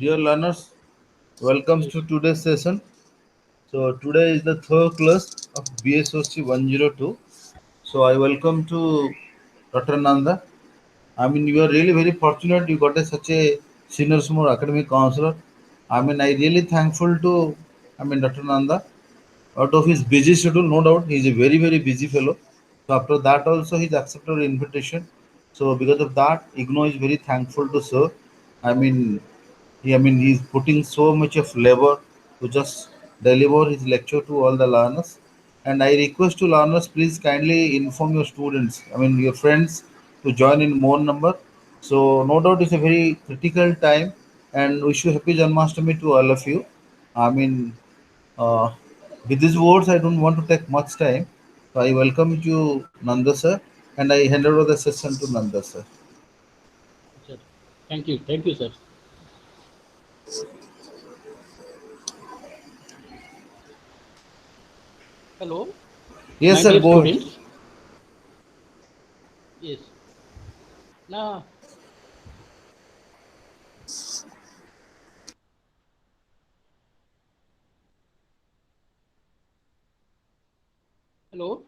Dear learners, welcome Yes. to today's session. So today is the third class of BSOC 102. So I welcome to Dr. Nanda. I mean, you are really very fortunate. You got such a senior small academic counselor. I mean, I really thankful to Dr. Nanda. Out of his busy schedule, no doubt, he is a very very busy fellow. So after that also, he's accepted our invitation. So because of that, IGNO is very thankful to sir. I mean, he's putting so much of labor to just deliver his lecture to all the learners. And I request to learners, please kindly inform your students, your friends, to join in more number. So no doubt it's a very critical time, and wish you happy Janmashtami to all of you. I mean, uh, with these words, I don't want to take much time. So I welcome you, Nanda sir, and I hand over the session to Nanda sir. Sir. Thank you. Thank you, sir. Hello, Yes, my sir. dear Go ahead. students. Yes. Now, hello.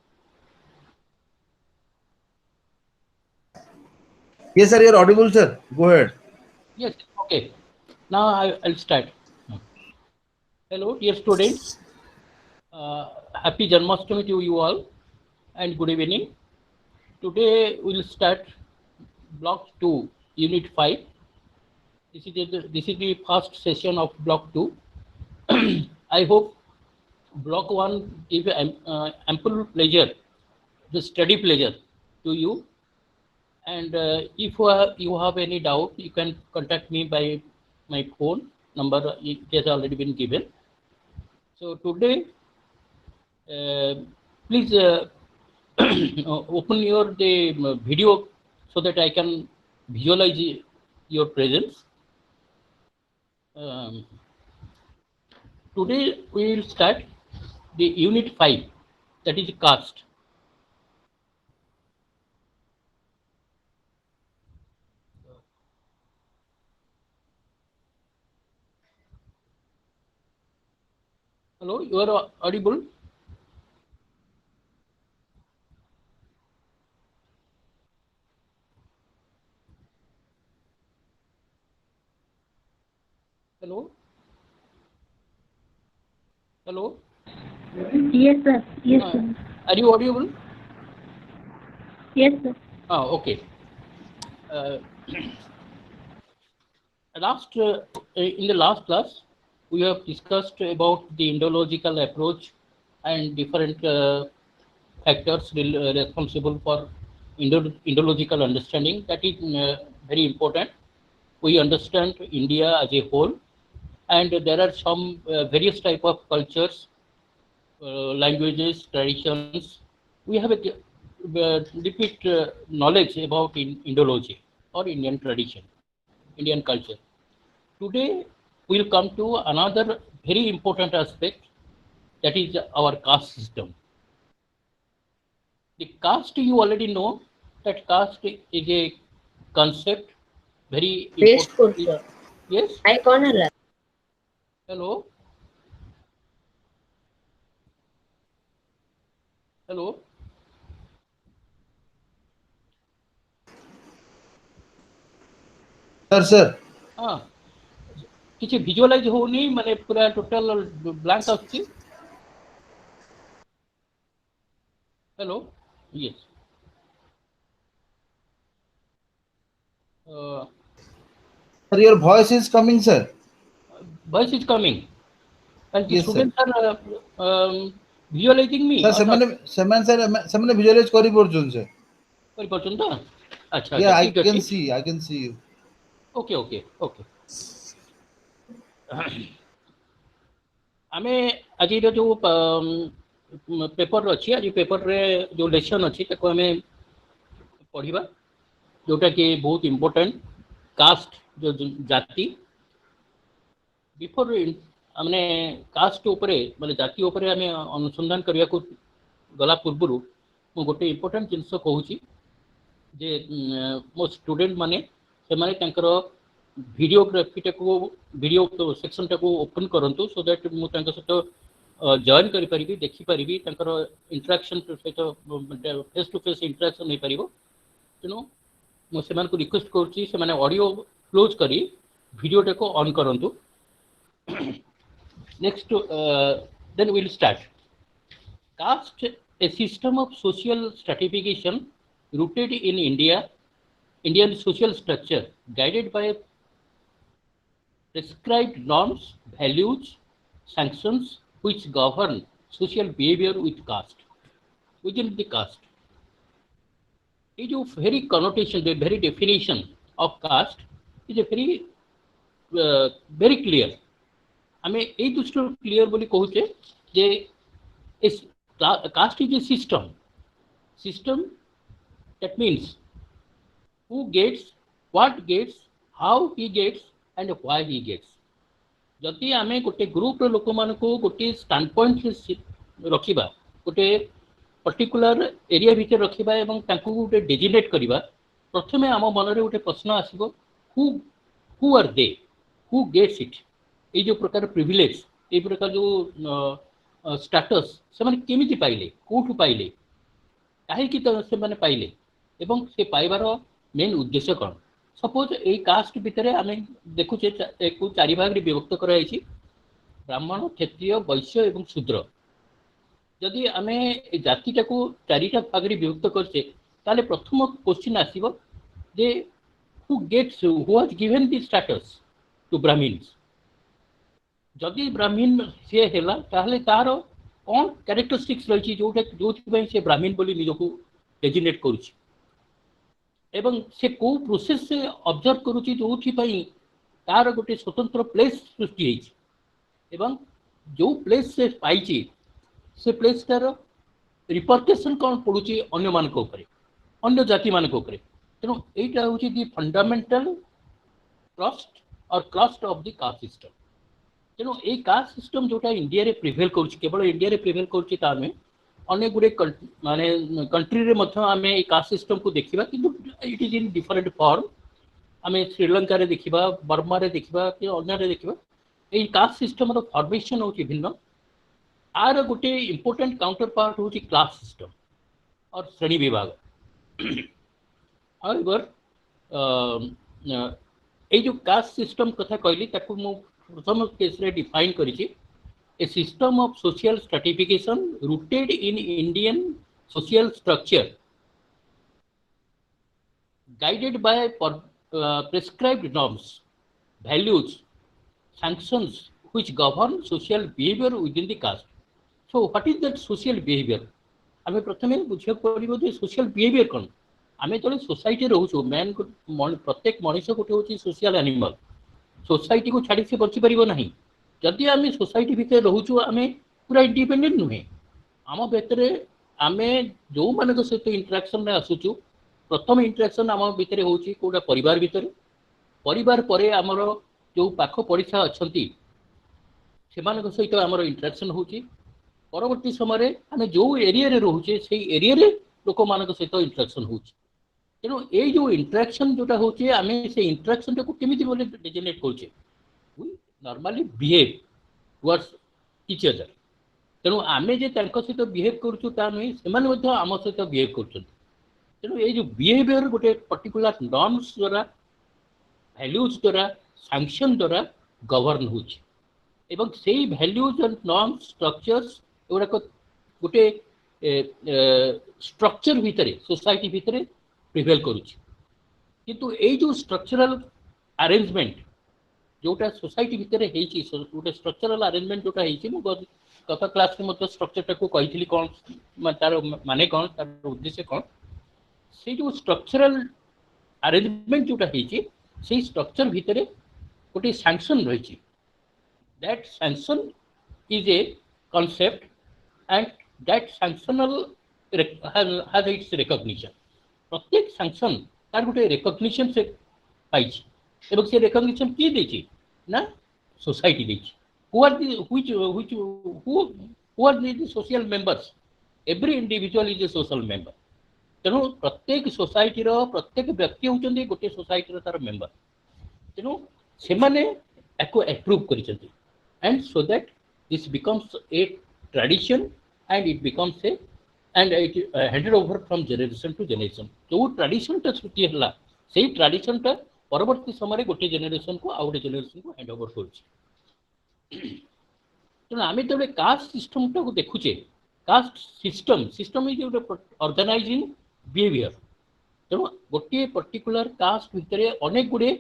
Yes, sir. You're audible, sir. Go ahead. Yes. Okay. Now I'll start. Hello, dear students. Happy Janmashtami to you all, and good evening. Today we'll start Block 2, Unit 5. This is the first session of Block 2. I hope Block 1 give ample pleasure, the study pleasure to you. And if you have any doubt, you can contact me by my phone number. It has already been given. So today, uh, please open the video so that I can visualize your presence. Um, Today we will start the unit 5, that is caste. Hello, you are audible. Hello, hello. Yes, sir. Yes, Uh, sir. are you audible? Yes, sir. Okay. Uh, in the last class, we have discussed about the Indological approach and different factors responsible for Indological understanding. That is very important. We understand India as a whole, and there are some various type of cultures, languages, traditions. We have a deep knowledge about Indology or Indian tradition, Indian culture. Today, we'll come to another very important aspect, that is our caste system. The caste, you already know that caste is a concept, very Graceful, important. sir. Yes, I corner. hello, hello. Sir, sir. ହଁ କିଛି ଭିଜୁଆଲାଇଜ ହଉନି ମାନେ ପୁରା total blank ଆସୁଛି hello Yes Sir, your voice is coming, sir. voice is coming and the Yes, sir. students are visualizing me Sir, or not ସେମାନେ visualize କରିପାରୁଛନ୍ତି, sir. କରିପାରୁଛନ୍ତି ତ ଆଚ୍ଛା Yeah, ଆଚ୍ଛା I ଠିକ can ଅଛି see. I can see you. Okay okay okay ଆମେ ଆଜିର ଯୋଉ ପେପର ଅଛି ଆଜି ପେପରରେ ଯୋଉ ଲେସନ ଅଛି ତାକୁ ଆମେ ପଢିବା ଯୋଉଟା କି ବହୁତ ଇମ୍ପୋର୍ଟାଣ୍ଟ କାଷ୍ଟ ଯୋଉ ଜାତି ବିଫୋର ମାନେ କାଷ୍ଟ ଉପରେ ମାନେ ଜାତି ଉପରେ ଆମେ ଅନୁସନ୍ଧାନ କରିବାକୁ ଗଲା ପୂର୍ବରୁ ମୁଁ ଗୋଟେ ଇମ୍ପୋର୍ଟାଣ୍ଟ ଜିନିଷ କହୁଛି ଯେ ମୋ ଷ୍ଟୁଡେଣ୍ଟ ମାନେ ସେମାନେ ତାଙ୍କର भिडियोग्राफी भिडियो सेक्शन टाको ओपन करंतु सो दैट मु तांका सहित जॉइन करि परिबी देखि परिबी तांकर इंटरेक्शन सहित फेस टू फेस इंटरेक्शन हो परिबो तेणु मु सेमान को रिक्वेस्ट करछि से माने ऑडियो क्लोज करी वीडियो टाको ऑन करंतु next then will start caste a system of social stratification rooted in Indian social structure guided by prescribed norms, values, sanctions which govern social behavior with caste within the caste. It is a very connotation, the very definition of caste is a very clear. हमें ये दूसरा clear बोली कहूचे जे इस caste is a system that means who gets, what gets, how he gets and why he gets. जदि आमे गोटे group रो लोक मान को गोटे स्टैंड पॉइंट रखिबा गोटे पर्टिकुलर एरिया भीतर रखिबा एवं तांको गोटे डेजिग्नेट करिबा प्रथमे आम मन रे गोटे प्रश्न आसीबो who are they, who gets it, ये जो प्रकार प्रिविलेज ये प्रकार जो स्टेटस से माने केमिति पाइले, कोठु पाइले, काहेकि तो से माने पाइले एवं से पाइबार मेन उद्देश्य कौन. सपोज ए कास्ट भितर आम देखुचे चारि भाग रे विभक्त कराई ब्राह्मण, क्षत्रिय, वैश्य एवं शूद्र. जदि आम जातिटा को चारिटा भाग रे विभक्त करछे ताले प्रथम क्वेश्चन आसीबो जे who gets, who has given the status to Brahmins. जदि ब्राह्मण सी है ताहले तार कौन कैरेक्टरिस्टिक्स रही जोटा जो से ब्राह्मण बोली निजको डेजिग्नेट करुच्ची एवं से को प्रोसेस से ऑब्जर्व करुच्ची जो तार गोटे स्वतंत्र प्लेस सृष्टि एवं जो प्लेस से पाई से प्लेस तार रिपरकेशन कौन पड़ुची अन्य मान अन्य जाति मान तेणु यहाँ हूँ दि फंडामेंटल ट्रस्ट और trust of the caste system. तेणु ये कास्ट सिस्टम जोटा इंडिया रे प्रिभेल कर केवल इंडिया रे प्रिभेल कर अनेक गुड़े माने कंट्री रे मध्य आमे ये कास्ट सिस्टम को देखिबा किंतु it is in different form. आमे श्रीलंका रे देखिबा, बर्मा रे देखिबा कि अन्य रे देखिबा ये कास्ट सिस्टम रो फॉर्मेशन होची भिन्न. आर गोटे इंपोर्टेंट काउंटर पार्ट होची क्लास सिस्टम और श्रेणी विभाग. हाउएवर ये जो कास्ट सिस्टम कथा कहली ताको मु प्रथम केस रे डिफाइन करिछि a system of social stratification rooted in Indian social structure guided by prescribed norms, values, sanctions which govern social behavior within the caste. So what is that social behavior? आमे प्रथमे बुझिया पड़िबो जे social behaviour कोन. आमे जले society रहउछो man प्रत्येक मनुष्य गोटे होची social animal. Society को छाड़ी से बची पारिबो नहीं. जदि आमे सोसाइटी भितर रहउछो आमे पूरा इंडिपेंडेंट नुहे. आम भितर आमे जो मानक सहित इंटरेक्शन रे आसुछु प्रथम इंटरेक्शन आम भितर होची कोडा परिवार भितर. परिवार परे आमर जो पाख परीक्षा अछंती सेमानक सहित आमर इंटरेक्शन होची. परवर्ती समय आमे जो एरिया रे रहउछे सेही एरिया रे लोक मानक सहित इंटरेक्शन होची. तेणु ये जो इंटरेक्शन जोटा होचे आमे से इंटरेक्शन को केमिति बोले डेजिग्नेट करछे we normally behave towards each other. तेणु आमे जे तांको सहित बिहेव करछु ता नै सेमाने मध्ये आम सहित बिहेव करछन. तेणु ये जो बिहेवियर गोटे पर्टिकुलर नॉर्म्स द्वारा, वैल्यूज द्वारा, सैंक्शन द्वारा गवर्न होची एवं सेही वैल्यूज एंड नॉर्म्स स्ट्रक्चर्स एवरा गोटे स्ट्रक्चर भितर सोसाइटी भितर प्रिभेल करुच्ची. किंतु ये जो स्ट्रक्चरल अरेंजमेंट जोटा सोसाइटी भितर हेची गोटे स्ट्रक्चरल अरेंजमेंट जोटा हेची मु गत क्लास में मतलब स्ट्रक्चर टाको कहिथिली कोन तार माने कोन तार उद्देश्य कोन. से जो स्ट्रक्चरल अरेंजमेंट जोटा हेची से स्ट्रक्चर भितर गोटे सैंक्शन रहिची. That sanction is a concept and that sanctional has its recognition. प्रत्येक सैंक्शन तार गोटे रिकॉग्निशन से पाई एवं से रिकॉग्निशन किए देछि ना सोसाइटी देछि. who are the social members? Every individual is a social member. तेणु प्रत्येक सोसाइटी रो प्रत्येक व्यक्ति होचंदी गोटे सोसाइटी रो तार मेंबर. ତେଣୁ ସେମାନେ ୟାକୁ ଆପ୍ରୁଭ୍ କରିଛନ୍ତି and so that this becomes a tradition and it becomes a and it handed over from generation to generation जो tradition टा सृष्टि ହେଲା ସେଇ tradition ଟା ପରବର୍ତ୍ତୀ ସମୟରେ ଗୋଟେ generation को ଆଉ ଗୋଟେ generation को hand over କରୁଛି ତେଣୁ ଆମେ ଯେତେବେଳେ କାଷ୍ଟ ସିଷ୍ଟମ ଟାକୁ ଦେଖୁଛେ କାଷ୍ଟ ସିଷ୍ଟମ ଇଜ ଗୋଟେ ଅର୍ଗାନାଇଜିଂ ବିହେଭିୟର ତେଣୁ ଗୋଟିଏ ପର୍ଟିକୁଲାର କାଷ୍ଟ ଭିତରେ ଅନେକ ଗୁଡ଼ିଏ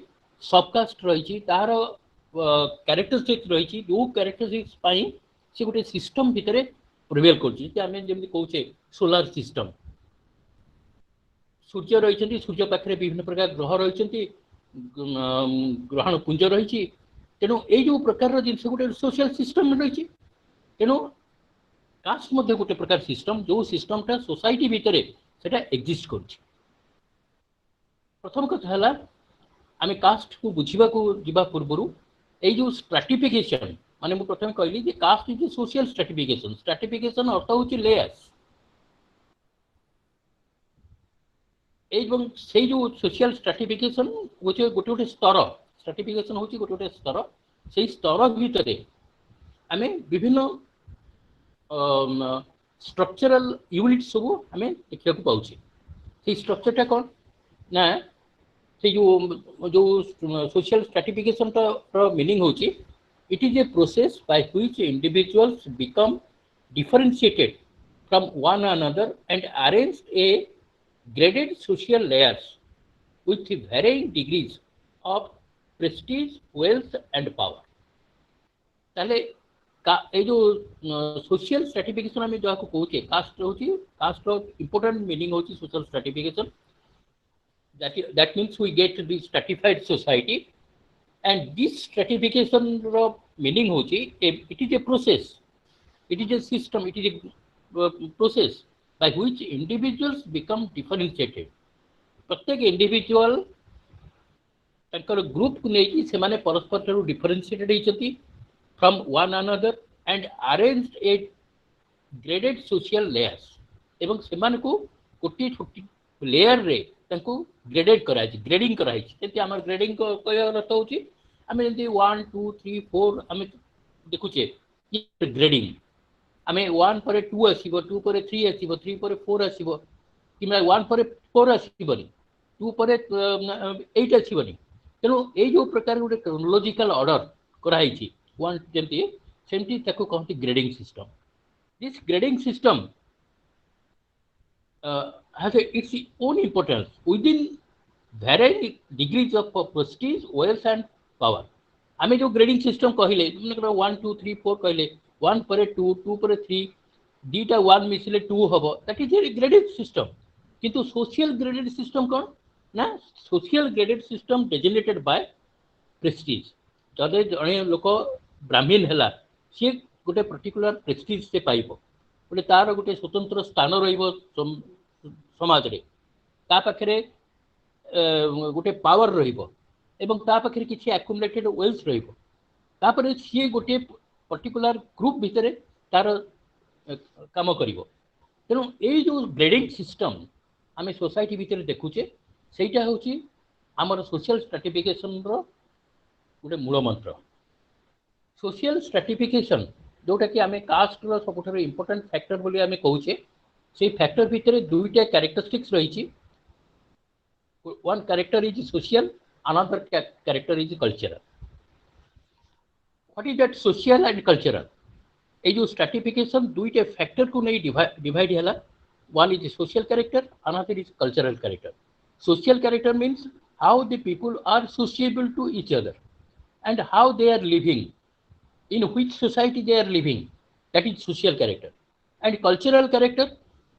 ସବକାଷ୍ଟ ରହିଛି ତାହାର କ୍ୟାରେକ୍ଟରିଷ୍ଟିକ୍ସ ରହିଛି ଯେଉଁ କ୍ୟାରେକ୍ଟରିଷ୍ଟିକ୍ସ ପାଇଁ ସେ ଗୋଟେ ସିଷ୍ଟମ ଭିତରେ ପ୍ରିଭେଲ କରୁଛି ଯେ ଆମେ ଯେମିତି କହୁଛେ ସୋଲାର ସିଷ୍ଟମ ସୂର୍ଯ୍ୟ ରହିଛନ୍ତି ସୂର୍ଯ୍ୟ ପାଖରେ ବିଭିନ୍ନ ପ୍ରକାର ଗ୍ରହ ରହିଛନ୍ତି ଗ୍ରହଣ ପୁଞ୍ଜ ରହିଛି ତେଣୁ ଏଇ ଯେଉଁ ପ୍ରକାରର ଜିନିଷ ଗୋଟେ ସୋସିଆଲ ସିଷ୍ଟମ ରହିଛି ତେଣୁ କାଷ୍ଟ ମଧ୍ୟ ଗୋଟେ ପ୍ରକାର ସିଷ୍ଟମ ଯେଉଁ ସିଷ୍ଟମଟା ସୋସାଇଟି ଭିତରେ ସେଟା ଏକ୍ଜିଷ୍ଟ କରୁଛି ପ୍ରଥମ କଥା ହେଲା ଆମେ କାଷ୍ଟକୁ ବୁଝିବାକୁ ଯିବା ପୂର୍ବରୁ ଏଇ ଯେଉଁ ଷ୍ଟ୍ରାଟିଫିକେସନ ମାନେ ମୁଁ ପ୍ରଥମେ କହିଲି ଯେ କାଷ୍ଟ ଇଜ ସୋସିଆଲ ଷ୍ଟ୍ରାଟିଫିକେସନ ଅର୍ଥ ହେଉଛି ଲେୟର୍ସ ଏବଂ ସେଇ ଯେଉଁ ସୋସିଆଲ ଷ୍ଟ୍ରାଟିଫିକେସନ ହେଉଛି ଗୋଟେ ଗୋଟେ ସ୍ତର ଷ୍ଟ୍ରାଟିଫିକେସନ ହେଉଛି ଗୋଟେ ଗୋଟେ ସ୍ତର ସେଇ ସ୍ତର ଭିତରେ ଆମେ ବିଭିନ୍ନ ସ୍ଟ୍ରକ୍ଚରାଲ ୟୁନିଟ୍ ସବୁ ଆମେ ଦେଖିବାକୁ ପାଉଛେ ସେଇ ଷ୍ଟ୍ରକ୍ଚରଟା କ'ଣ ନା ସେ ଯେଉଁ social stratification meaning होची it is a process by which individuals become differentiated from one another and arranged a graded social layers with varying degrees of prestige, wealth and power. ताले ये जो social stratification हमें जो आपको कहूँचे caste होची caste रो important meaning होची social stratification. That means we get the stratified society and this stratification meaning hochi it is a process, it is a system, it is a process by which individuals become differentiated. प्रत्येक individual तांकर group को नेकी से माने परस्पर ठारू differentiated होइछथि from one another and arranged a graded social layers एवं से माने को कोटी छोटी layer रे तांको ग्रेडेड कराई ग्रेडिंग कराई जेते हमर ग्रेडिंग को कहया अर्थ होची हमें जेते 1 2 3 4 हमें देखुचे ये ग्रेडिंग हमें 1 पर 2 आसीबो 2 पर 3 आसीबो 3 पर 4 आसीबो किमा 1 पर 4 आसीबनी 2 पर 8 आसीबनी तेनो ए जो प्रकार गोटे क्रोनोलॉजिकल ऑर्डर कराई छी 1 जेते सेमती ताको कहती grading system this grading system has its own importance within varying degrees of prestige, wealth and power. आमे जो ग्रेडिंग सिस्टम कहले 1 2 3 4 कहले 1 पर 2 2 पर 3 दीटा 1 मिसले 2 हबो that is a graded system किंतु सोशल ग्रेडेड सिस्टम कोन ना social graded system designated by Prestige जदे जणे लोक ब्राह्मण हला से गोटे पर्टिकुलर प्रेस्टीज से पाइबो गोटे तार गोटे स्वतंत्र स्थान रहिबो समाज रे ता पाखरे गोटे पावर रहिबो एवं ता पाखरे किछि एक्युमुलेटेड वेल्थ रहिबो तापरे सी गोटे पर्टिकुलर ग्रुप भितरे तार काम करिवो तेनु ए जो ग्रेडिंग सिस्टम आमे सोसाइटी भितरे देखुचे सेटा होची हमर सोशल स्ट्रैटिफिकेशन रो गोटे मूल मंत्र सोशल स्ट्रैटिफिकेशन जोटा कि आमे कास्ट रो सबुठार इंपोर्टेंट फैक्टर बोली आमे कहूचे से फैक्टर भितर दुईटा कैरेक्टरिस्टिक्स रही one character is social another character is cultural what is that social and cultural ए जो स्ट्रैटिफिकेशन दुईटा फैक्टर को नहीं डिवाइड है one is social character another is cultural character social character means how the people are sociable to each other and how they are living in which society they are living that is social character and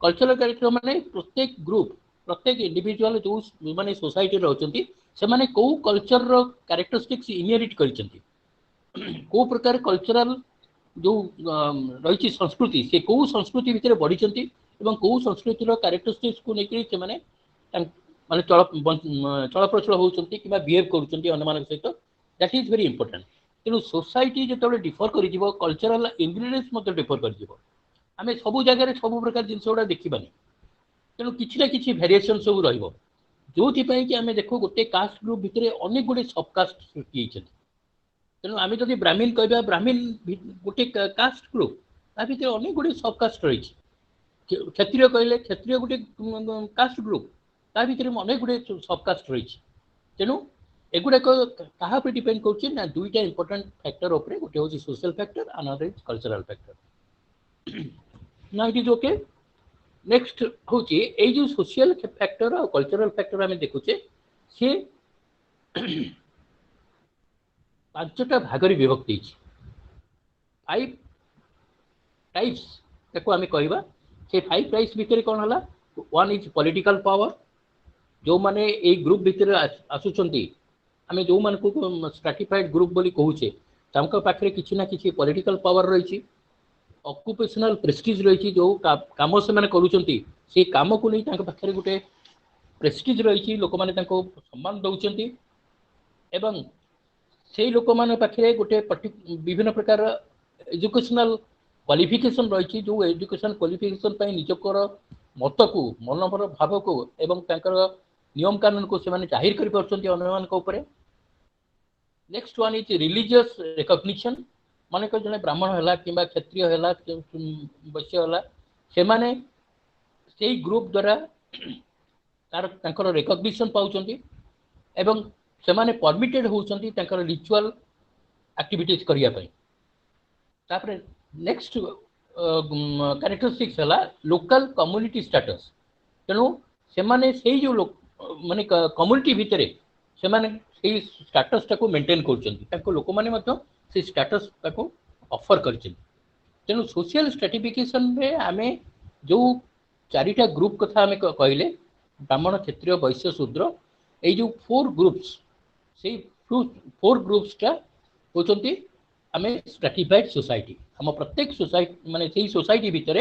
cultural character माने प्रत्येक group प्रत्येक individual जो माने society रहउचंती से माने को culture रो characteristics inherit करिसंती को प्रकार कल्चरल जो रही संस्कृति से को संस्कृति भितर बढ़ीचंती एवं को संस्कृति रो कैरेक्टरिस्टिक्स को नेकरी से माने माने चल प्रचल होउचंती किबा बिहेव करूचंती अन्यमान सहित दैट इज वेरी इंपोर्टेंट तेनु सोसाइटी जेतबे डिफर करि जिवो कल्चरल इंग्रेडिएंट्स मते डिफर करि जिवो आमे सबु जगह रे सबु प्रकार जिंस गुडा देखिबानी तेणु किछि ना किछि वेरिएशन सब रहिबो जो कि आम देख गोटे कास्ट ग्रुप भितर अनेक गुड़े सबकास्ट सृष्टि होती तेणु आम जब ब्राह्मण कह ब्राह्मण गोटे कास्ट ग्रुप ता भर अनेक गुड़े सबकास्ट रही क्षत्रिय कहले क्षत्रिय गोटे कास्ट ग्रुप ता भर अनेक गुड़े सबकास्ट रही तेणु एगुड़ाक क्या डिपेंड कर दुईटा इंपोर्टेंट फैक्टर उपर गोटे हूँ social factor another is cultural factor ना इट इज ओके नेक्स्ट हूँ जो सोशल फैक्टर और कल्चरल फैक्टर आम देखुचे सी पांचटा भाग विभक्ति फाइव टाइप्स ताको आम कहवा से फाइव टाइप्स भितर कौन है वन इज पॉलिटिकल पावर जो माने ए ग्रुप भितर आसुचंती आम जो मान को स्ट्राटिफाइड ग्रुप बोली कहूचे पाखे किसी ना किसी पॉलिटिकल पावर रही ऑक्युपेशनल प्रेस्टीज रही जो काम से करुँच से काम को नहीं पाखे गोटे प्रेस्टीज रही लोक मैंने सम्मान दौरान एवं से लोक मान पाखे गोटे विभिन्न प्रकार एजुकेशनल क्वालिफिकेशन रही जो एजुकेशन क्वालिफिकेशन निजकर मत को मनोभर भाव को एवं नियम कानून को से जाहिर कर next one is religious recognition माने जड़े ब्राह्मण है कि क्षत्रिय है वैश्य है से माने से ग्रुप द्वारा तार रिकग्निशन पाउछंती एवं से माने परमिटेड होउछंती तांकर रिचुअल एक्टिविटीज करिया पई तापर नेक्स्ट कैरेक्टरिस्टिक्स है लोकल कम्युनिटी स्टेटस तेणु से माने से जो लोक माने कम्युनिटी भितर से माने से स्टेटस टाको मेंटेन करछंती ताको लोक माने मत से स्टेटस टाको ऑफर करछंती तेणु सोशल स्ट्रेटिफिकेशन रे आमे जो चारिटा ग्रुप कथा आमे कहले ब्राह्मण क्षत्रिय वैश्य शूद्र ए जो फोर ग्रुप्स से फोर ग्रुप्सटा होचंती आमे स्ट्रेटिफाइड सोसाइटी हम प्रत्येक सोसाइटी माने से सोसाइटी भितर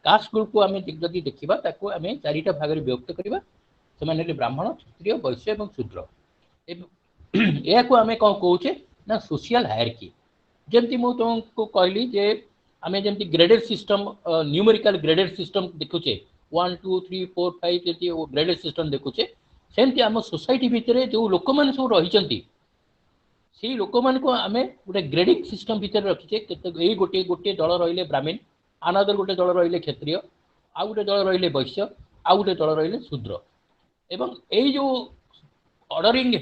कास्ट ग्रुप को आमे जदि देखिबा ताको आमे चारिटा भाग रे विभक्त करिबा से माने ब्राह्मण क्षत्रिय वैश्य एवं शूद्र या को आमे कौन कहूचे ना सोशल हायरार्की जमती मु तुमको कहली जे आमे जमती graded system numerical graded system देखुचे 1 2 3 4 5 जति ग्रेडेड सिस्टम देखुचे सेमती आम सोसाइटी भितर जो लोक मैंने सब रही से लोक मान को आम गोटे ग्रेडिंग सिस्टम भितर रखीचे गोटे गोटे दल रही ब्राह्मण अनादर गोटे दल रही क्षत्रिय आउ गोटे दल रही वैश्य आउ गोटे दल रही शूद्र एवं यही जो ऑर्डरिंग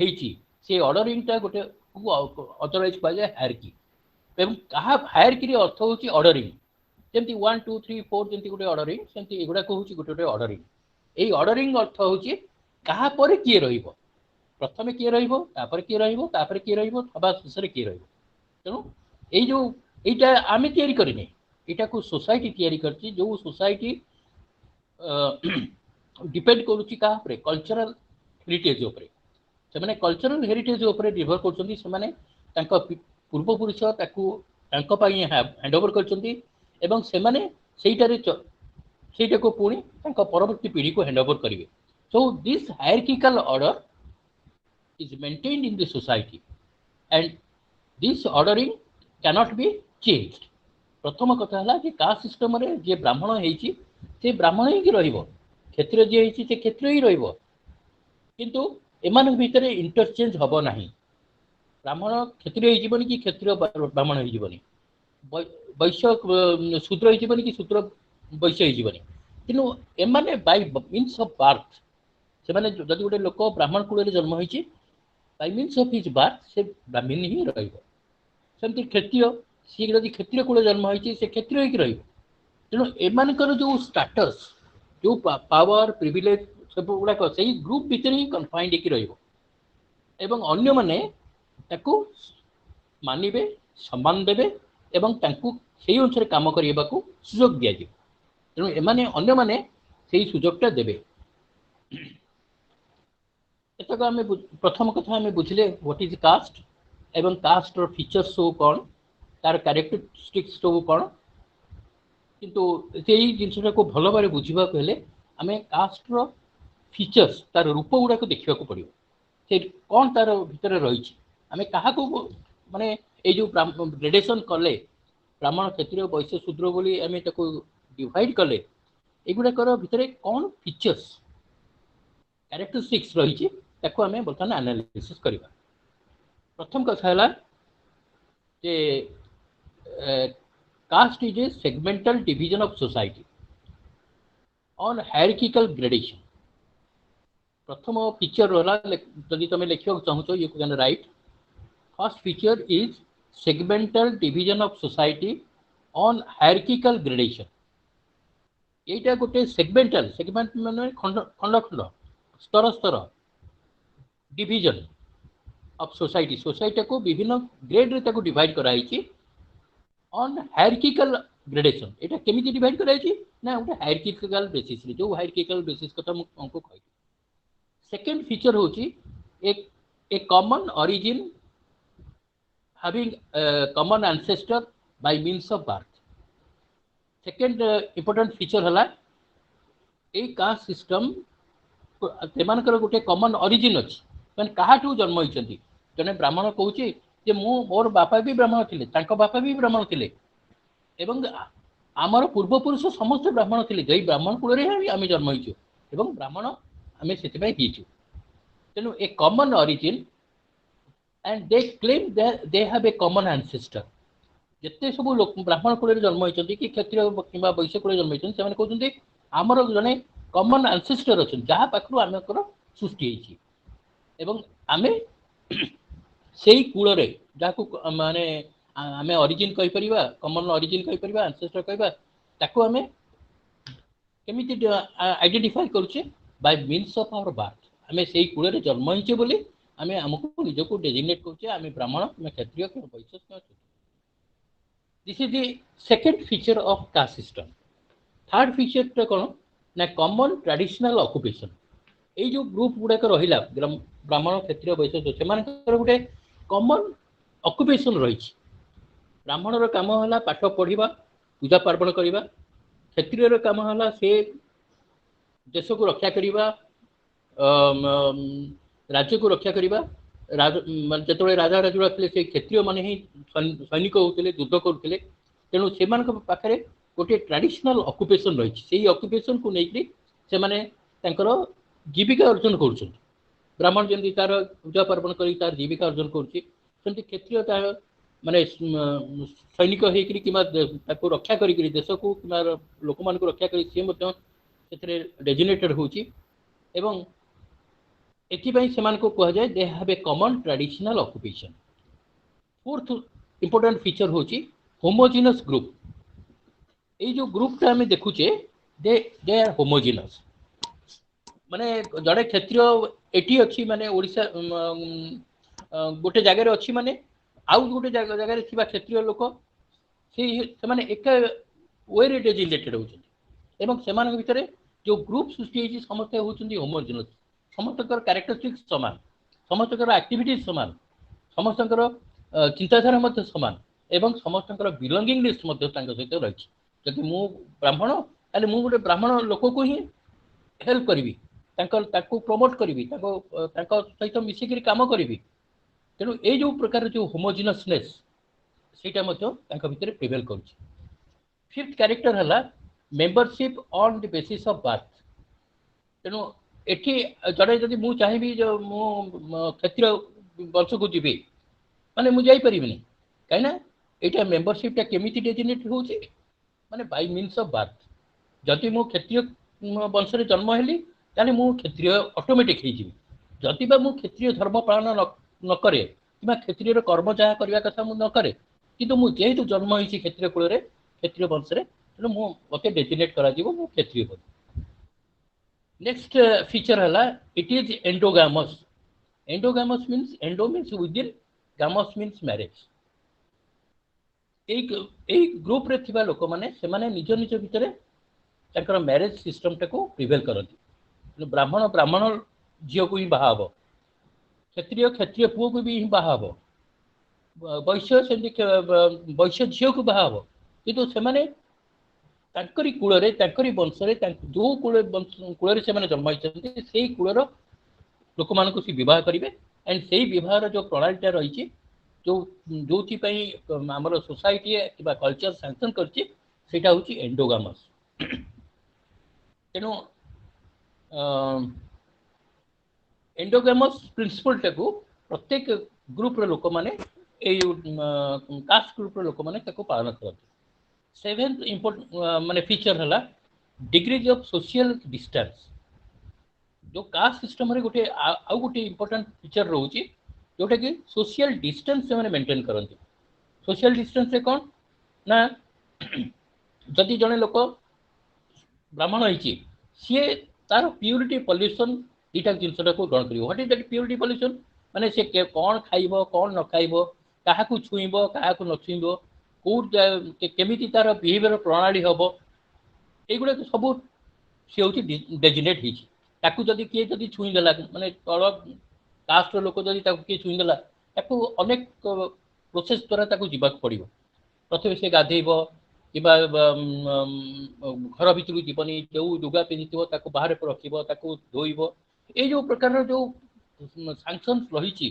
से ऑर्डरिंगटा गोटे अथराइज कहुए हायरार्की एवं कहा हायरार्की अर्थ हूँ ऑर्डरिंग जमी 1 2 3 4 जमी गोटे ऑर्डरिंग सेमती एगुड़ाक हूँ गोटे गोटे ऑर्डरिंग यही ऑर्डरिंग अर्थ हूँ क्या किए प्रथम किए किए किए शेष किए तेणु यही आम या यहाँ को सोसाइटी तैयारी करची जो सोसाइटी डिपेंड करुच्ची क्या कल्चरल हेरिटेज उपरे से माने कल्चरल हेरिटेज उपरे निर्भर करछंती से माने तांका पूर्वपुरुष हैंड ओवर करछंती एवं से माने सेटा को पुणी परवर्ती पीढ़ी को हैंड ओवर करेंगे so this hierarchical order is maintained in the society and this ordering cannot be changed प्रथम कथा है कि कास्ट सिस्टम रे जे ब्राह्मण होईची से ब्राह्मण ही रहिबो क्षत्रिय जे होईची से क्षत्रिय ही रहिबो किंतु एमान भितर इंटरचेंज हबो नाही ब्राह्मण क्षत्रिय होई जीवनी कि क्षत्रिय ब्राह्मण होई जीवनी वैश्य शूद्र होई जीवनी कि शूद्र वैश्य होई जीवनी किंतु एमाने बाय मीन्स ऑफ बर्थ से माने जदि गोटे लोक ब्राह्मण कुल जन्म होईची by means of his birth से ब्राह्मण ही रहिबो सेमती क्षत्रिय सी जदि क्षत्रिय कुल जन्म होईची से क्षत्रिय ही रहिबो तेणु एमानकर जो स्टेटस जो पावर प्रिविलेज सब गुड़ाक से ग्रुप भितर ही कन्फाइंड होकर रहिबो एवं अन्य माने ताकू मानिबे सम्मान देबे एवं तांकू सेही अनुसार काम करबा को सुयोग दिया जाय तेणु एमाने अन्य माने सेही सुयोगटा देबे एतक आम प्रथम कथा आम बुझले व्हाट इज कास्ट एवं कास्ट रो फीचर्स सब कौन तार कैरेक्टरिस्टिक्स सब कौन किंतु सेही जिनसटा को भल भाव बुझा हेले आम कास्ट रो फीचर्स तार रूप गुड़ा को देखा पड़ो से कौन तार भितर रही आम क्या माने ये जो ग्रेडेशन कले ब्राह्मण क्षत्रिय वैश्य शूद्र बोली आम डिवाइड कले एगुड़ाकर भितर कौन फीचर्स କ୍ୟାରେକ୍ଟରିଷ୍ଟିକ୍ସ ରହିଛି ତାକୁ ଆମେ ବର୍ତ୍ତମାନ ଆନାଲିସିସ୍ କରିବା। ପ୍ରଥମ କଥା ହେଲା ଯେ caste is a segmental division of society on hierarchical gradation। प्रथम फीचर रहा जदि तुम लिखा चाहो you can write first feature is segmental division of society on hierarchical gradation. यहीटा गोटे सेगमेंटल सेगमेंट माने खंड खंड खंड स्तर स्तर डिवीजन ऑफ सोसाइटी सोसाइटी को विभिन्न ग्रेड रे ताको डिवाइड कराई ऑन हायरार्किकल ग्रेडेशन। एटा केमिति डिवाइड कराई ना गोटे हायरार्किकल बेसिस रे जो हायरार्किकल बेसिस कथा हमको कहि। सेकेंड फीचर होची a common origin having common ancestor by means of birth। Second important feature हला ए कास्ट सिस्टम सेमानकर गोटे कॉमन ओरिजिन अछि माने काहाठू जन्म होइछंती। जने ब्राह्मण कहूची जे मोर बापा भी ब्राह्मण थिले तांको बापा भी ब्राह्मण थिले एवं आमर पूर्वपुरुष समस्त ब्राह्मण थिले जई ब्राह्मण कुल रे आमे जन्म होइछु एवं ब्राह्मण आमे सेति पय हिचु। तेनु a common origin and they claim they have a common ancestor. जिते सब लोक ब्राह्मण कुल जन्म होइछंती कि क्षत्रिय किबा वैश्य कुल जन्म होइछंती सेमाने कहउछंती आमर जने कॉमन एंसेस्टर अछि जहा पाखरु आमेकर सृष्टि हेछि एवं आमे सेही कुल रे जाको माने आमे ओरिजिन कहि परिबा कॉमन ओरिजिन कहि परिबा एंसेस्टर कहिबा ताको आमे केमिति आइडेंटिफाई करूचे by means of our birth. आमे सेही कुल रे जन्म होइछे बोली आमे हमको निजको डेजिग्नेट करूचे आमे ब्राह्मण कि क्षत्रिय कि वैश्य कि। This is the second feature of caste system. Third feature तो कोन ना कॉमन ट्रेडिशनल ऑक्युपेशन। ए जो ग्रुप गुडा को रहिला ब्राह्मण क्षत्रिय वैश्य से मानकर गुटे कॉमन ऑक्युपेशन रही। ब्राह्मण रो काम होला पाठ पढ़िबा पूजा पार्वण करिबा क्षत्रिय रो काम होला से देश को रक्षा करिबा राज्य को रक्षा करिबा जतबे राजा राजुड़ा थे से क्षत्रिय माने ही सैनिक होते युद्ध करते तेणु से पाखे गोटे ट्रेडिशनल ऑक्युपेशन रही से ऑक्युपेशन को लेकिन से माने जीविका अर्जन कर ब्राह्मण जमी तार पूजा पार्वण कर तार जीविका अर्जन कर क्षत्रिय तार माने सैनिक होकर कि रक्षा कर देश को लोक मान रक्षा कर सी डेजिग्नेटेड होची एवं एथिपाई सेमान को कह जाए दे have a common traditional occupation. Fourth important feature होची होमोजिनस ग्रुप। ए जो ग्रुप टा हमें देखुचे दे आर होमोजिनस माने जड़े क्षेत्रीय एटी अच्छी माने ओडिशा गोटे जगह अच्छी माने आउ गोटे जगह थिबा क्षेत्रीय लोक से माने एक वे रे डेजिग्नेटेड होचंती एवं सेमान भितरे जो ग्रुप सृष्टि होची समस्त होचंती होमोजिनस। समस्तकर कैरेक्टरिस्टिक्स समान समस्तकर एक्टिविटीज समान समस्तकर चिंताधारा मध्य समान एवं समस्तकर बिलोंगिंग लिस्ट मध्य सहित रही। जदि मु ब्राह्मण ताले मु गोटे ब्राह्मण लोक को ही हेल्प करी प्रमोट करी सहित मिसिक काम करी। तेणु ये जो प्रकार जो होमोजिनसनेस सेटा भितर प्रिवेल कर। फिफ्थ कैरेक्टर है membership on the basis of birth. तेणु एठी जड़े जदि मु चाहिए जो मु क्षत्रिय वंश को जीवी माने मु जाई परिबिनी कहीं यहाँ मेंबरशिपटा केमिति डेजिग्नेट होची माने बाय मीन्स ऑफ बर्थ। जदि मु क्षत्रिय वंश रे जन्म हेली ताले मु क्षत्रिय ऑटोमेटिक हो जदि बा मु क्षत्रिय धर्म पालन न करे कि क्षत्रिय कर्म जहाँ करने कथा मु न करे किंतु मु जेहेतु जन्म होइछि क्षत्रिय कुल रे क्षत्रिय वंश रे तेणु मु मते डेजिग्नेट करा जीवो मु क्षत्रिय बोली। नेक्स्ट फीचर है it is endogamous. Endogamous means endo means within gamous means marriage. एक ग्रुप रे थिबा लोक माने से माने निज निज भितरे ताकर मैरेज सिस्टम टाको प्रिवेल करती। ब्राह्मण ब्राह्मण झील को ही बाहा हम क्षत्रिय क्षत्रिय पुओ को भी ही बाहा हम वैश्य से वैश्य झील को बाहा हम किंतु से माने तांकरी कूल रे तांकरी वंश रे जो कूल से जन्म होती से कूलर लोक मान सी बह करेंगे एंड से बहार जो प्रणालीटा रही जो जो आमर सोसाइटी कि कल्चर सैंक्शन करटा हूँ एंडोगामस। तेणु एंडोगेमस प्रिंसिपल टाको प्रत्येक ग्रुप रो लोक माने ए कास्ट ग्रुप रो लोक माने ताको पालन करते। सेवेंथ इंपोर्टेंट माने फीचर हला डिग्रीज ऑफ सोशल डिस्टेंस। जो कास्ट सिस्टम रे गोटे आउ गोटे इंपोर्टेंट फीचर रहउची जोटा कि सोशल डिस्टेंस से माने मेंटेन करंती। सोशल डिस्टेंस से कोन ना जदि जने लोक ब्राह्मण होइची सी तार प्यूरिटी पॉल्यूशन इटा जिनसटा को ग्रहण करियो। What is that purity pollution माने से कोन खाइबो कोन न खाइबो काहा को छुइबो काहा को न छुइबो को केमिति तार बिहेवियर प्रणाली हबो एगुडा तो सब सी होची डेजिनेट हिची। ताकू जदि किए जदि छुई देला माने तळ कास्ट लोक जदि ताकू किए छुई देला ताकू अनेक प्रोसेस द्वारा ताकू जीवाक पड़िबो। प्रथमे से गाधेइबो किबा घर भितर जीवनी जो लुगा पिंधिथिबो ताकू बाहर रखिबो ताकू धोइबो ए जो प्रकार जो सैंक्शंस रहिची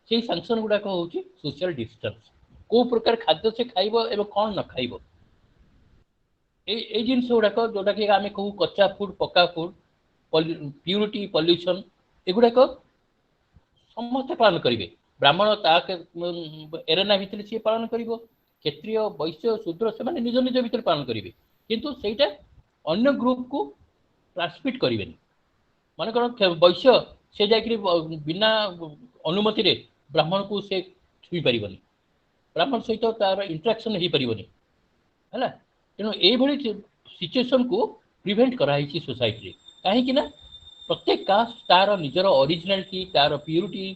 से सैंक्शन गुडा को होची सोशल डिस्टेंस। को प्रकार खाद्य से खाइबो एवं कोन न खाइबो ए जिनस गुडा को जोटा कि आमे कहू कच्चा फूड पक्का फूड प्यूरिटी पॉल्यूशन एगुडा को समस्त पालन करिवे। ब्राह्मण ता एरेना भितर से पालन करिवो क्षत्रिय वैश्य शूद्र से निज निज भीतर पालन करेंगे किंतु सेटा अन्य ग्रुप को ट्रांसमिट करेंगे। मन कर वैश्य से जाकि बिना अनुमति रे ब्राह्मण को से छुई पारिबनी ब्राह्मण सहित तार इंटरेक्शन हो पारिबनी हैला। तेणु ये सिचुएशन को प्रिवेंट कराई सोसाइटी कहीं ना प्रत्येक कास्ट तार निजर ओरिजिनालिटी तार प्यूरिटी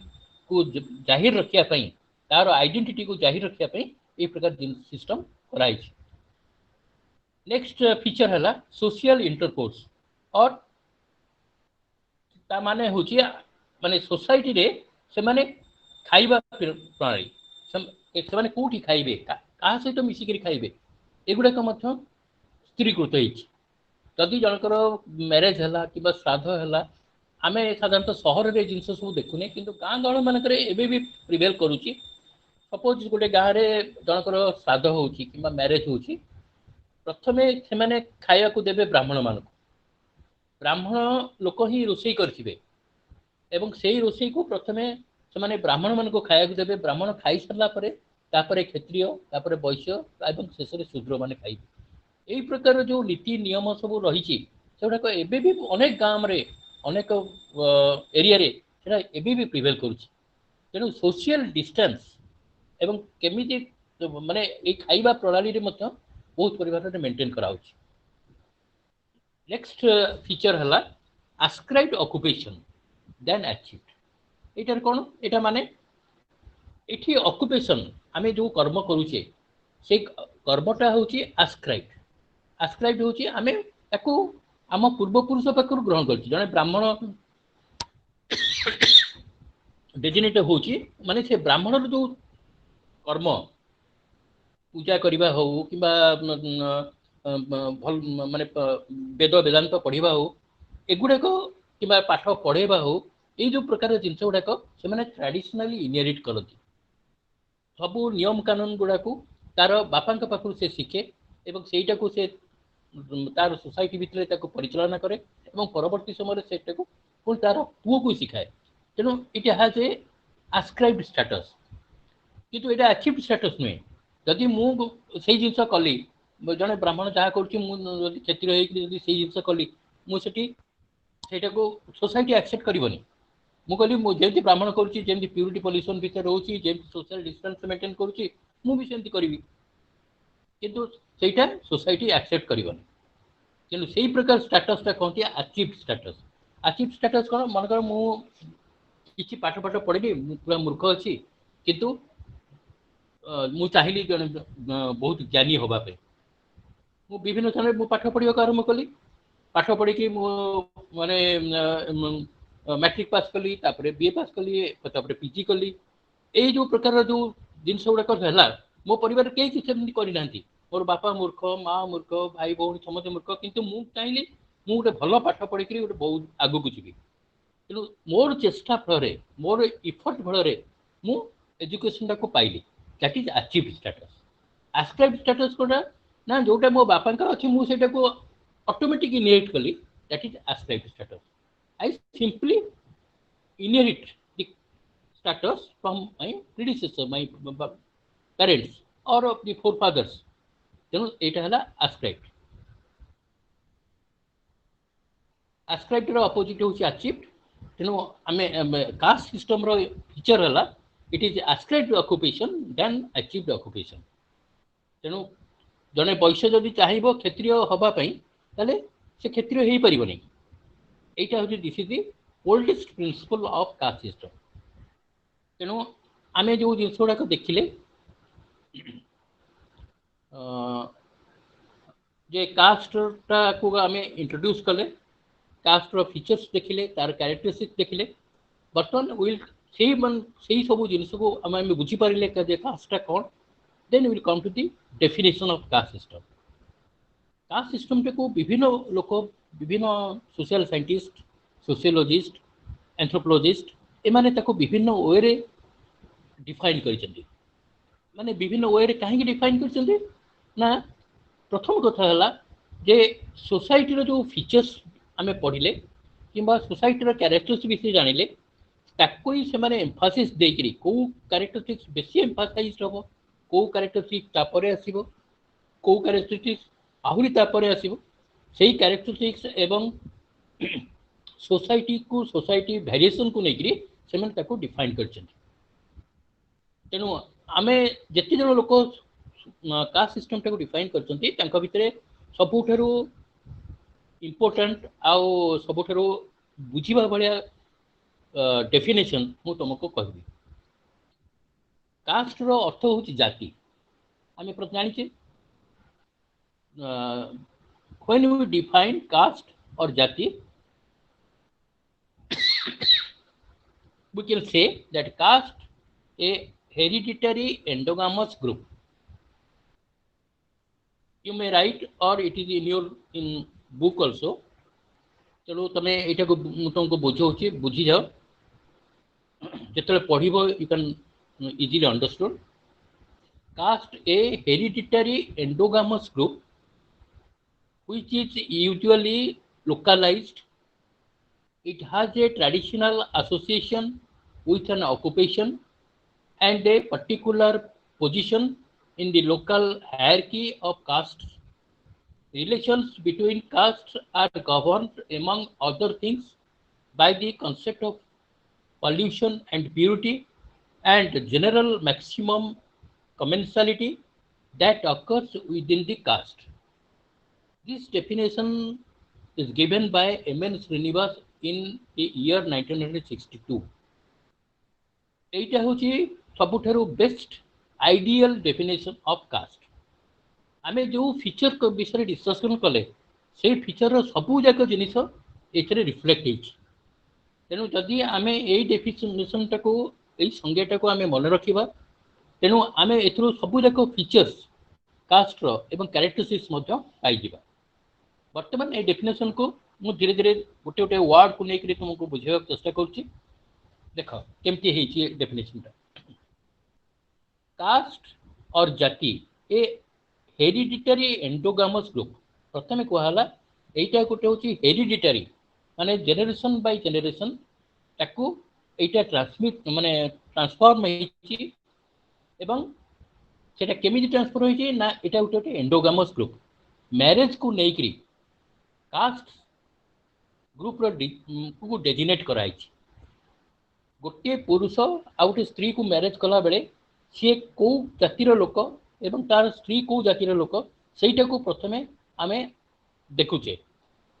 को जाहिर रखिया तार आइडेंटिटी को जाहिर रखिया ये प्रकार सिस्टम कराई। नेक्स्ट फीचर है सोशल इंटरकोर्स और ता माने होची माने सोसाइटी रे से माने खाइबा प्रणाली से माने कोठी खाइबे का सहित मिसिकरी खाइबे एगुडा को मध्य स्थिरीकृत होइछि। जदि जनकर मैरेज है कि श्राद्ध है आम साधारणतः सहर रे जिनस सब देखुने किंतु गाँ गहल मानक एबे भी प्रिवेल करुची। सपोज गोटे गाँव में जनकर श्राद्ध हो मैरेज हो प्रथमे से खाया को देवे ब्राह्मण मान ब्राह्मण लोक ही रोषे करें एवं से ही रोषे को प्रथमे से ब्राह्मण मान को खाया को देवे। ब्राह्मण खाई सारापर क्षत्रिय वैश्य एवं शेष शूद्र मैंने खाइबे। यही प्रकार जो नीति नियम सब रही सेगुड़ाक एबे भी अनेक गाँव में अनेक एरिया रे सेटा एबे भी प्रिवेल करुछि। तेणु सोशल डिस्टेंस एवं केमिति माने ए खाइबा प्रणाली रे मध्य बहुत परिमाण रे मेंटेन कराउछि। नेक्स्ट फीचर हला आस्क्राइब्ड ऑक्युपेशन देन अचीव्ड। एटार कोन एटा माने एठी ऑक्युपेशन आमे जो कर्म करूछे से कर्मटा होछि आस्क्राइब्ड। आस्क्राइब्ड होछि आमे ताकू आम पूर्वपुरुष पाखरु ग्रहण करछि। जने ब्राह्मण डेजिनेट होछि माने से ब्राह्मण जो कर्म पूजा करवा हो कि भल माने वेद वेदांत पढ़ा हो एगुड़ाक कि पाठ पढ़ेबा हो ये जो प्रकार जिनस गुड़ाक से ट्रेडिशनली इनहेरिट करती सब नियम कानून गुड़ाक तार बापा पाखु से शिखे एवं सेटा को से तार सोसाइटी भितर परिचालना करे एवं परवर्ती समय से पुणी तार पुओ को शिखाए। तेणु इट हैज ए आस्क्राइब्ड स्टेटस किंतु एटा अचीव्ड स्टेटस नुहे। जदि मु से जिनस कली जड़े ब्राह्मण जहाँ कर क्षत्रिय से जिनस कली मुझे सोसाइटी एक्सेप्ट करनी मु कहली मुझे ब्राह्मण करुँची प्यूरिटी पॉल्यूशन भितर रोची सोशल डिस्टेंस मेंटेन करुँची मुझे सेमती करी किंतु सेटा सोसाइटी एक्सेप्ट करनी। तेणु से प्रकार स्टेटसटा कहते अचीव्ड स्टेटस। अचीव्ड स्टेटस कौन मनकर मुझे पाठ पाठ पढ़ी पूरा मूर्ख अच्छी किंतु मु चाहिए जन बहुत ज्ञानी होगापे मु विभिन्न स्थान में पाठ पढ़ा आरंभ कली। पाठ पढ़ी माने मैट्रिक पास कली बीए पास कली पीजी कली। ये जो प्रकार जो जिनस गुड़ाक है मो परिवार कई किसी करना मोर बापा मूर्ख माँ मूर्ख भाई भौणी समस्त मूर्ख किंतु मु चाहिए मु गोटे भल पाठ पढ़ी गोटे बहुत आगू जी। तेणु मोर चेष्टा फल मोर इफर्ट फल मु एजुकेशन को पाइली that is achieved status. Ascribed status कोटा ना जोटा मो बापा अच्छी मुझे ऑटोमेटिक इनहेरिट कली that is ascribed status. I simply inherit the status from my predecessor, my parents or of the forefathers. ତେଣୁ ଏଇଟା ହେଲା ascribed. Ascribed ର opposite ହେଉଛି achieved. ତେଣୁ ଆମେ caste system ର feature ହେଲା it is ascribed occupation than achieved occupation. ତେଣୁ ଜଣେ ବୈଶ୍ୟ ଯଦି ଚାହିଁବ କ୍ଷତ୍ରିୟ ହବା ପାଇଁ ତାହେଲେ ସେ କ୍ଷତ୍ରିୟ ହେଇପାରିବନି। এইটা হচ্ছে this is the oldest principle of caste system. তেণু আমি যে জিনিস গুড়াক দেখিলে যে কাস্টটাকে আমি ইন্ট্রোড্यूस কলে কাস্টর ফিচর্স দেখিলে তার ক্যারেক্টরিস্টিক্স দেখিলে বর্তমান উইল সেই সব জিনিসকে আমি বুঝিপারে যে কাস্টটা কোণ then will come to the definition of caste system. Caste সিস্টেমটাকে বিভিন্ন লোক বিভিন্ন সোশিয়াল সাইंटिस्ट सोशियोलॉजिस्ट एंथ्रोपोलॉजिस्ट एमाने ताको विभिन्न वे रे डिफाइन करिसेंती। माने विभिन्न वे रे काहे डिफाइन करिसेंती ना प्रथम कथा हला जे सोसाइटी रो जो फीचर्स आमे पढिले किबा सोसाइटी रो कैरेक्टरिस्टिक्स विषय जानिले ताको ही से माने एम्फासिस देकरी को कैरेक्टरिस्टिक्स बेसी एम्फासाइज्ड होबो को कैरेक्टरिस्टिक्स तापरे आसीबो को कैरेक्टरिस्टिक्स आहुरी तापरे आसीबो सेही कैरेक्टरिस्टिक्स एवं सोसाइटी को सोसाइटी वेरिएशन को लेकर से डिफाइन कर। तेणु आम जिते जन लोक कास्ट सिस्टम टाक डिफाइन कर सबुठारु इम्पोर्टेंट आउ सबुठारु बुझीबा भाया डेफिनेशन मु तुमको कहबी। कास्ट रो अर्थ होची जाति। आम जानिचे व्हेन वी डिफाइन कास्ट और जाति we can say that caste a hereditary endogamous group. You may write or it is in your in book also. चलो तमे एटा को तुमको बुझाउची बुझी जाओ जेतले पढिबो you can easily understood. Caste a hereditary endogamous group which is usually localized. It has a traditional association with an occupation and a particular position in the local hierarchy of castes. Relations between castes are governed, among other things, by the concept of pollution and purity and general maximum commensality that occurs within the caste. This definition is given by M.N. Srinivas in the year 1962. एटा होची सबुठारु best ideal definition of caste. आमे जो feature को विषय discussion कले से feature रो सबु जाक जिनिस एथरे रिफ्लेक्ट हेछि। तेनु जदि आमे एई डेफिनेशन टाको एई संज्ञा को आमे मन रखिबा तेनु आमे एथरो सबु जाक फीचर्स कास्ट रो एवं कैरेक्टरिस्टिक्स मध्य पाई दिबा। वर्तमान ए डेफिनेशन को मु धीरे धीरे गोटे गोटे वर्ड को लेकर तुमको बुझेबा चेष्टा करूची। देखो केमती है डेफिनेशन कास्ट और जाति ए हेरिडिटरी एंडोगामस ग्रुप। प्रथम कहला एटा गोटे होची हेरिडिटरी माने जेनरेशन बाय जेनरेशन ताकू एटा ट्रांसमिट माने ट्रांसफॉर्म हेची एवं सेटा केमिति ट्रांसफर होई ना एटा गोटे एंडोगामस ग्रुप मैरिज को लेकरी कास्ट ग्रुप रो को डेजिनेट कराई। गोटे पुरुष आ गोटे स्त्री को मैरिज कला बेले सी कौ जातिर लोक एवं तार स्त्री कौ जातिर लोक सेटा को प्रथमे आमे देखुचे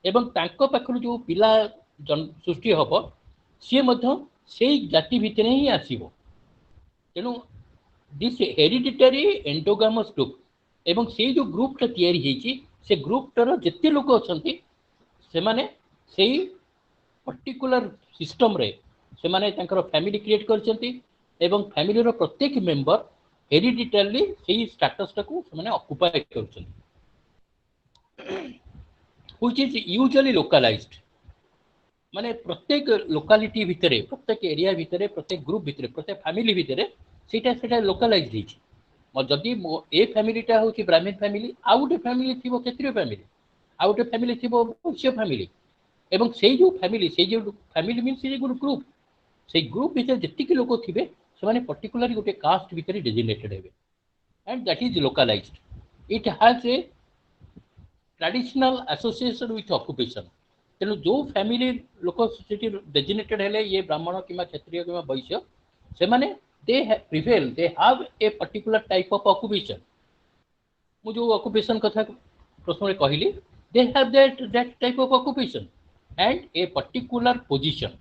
एवं तांको पाखरु जो पिला सृष्टि हबो सी मध्य सेई जाति भितर ही आसीबो। तेनु दिस हेरिडिटरी एंडोगामस ग्रुप एवं से जो ग्रुप टा तयारी हेची से ग्रुप टर जत्ते लोक अछंती से माने सेई पर्टिकुलर सिस्टम रे से माने तांकर फैमिली क्रिएट करछंती एवं फैमिली रो प्रत्येक मेंबर हेरिडिटरली सेई स्टेटस टाको से माने ऑक्युपाई करछंती व्हिच इज यूजुअली लोकलाइज्ड। माने प्रत्येक लोकालिटी भितरे प्रत्येक एरिया भितरे प्रत्येक ग्रुप भितरे प्रत्येक फैमिली भितरे सेटा लोकलाइज्ड हेची। जदि ए फैमिलीटा होची ब्राह्मण फैमिली आ गोटे फैमिली थिबो क्षत्रिय फैमिली आ गोटे फैमिली थिबो वैश्य फैमिली एवं से जो फैमिली मीन्स से ग्रुप से ग्रुप भितर जेतिकी लोक थिबे सेमाने पर्टिकुलरली गोटे कास्ट भितर डेजिग्नेटेड हेबे and that is localized it has a traditional association with occupation तेणु जो फैमिली लोक सेठी डेजिग्नेटेड हेले ये ब्राह्मण किंवा क्षत्रिय किंवा वैश्य से माने they prevail they have a particular type of occupation मु जो ऑक्युपेशन कथा प्रश्न में कहली they have that type of occupation and a particular position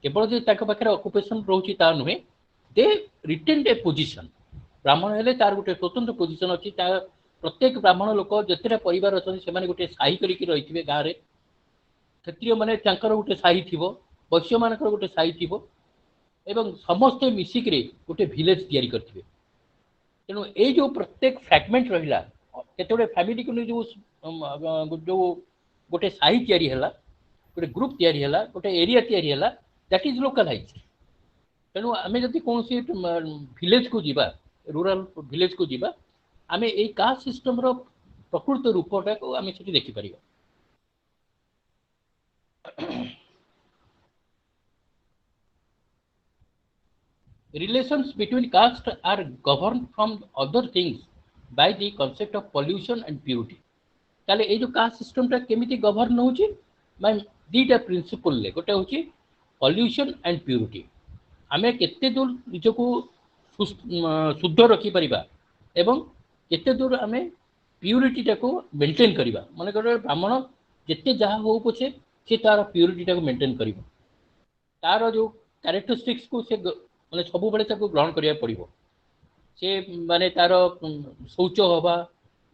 केवल जे ताक पाखरे ऑक्युपेशन रहउची ता नुहे दे रिटेन्ड ए पोजीशन ब्राह्मण हेले तार गोटे स्वतंत्र पोजीशन अछि ता प्रत्येक ब्राह्मण लोक जतेटा परिवार अछन से माने गोटे साही करिकि रहिथिबे गाँ रे क्षत्रिय माने तांकर गोटे साही थिबो वैश्य मानकर गोटे साही थिबो एवं समस्त मिसिकरे गोटे विलेज तैयारी करथिबे तेणु ये जो प्रत्येक फ्रैगमेंट रहिला केतोडे फैमिली को जो जो गोटे साही तैयारी हैला गोटे ग्रुप तैयारी हैला गोटे एरिया तैयारी हैला दैट इज लोकलाइज्ड तेणु आमे जदि कोनसी विलेज को जीवा रूरल विलेज को जीवा आमे ए कास्ट सिस्टम रो प्रकृत रूपटा को आमे सेठी देखि परिबा Relations between castes are governed from other things by the concept of pollution and purity. ताले ए जो कास्ट सिस्टम टा केमिति गवर्न होची मैं दीटा प्रिंसिपल ले गोटे होची pollution and purity. आमे केते दूर निजको शुद्ध रखी परिबा एवं केते दूर आमे प्यूरिटी टा को मेंटेन करिबा माने गोटे ब्राह्मण जेते जहा हो पछे से तार प्यूरिटी टा को मेंटेन करिबो तार जो कैरेक्टरिस्टिक्स को से माने सबु बेले ताको ग्रहण करिया पड़िबो से माने तार शौच हवा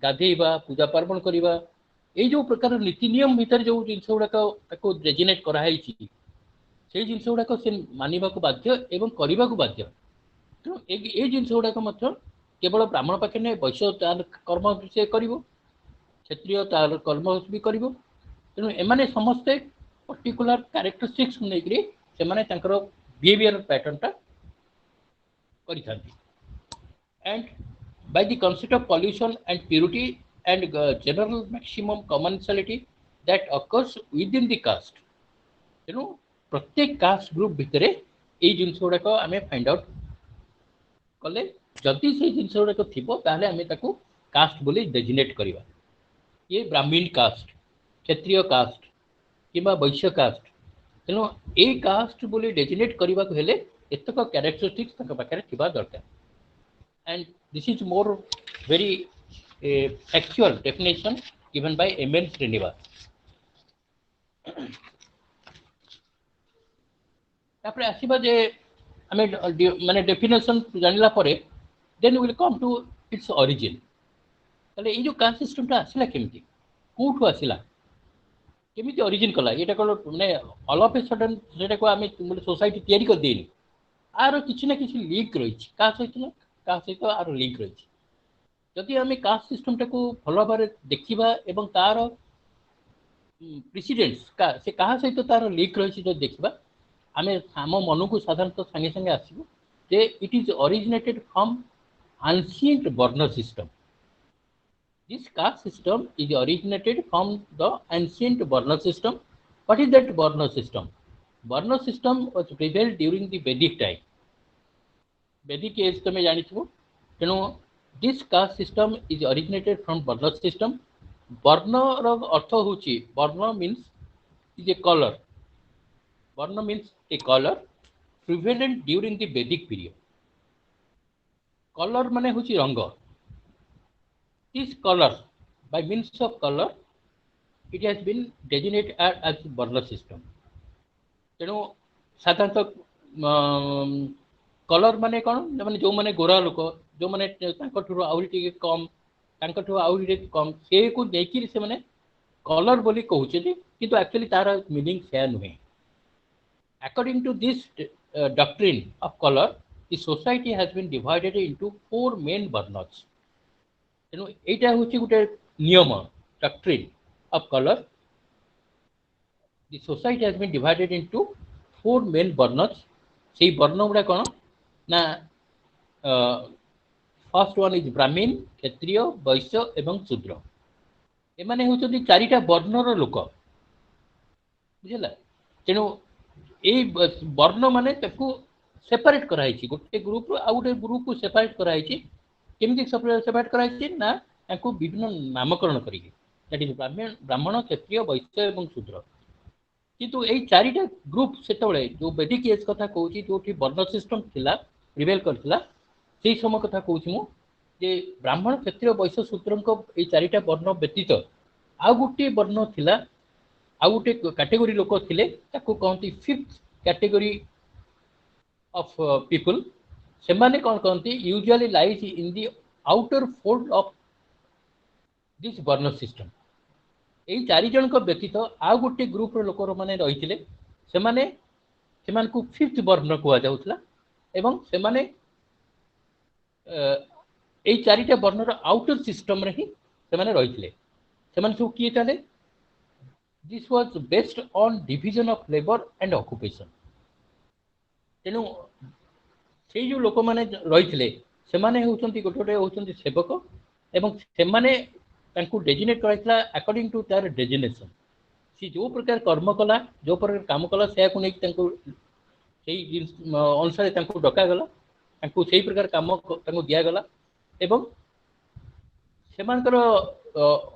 गाधेबा पूजा पार्वण करिबा ए जो प्रकार नीति नियम भीतर जो जिंस गुडा ताको रेजिनेट करा हैछि से जिंस गुडा से मानिबा को बाध्य एवं करिबा को बाध्य तो ए जिंस गुडा मध्य केवल ब्राह्मण पाखे ने वैश्य तार कर्म से करिबो क्षत्रिय तार कर्म भी करिबो तेणु एमाने समस्ते पर्टिकुलर कैरेक्टरिस्टिक्स नेकरी से माने तांकर बिहेवियर पैटर्न टा and by the concept of pollution and purity and general maximum commensality that occurs within the caste you know प्रत्येक कास्ट ग्रुप भितरे ए जिंस गुडा आमे फाइंड आउट कले जदि से जिंस गुडा थिबो ताले आमे ताको कास्ट बोली डेजिग्नेट करिबा ये ब्राह्मण कास्ट क्षत्रिय कास्ट किबा वैश्य कास्ट तेनो ए कास्ट बोली डेजिग्नेट करिबा को हेले एतक कैरेक्टरिस्टिक्स तक पाखरे थिबा दरकार and this is more very factual definition given by M.N. Srinivas. तापर आसीबा जे हमें माने डेफिनेशन जानला परे then will come to its origin तले ए जो कास्ट सिस्टम ता आसिला केमिति कोठु आसिला केमिति ओरिजिन कला एटा को माने ऑल ऑफ ए सडन जेटा को आमे सोसाइटी तयारी कर देनी आरो किछि ना किछि लीक रही का सहित आर लिंक रही जदि आम कास्ट सिस्टम टाक भल भाव देखा एवं तार प्रेसिडेंट्स से क्या सहित तार लिंक रही जो देखा आम आम मन को साधारणतः संगे संगे आसबू जे it is originated from ancient varna system this caste system is originated from the ancient varna system what is that varna system was prevailed during the Vedic time Vedic age तुम जानी तेणु this caste system is originated from varna system varna अर्थ हूँ varna means is a colour varna means a colour prevalent during the Vedic period colour माने हूँ रंग this colour bye means of colour it has been designated as Varna system तेणु साधारणतः colour माने कौन माने जो माने गोरा लोक जो माने आहरी कम आहरी कम से को देखिए से माने कलर बोली कहते किंतु एक्चुअली तार मीनिंग से नुहे according to this doctrine of colour the society has been divided into 4 main varnas तेणु एटा होची गुटे नियम doctrine of colour the society has been divided into 4 main varnas से वर्ण गुड़ा कौन ना फर्स्ट वन इज ब्राह्मण क्षत्रिय वैश्य एवं शूद्र एमाने होचନ୍ତି चारिटा वर्णर लोक बुझला तेणु এই বর্ণ মানে তাକୁ সেপারেট କରାଯାଇଛି, ଗୋଟେ ଗ୍ରୁପରୁ ଆଉ ଗୋଟେ ଗ୍ରୁପକୁ ସେପାରେଟ କରାଯାଇଛି। କେମିତି ସେପାରେଟ କରାଯାଇଛି ନା ତାଙ୍କୁ ବିଭିନ୍ନ ନାମକରଣ କରିକି, ଦ୍ୟାଟ୍ ଇଜ ବ୍ରାହ୍ମଣ, କ୍ଷତ୍ରିୟ, ବୈଶ୍ୟ ଏବଂ ଶୂଦ୍ର। କିନ୍ତୁ ଏଇ ଚାରିଟା ଗ୍ରୁପ ସେତେବେଳେ ଯୋଉ ବେଦିକ ଏଜ୍ କଥା କହୁଛି, ଯୋଉଠି ବର୍ଣ୍ଣ ସିଷ୍ଟମ ଥିଲା, ପ୍ରିଭେଲ କରିଥିଲା, ସେଇ ସମୟ କଥା କହୁଛି ମୁଁ, ଯେ ବ୍ରାହ୍ମଣ, କ୍ଷତ୍ରିୟ, ବୈଶ୍ୟ, ଶୂଦ୍ରଙ୍କ ଏଇ ଚାରିଟା ବର୍ଣ୍ଣ ବ୍ୟତୀତ ଆଉ ଗୋଟିଏ ବର୍ଣ୍ଣ ଥିଲା, ଆଉ ଗୋଟେ କାଟେଗୋରୀ ଲୋକ ଥିଲେ, ତାକୁ କହନ୍ତି ଫିଫ୍ଥ କ୍ୟାଟେଗୋରୀ ଅଫ୍ ପିପୁଲ। ସେମାନେ କ'ଣ କହନ୍ତି, usually lies in the outer fold of this ବର୍ଣ୍ଣ ସିଷ୍ଟମ। ଏଇ ଚାରି ଜଣଙ୍କ ବ୍ୟତୀତ ଆଉ ଗୋଟେ ଗ୍ରୁପର ଲୋକମାନେ ରହିଥିଲେ, ସେମାନଙ୍କୁ ଫିଫ୍ଥ ବର୍ଣ୍ଣ କୁହାଯାଉଥିଲା। ଏବଂ ସେମାନେ ଏଇ ଚାରିଟା ବର୍ଣ୍ଣର ଆଉଟର ସିଷ୍ଟମରେ ହିଁ ସେମାନେ ରହିଥିଲେ। ସେମାନେ ସବୁ କିଏ ତାହେଲେ? This was based on division of labor and occupation. ତେଣୁ ସେଇ ଯୋଉ ଲୋକମାନେ ରହିଥିଲେ, ସେମାନେ ହେଉଛନ୍ତି ଗୋଟେ ଗୋଟେ ହେଉଛନ୍ତି ସେବକ, ଏବଂ ସେମାନେ ତାଙ୍କୁ ଡେଜିନେଟ୍ କରାଯାଇଥିଲା ଆକର୍ଡିଂ ଟୁ ତାର ଡେଜିନେସନ। ସେ ଯୋଉ ପ୍ରକାର କର୍ମ କଲା, ଯୋଉ ପ୍ରକାର କାମ କଲା, ସେୟାକୁ ନେଇକି ତାଙ୍କୁ ସେଇ ଅନୁସାରେ ତାଙ୍କୁ ଡକାଗଲା, ତାଙ୍କୁ ସେଇ ପ୍ରକାର କାମ ତାଙ୍କୁ ଦିଆଗଲା, ଏବଂ ସେମାନଙ୍କର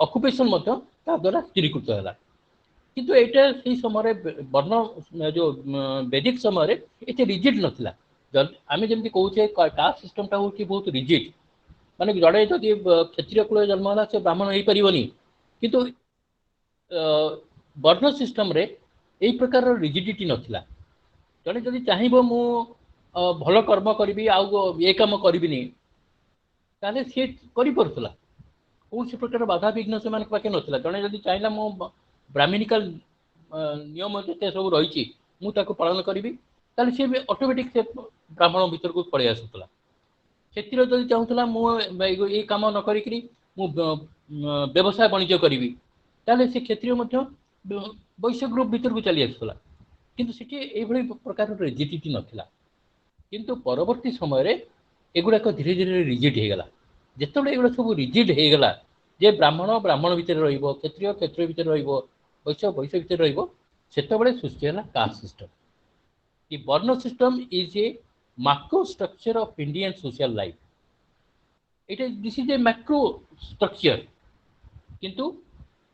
ଅକୁପେସନ ମଧ୍ୟ ତା ଦ୍ୱାରା ସ୍ଥିରୀକୃତ ହେଲା। କିନ୍ତୁ ଏଇଟା ସେଇ ସମୟରେ ବର୍ଣ୍ଣ ଯୋଉ ବେଦିକ ସମୟରେ ଏତେ ରିଜିଡ୍ ନଥିଲା। ଆମେ ଯେମିତି କହୁଛେ କାଷ୍ଟ ସିଷ୍ଟମଟା ହେଉଛି ବହୁତ ରିଜିଡ୍, ମାନେ ଜଣେ ଯଦି କ୍ଷତ୍ରିୟ କୂଳରେ ଜନ୍ମ ହେଲା, ସେ ବ୍ରାହ୍ମଣ ହେଇପାରିବନି। କିନ୍ତୁ ବର୍ଣ୍ଣ ସିଷ୍ଟମରେ ଏଇ ପ୍ରକାରର ରିଜିଡିଟି ନଥିଲା। ଜଣେ ଯଦି ଚାହିଁବ ମୁଁ ଭଲ କର୍ମ କରିବି, ଆଉ ଏ କାମ କରିବିନି, ତାହେଲେ ସିଏ କରିପାରୁଥିଲା। କୌଣସି ପ୍ରକାର ବାଧାବିଘ୍ନ ସେମାନଙ୍କ ପାଖେ ନଥିଲା। ଜଣେ ଯଦି ଚାହିଁଲା ମୁଁ ବ୍ରାହ୍ମଣିକାଲ ନିୟମ ଯେତେ ସବୁ ରହିଛି ମୁଁ ତାକୁ ପାଳନ କରିବି, ତାହେଲେ ସିଏ ବି ଅଟୋମେଟିକ ସେ ବ୍ରାହ୍ମଣ ଭିତରକୁ ପଳେଇ ଆସୁଥିଲା। କ୍ଷତ୍ରିୟ ଯଦି ଚାହୁଁଥିଲା ମୁଁ ଏଇ କାମ ନ କରିକିରି ମୁଁ ବ୍ୟବସାୟ ବାଣିଜ୍ୟ କରିବି, ତାହେଲେ ସେ କ୍ଷତ୍ରିୟ ମଧ୍ୟ ବୈଶ୍ୟ ଗ୍ରୁପ ଭିତରକୁ ଚାଲି ଆସୁଥିଲା। କିନ୍ତୁ ସେଠି ଏଇଭଳି ପ୍ରକାରର ରିଜିଡିଟି ନଥିଲା। କିନ୍ତୁ ପରବର୍ତ୍ତୀ ସମୟରେ ଏଗୁଡ଼ାକ ଧୀରେ ଧୀରେ ରିଜିଡ୍ ହେଇଗଲା। ଯେତେବେଳେ ଏଗୁଡ଼ା ସବୁ ରିଜିଡ୍ ହେଇଗଲା, ଯେ ବ୍ରାହ୍ମଣ ବ୍ରାହ୍ମଣ ଭିତରେ ରହିବ, କ୍ଷତ୍ରିୟ କ୍ଷତ୍ରିୟ ଭିତରେ ରହିବ, ବୈଶ୍ୟ ବୈଶ୍ୟ ଭିତରେ ରହିବ, ସେତେବେଳେ ସୃଷ୍ଟି ହେଲା caste system. The Varna system is a macro structure of Indian social life. This is a macro structure, किंतु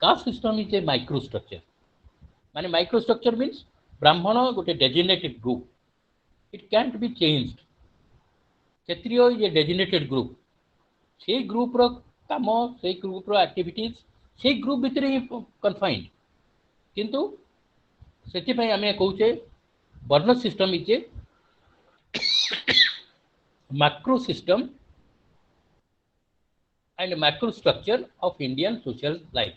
caste system is a micro structure. माने micro structure means ब्राह्मण गोटे designated group. It can't be changed. Kshatriya is a designated group. सेई group रो काम, सेई group रो activities सेई group भितर ही confined. किंतु सेति पई आमे कहूचे वर्ण system is a macro system and macro structure of Indian social life.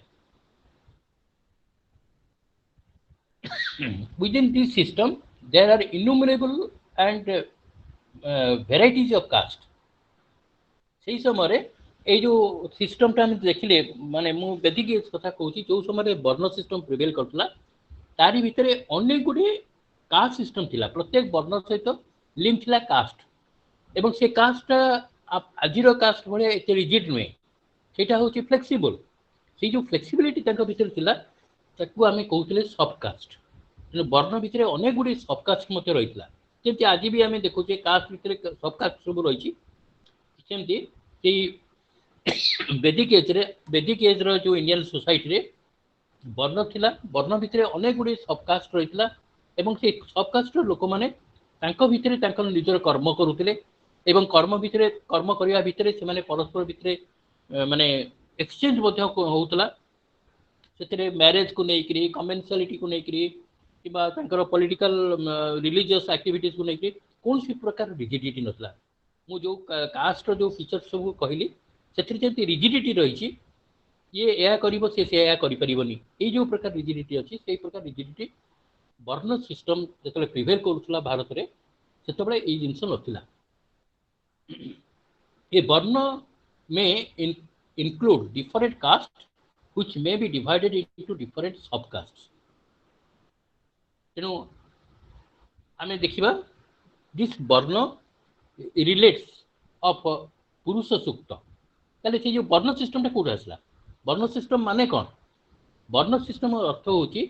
Within this system there are innumerable and varieties of caste. সেই সময়ে এই जो सिस्टम टा हम देखिले, माने मु बेदिक एज कथा कहूची, जो समय वर्ण सिस्टम प्रिवेल करथला, तारी भितरे अनेक गुडी कास्ट सिस्टम थिला। प्रत्येक वर्ण सहित लिंक थिला कास्ट, এবং ସେ କାଷ୍ଟଟା ଆଜିର କାଷ୍ଟ ଭଳିଆ ଏତେ ରିଜିଡ୍ ନୁହେଁ। ସେଇଟା ହେଉଛି ଫ୍ଲେକ୍ସିବଲ୍। ସେଇ ଯେଉଁ ଫ୍ଲେକ୍ସିବିଲିଟି ତାଙ୍କ ଭିତରେ ଥିଲା, ତାକୁ ଆମେ କହୁଥିଲେ ସବ୍ କାଷ୍ଟ। ତେଣୁ ବର୍ଣ୍ଣ ଭିତରେ ଅନେକ ଗୁଡ଼ିଏ ସବ୍ କାଷ୍ଟ ମଧ୍ୟ ରହିଥିଲା। ଯେମିତି ଆଜି ବି ଆମେ ଦେଖୁଛେ କାଷ୍ଟ ଭିତରେ ସବ୍ କାଷ୍ଟ ସବୁ ରହିଛି, ସେମିତି ସେଇ ବେଦିକ ଏଜ୍ର ଯେଉଁ ଇଣ୍ଡିଆନ୍ ସୋସାଇଟିରେ ବର୍ଣ୍ଣ ଥିଲା, ବର୍ଣ୍ଣ ଭିତରେ ଅନେକ ଗୁଡ଼ିଏ ସବ୍ କାଷ୍ଟ ରହିଥିଲା, ଏବଂ ସେଇ ସବ୍ କାଷ୍ଟର ଲୋକମାନେ ତାଙ୍କ ଭିତରେ ତାଙ୍କର ନିଜର କର୍ମ କରୁଥିଲେ, ଏବଂ କର୍ମ ଭିତରେ କର୍ମ କରିବା ଭିତରେ ସେମାନେ ପରସ୍ପର ଭିତରେ ମାନେ ଏକ୍ସଚେଞ୍ଜ ମଧ୍ୟ ହେଉଥିଲା। ସେଥିରେ ମ୍ୟାରେଜକୁ ନେଇକରି, କମେନ୍ସାଲିଟିକୁ ନେଇକରି, କିମ୍ବା ତାଙ୍କର ପଲିଟିକାଲ ରିଲିଜିୟସ୍ ଆକ୍ଟିଭିଟିଜକୁ ନେଇକରି କୌଣସି ପ୍ରକାର ରିଜିଡିଟି ନଥିଲା। ମୁଁ ଯେଉଁ କାଷ୍ଟର ଯେଉଁ ଫିଚର ସବୁ କହିଲି, ସେଥିରେ ଯେମିତି ରିଜିଡିଟି ରହିଛି, ଇଏ ଏହା କରିବ, ସେ ଏହା କରିପାରିବନି, ଏଇ ଯେଉଁ ପ୍ରକାର ରିଜିଡିଟି ଅଛି, ସେଇ ପ୍ରକାର ରିଜିଡିଟି ବର୍ଣ୍ଣ ସିଷ୍ଟମ ଯେତେବେଳେ ପ୍ରିଭେଲ୍ କରୁଥିଲା ଭାରତରେ, ସେତେବେଳେ ଏଇ ଜିନିଷ ନଥିଲା। ये वर्ण may include different castes which may be divided into different subcastes. तेणु आमे देखिबा this वर्ण relates of पुरुष सूक्त। ताले से जो वर्ण सिस्टम टा कोड आसला, वर्ण सिस्टम माने कोन? वर्ण सिस्टम अर्थ होची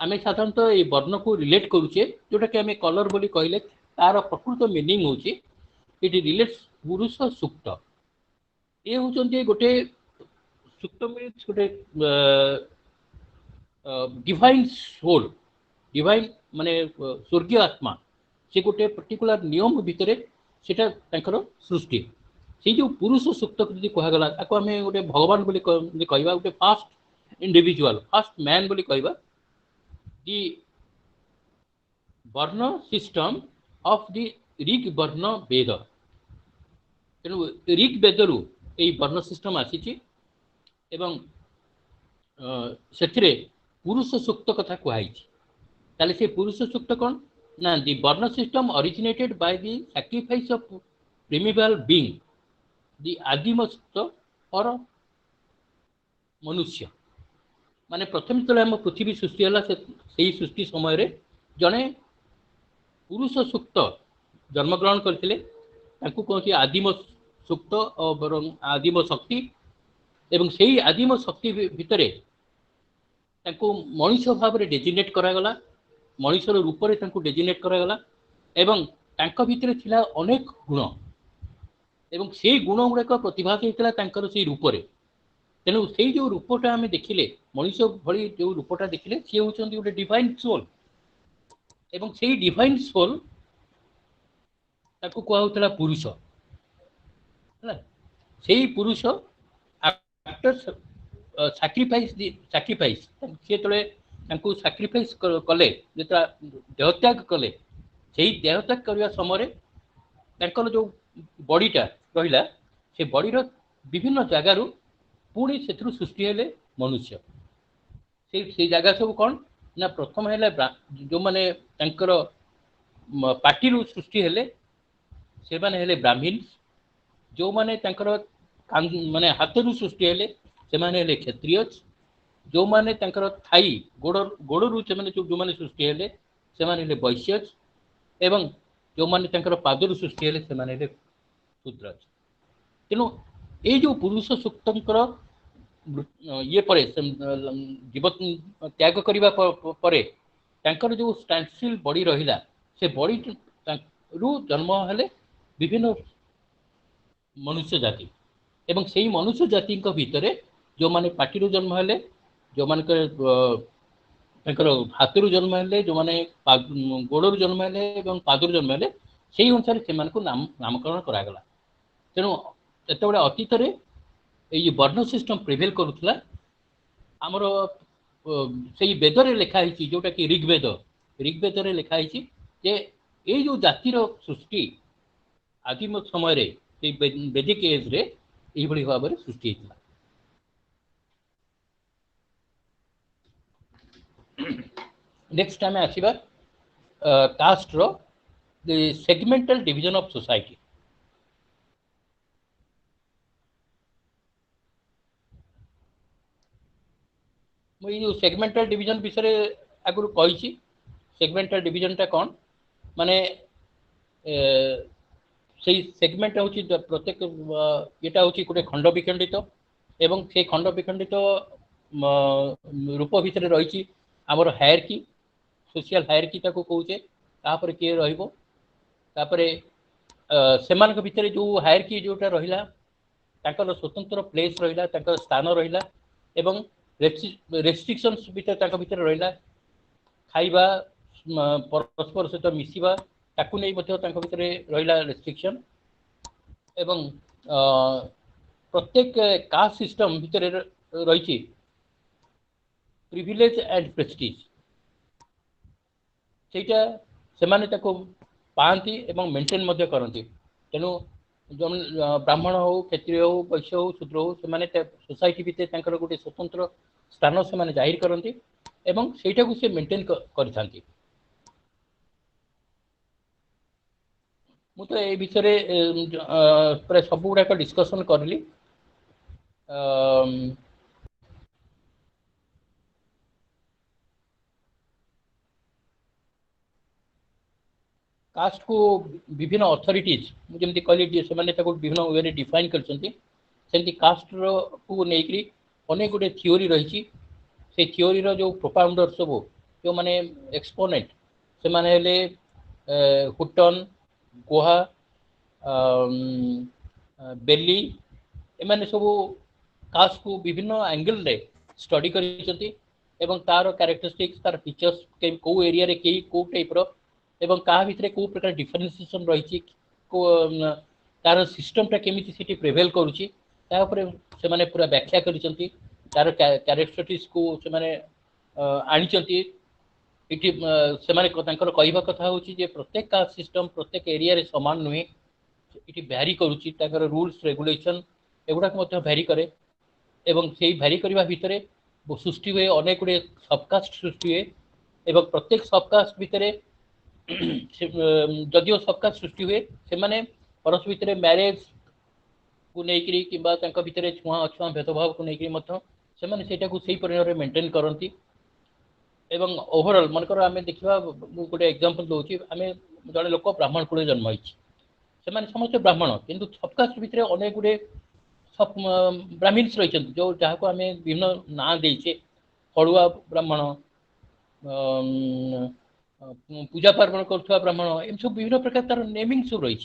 आमे साधारणतः ये वर्ण को रिलेट करूचे जोटा कि आमे कलर बोली कहले तार प्रकृत मीनिंग होची इट रिलेट्स पुरुष सुक्त ये होचंती गोटे सुक्त मीन्स गोटे डिवाइन सोल डिवाइन माने स्वर्गीय आत्मा से गोटे पर्टिकुलर नियम भितर सेटा तांकर सृष्टि से जो पुरुष सुक्त जदि कहगला ताको आमे गोटे भगवान बोली कहबा गोटे फास्ट इंडिविजुअल फास्ट मैन बोली कहबा दी varna system of the Rig वर्ण वेद तेणु ऋग वेदरू ये वर्ण सिस्टम आसी एवं से पुरुष सूक्त कथा कहुई ताले से पुरुष सूक्त कौन ना the varna system originated by the sacrifice of primeval being the आदिमस्त और मनुष्य माने प्रथम जो आम पृथ्वी सृष्टि है से सृष्टि समय रे जड़े पुरुष सूक्त जन्मग्रहण करते कहते आदिम सूक्त और आदिम शक्ति एवं से ही आदिम शक्ति भितर मनुष्य भाव में डेजिग्नेट करागला मनुष्यर रूप में डेजिग्नेट करागला एवं तांका भितर थिला अनेक गुण एवं से गुण गुड़ाक प्रतिभास होता से रूप तेणु से जो रूपटा आम देखिले मनुष्य भली जो रूपटा देखिले सी हूँ गोटे डिवाइन सोल एवं से डिवाइन सोल ताको कहूला पुरुष है से पुरुष आफ्टर सैक्रिफाइस सी जो सैक्रिफाइस कले जो देहत्याग कले से देहत्याग करने समय जो बॉडीटा रहा से बॉडीर विभिन्न जगार पुणी से सृष्टि हेले मनुष्य से जगह सब कौन ना प्रथम है जो मैंने पार्टी सृष्टि हेले से माने हेले ब्राह्मण जो माने माने हाथ सृष्टि हेले से माने हेले क्षत्रिय जो माने थाई गोड़ से माने जो माने सृष्टि हेले से माने हेले वैश्य एवं जो माने पादर सृष्टि हेले से माने हेले शूद्र तेणु ये जो पुरुष सूक्तर ये पर जीव त्याग करने पर जो स्टैंडस्टिल बॉडी रहा से बॉडी रु जन्म हेले विभिन्न मनुष्य जाति एवं से ही मनुष्य जाति भितर जो माने पार्टी रू जन्म हेले जो मान हाथ रू जन्म हेले जो माने गोड़ जन्म हेले पादर जन्म हेले से अनुसार से नामकरण करागला तेणु जो अतीत ये वर्ण सिस्टम प्रिभेल करुला आमर से वेदर लिखाई जोटा कि ऋग्वेद लिखाई जे ये जो जातिर सृष्टि आदिम समय वैदिक एज रे यही भाव में सृष्टि होता नेक्स्ट आम आसवा कास्ट रो सेगमेंटल डिविजन ऑफ सोसाइटी मुझे जो सेगमेंटल डिवीजन विषय आगुरी कही सेगमेंटल डिवीजनटा कौन माने से सेगमेंट हूँ प्रत्येक यहाँ हूँ गोटे खंड विखंडित एवं से खंड विखंडित रूप भितर रही आमर हायरकी सोशल हायरकी कौचे तापर किए रपर से भितर जो हायरकी जोटा रहा स्वतंत्र प्लेस रहा स्थान रहा एवं रेस्ट्रिक्शंस भीतर रहा खाइबा परस्पर सहित मिसवा ताकू नहीं भीतर रहा रेस्ट्रिक्शन एवं प्रत्येक कास्ट सिस्टम भितर रही प्रिविलेज एंड प्रेस्टीज सेटा से माने पाती एवं मेंटेन करती तेणु जो ब्राह्मण हो क्षत्रिय हो वैश्य हो शूद्र हो से सोसाइटी भितर गोटे स्वतंत्र स्थान से माने जाहिर करती एवं सेटा को से मेंटेन करथांती मुझे ये विषय प्राय सब गुड़ाक डिस्कसन करली कास्ट को विभिन्न अथॉरिटीज जमी कहली से विभिन्न वे डिफाइन करती कास्ट को लेकर अनेक गोटे थियोरी रही से थियोरी जो प्रोपाउंडर सब जो माने एक्सपोनेंट से माने हेले हुटन गुहा बेली एमाने सब कास्ट को विभिन्न एंगल रे स्टडी करिसंती एवं तार कैरेक्टरिस्टिक्स तार फीचर्स के को एरिया रे के को टाइप रो एवं का भितरे को प्रकार डिफरेंशिएशन रहिछि को तार सिस्टम टा केमिति सिटी प्रिवेल करूछि ता ऊपर से माने पूरा व्याख्या करिसंती तार कैरेक्टरिस्टिक्स को से माने आनिचंती इति से माने तांकर कहबा कथा होछि जे प्रत्येक कास्ट सिस्टम प्रत्येक एरिया रे समान नुहे इति भ्यारी करूछि ताकर रूल्स रेगुलेशन एगुडा को मते भ्यारी करे एवं सेही भ्यारी करबा भितरे सृष्टि हुए अनेक गुड़े सबकास्ट सृष्टि हुए एवं प्रत्येक सबकास्ट भितरे जदिओ सबकास्ट सृष्टि हुए से माने परस्पर भितरे मैरेज को नेकरी किबा तांका भितरे छुआ अछुआ भेदभाव को नेकरी मत से माने सेटा को सही परिणाम रे मेंटेन करंती एवं ओवरऑल मनकर आमे देखिबा गोटे एग्जांपल दोछि आमे जने लोक ब्राह्मण कुले जन्म होइछि से माने समस्त ब्राह्मण किंतु सबकास्ट भितरे अनेक गुड़े सब ब्राह्मण्स रही जो जहाँ को आम विभिन्न ना देचे हड़ुआ ब्राह्मण पूजा पार्वण कर ब्राह्मण एम सब विभिन्न प्रकार तार नेमिंग सब रही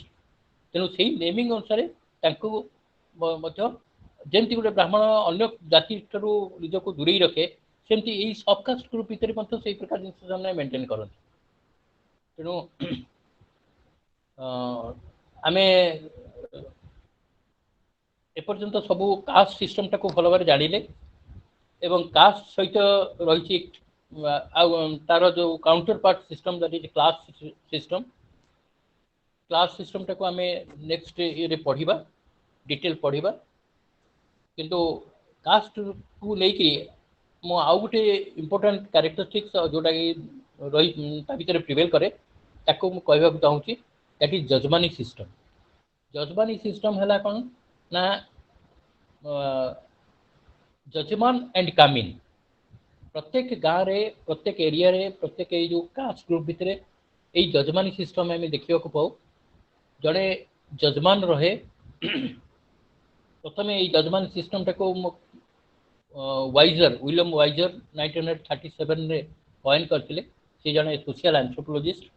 तेणु से नेमिंग अनुसार जमती गोटे ब्राह्मण अन्य जाति निज को दूरे रखे सेमती यही सबकास्ट ग्रुप भितर से प्रकार जिन मेंटेन करते तेणु आम एपर्यंत सबू कास्ट सिस्टम टाको भल भाव जानिले एवं कास्ट सहित रही तार जो counter part system that is class system टाको आम नेक्स्ट ये पढ़ा डिटेल पढ़ा किंतु कास्ट को लेकिन मो आउ गोटे इम्पोर्टाट कैरेक्टरिस्टिक्स जोटा कि रही भितर प्रिवेल करे ताको मु कहबा चाहूँगी दैट इज जजमानी सिस्टम है कौन ना जजमान एंड कामिन प्रत्येक गाँव रे प्रत्येक एरिया रे प्रत्येक जो कास्ट ग्रुप भितर यही जजमानी सिस्टम आम देखा पाऊ जड़े जजमान रहे प्रथम यही जजमान सिस्टम टाको विलियम वाइजर 1937 रे कॉइन करथिले से जने सोशल एंथ्रोपोलॉजिस्ट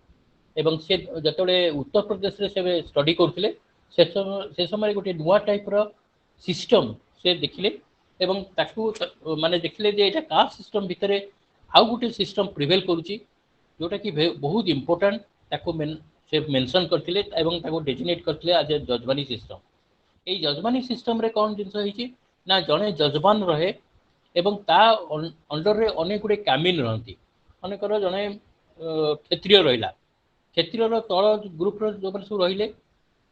एवं से जतले उत्तर प्रदेश रे से स्टडी करथिले से समय गोटे नुआ टाइप रो सिस्टम से देखिले एवं ताकू माने देखिले जे एटा कास्ट सिस्टम भितरे आउ गोटे सिस्टम प्रिवेल करूची जोटा कि बहुत इंपोर्टेंट ताकू से मेंशन करथिले एवं ताकू डेजिग्नेट करथिले एज ए जजमानी सिस्टम एई जजमानी सिस्टम रे कोन जिंस होईची ना जने जजमान रहे एवं ता अंडर रे अनेक गुडे कामिन रहंती अनेकर जने क्षत्रिय रहिला क्षत्रिय रो तळ ग्रुप रो जो सब रहिले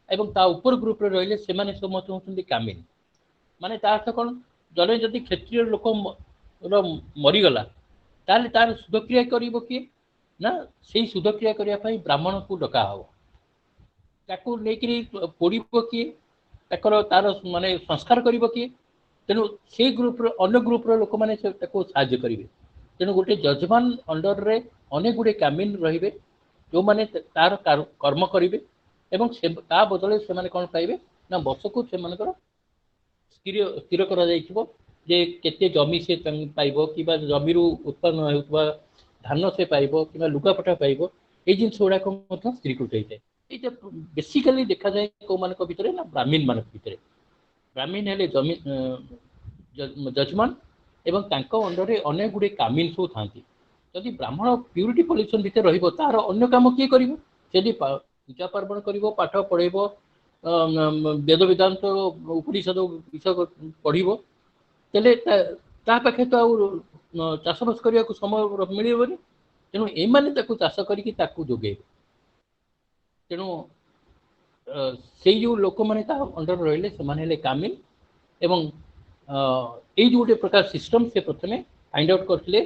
एवं ता ऊपर ग्रुप रे रहिले से माने सब मत होचंदी कामिन माने ता अर्थ कोन जने जदि क्षत्रिय लोक रो मरी गला ताले तार सुधक्रिया करिवो कि ना सेही सुधक्रिया करिया पई ब्राह्मण को डका हो ताकू लेकिरी पोड़िबो कि ताकर तार माने संस्कार करिवो कि तेणु से ग्रुप अन्य ग्रुप लोक मैंने साहाଯ୍य करेंगे तेणु गोटे जजमान अंडर रे अनेक गुड़े कामिन रे जो मैंने तार कर्म करेंगे एवं ता बदले से मैंने कौन पाइबे ना वर्षक से स्थिर कर जे केते जमी से पाइबो कि जमी उत्पन्न होता धान से पाइबो कि लुगापटा पाइबो ये जिन गुड़ाक स्थिरीकृत होता है ये बेसिकाली देखा जाए कौ मान भितर ना ब्राह्मण मान भितर ब्राह्मण हेले जमी जजमान एवं तांको अंडर रे अनेक गुड़े कामिन सब था जदि ब्राह्मण प्यूरिटी पॉल्यूशन भितर रहिबो तार अन्य काम किए करिवो यदि पूजा पार्वण करिवो पाठ पढ़ेबो वेद वेदांत उपनिषद विषय पढ़िबो तेले ता पाखे तो आ चाषबास करने को समय मिलबनी तेणु एमाने चाष करिकी ताकू जोगेबे तेणु से जो लोक मैंने अंडर रहिले से माने हेले कामिन एवं ये जो गोटे प्रकार सिस्टम से प्रथमे फाइंड आउट करथिले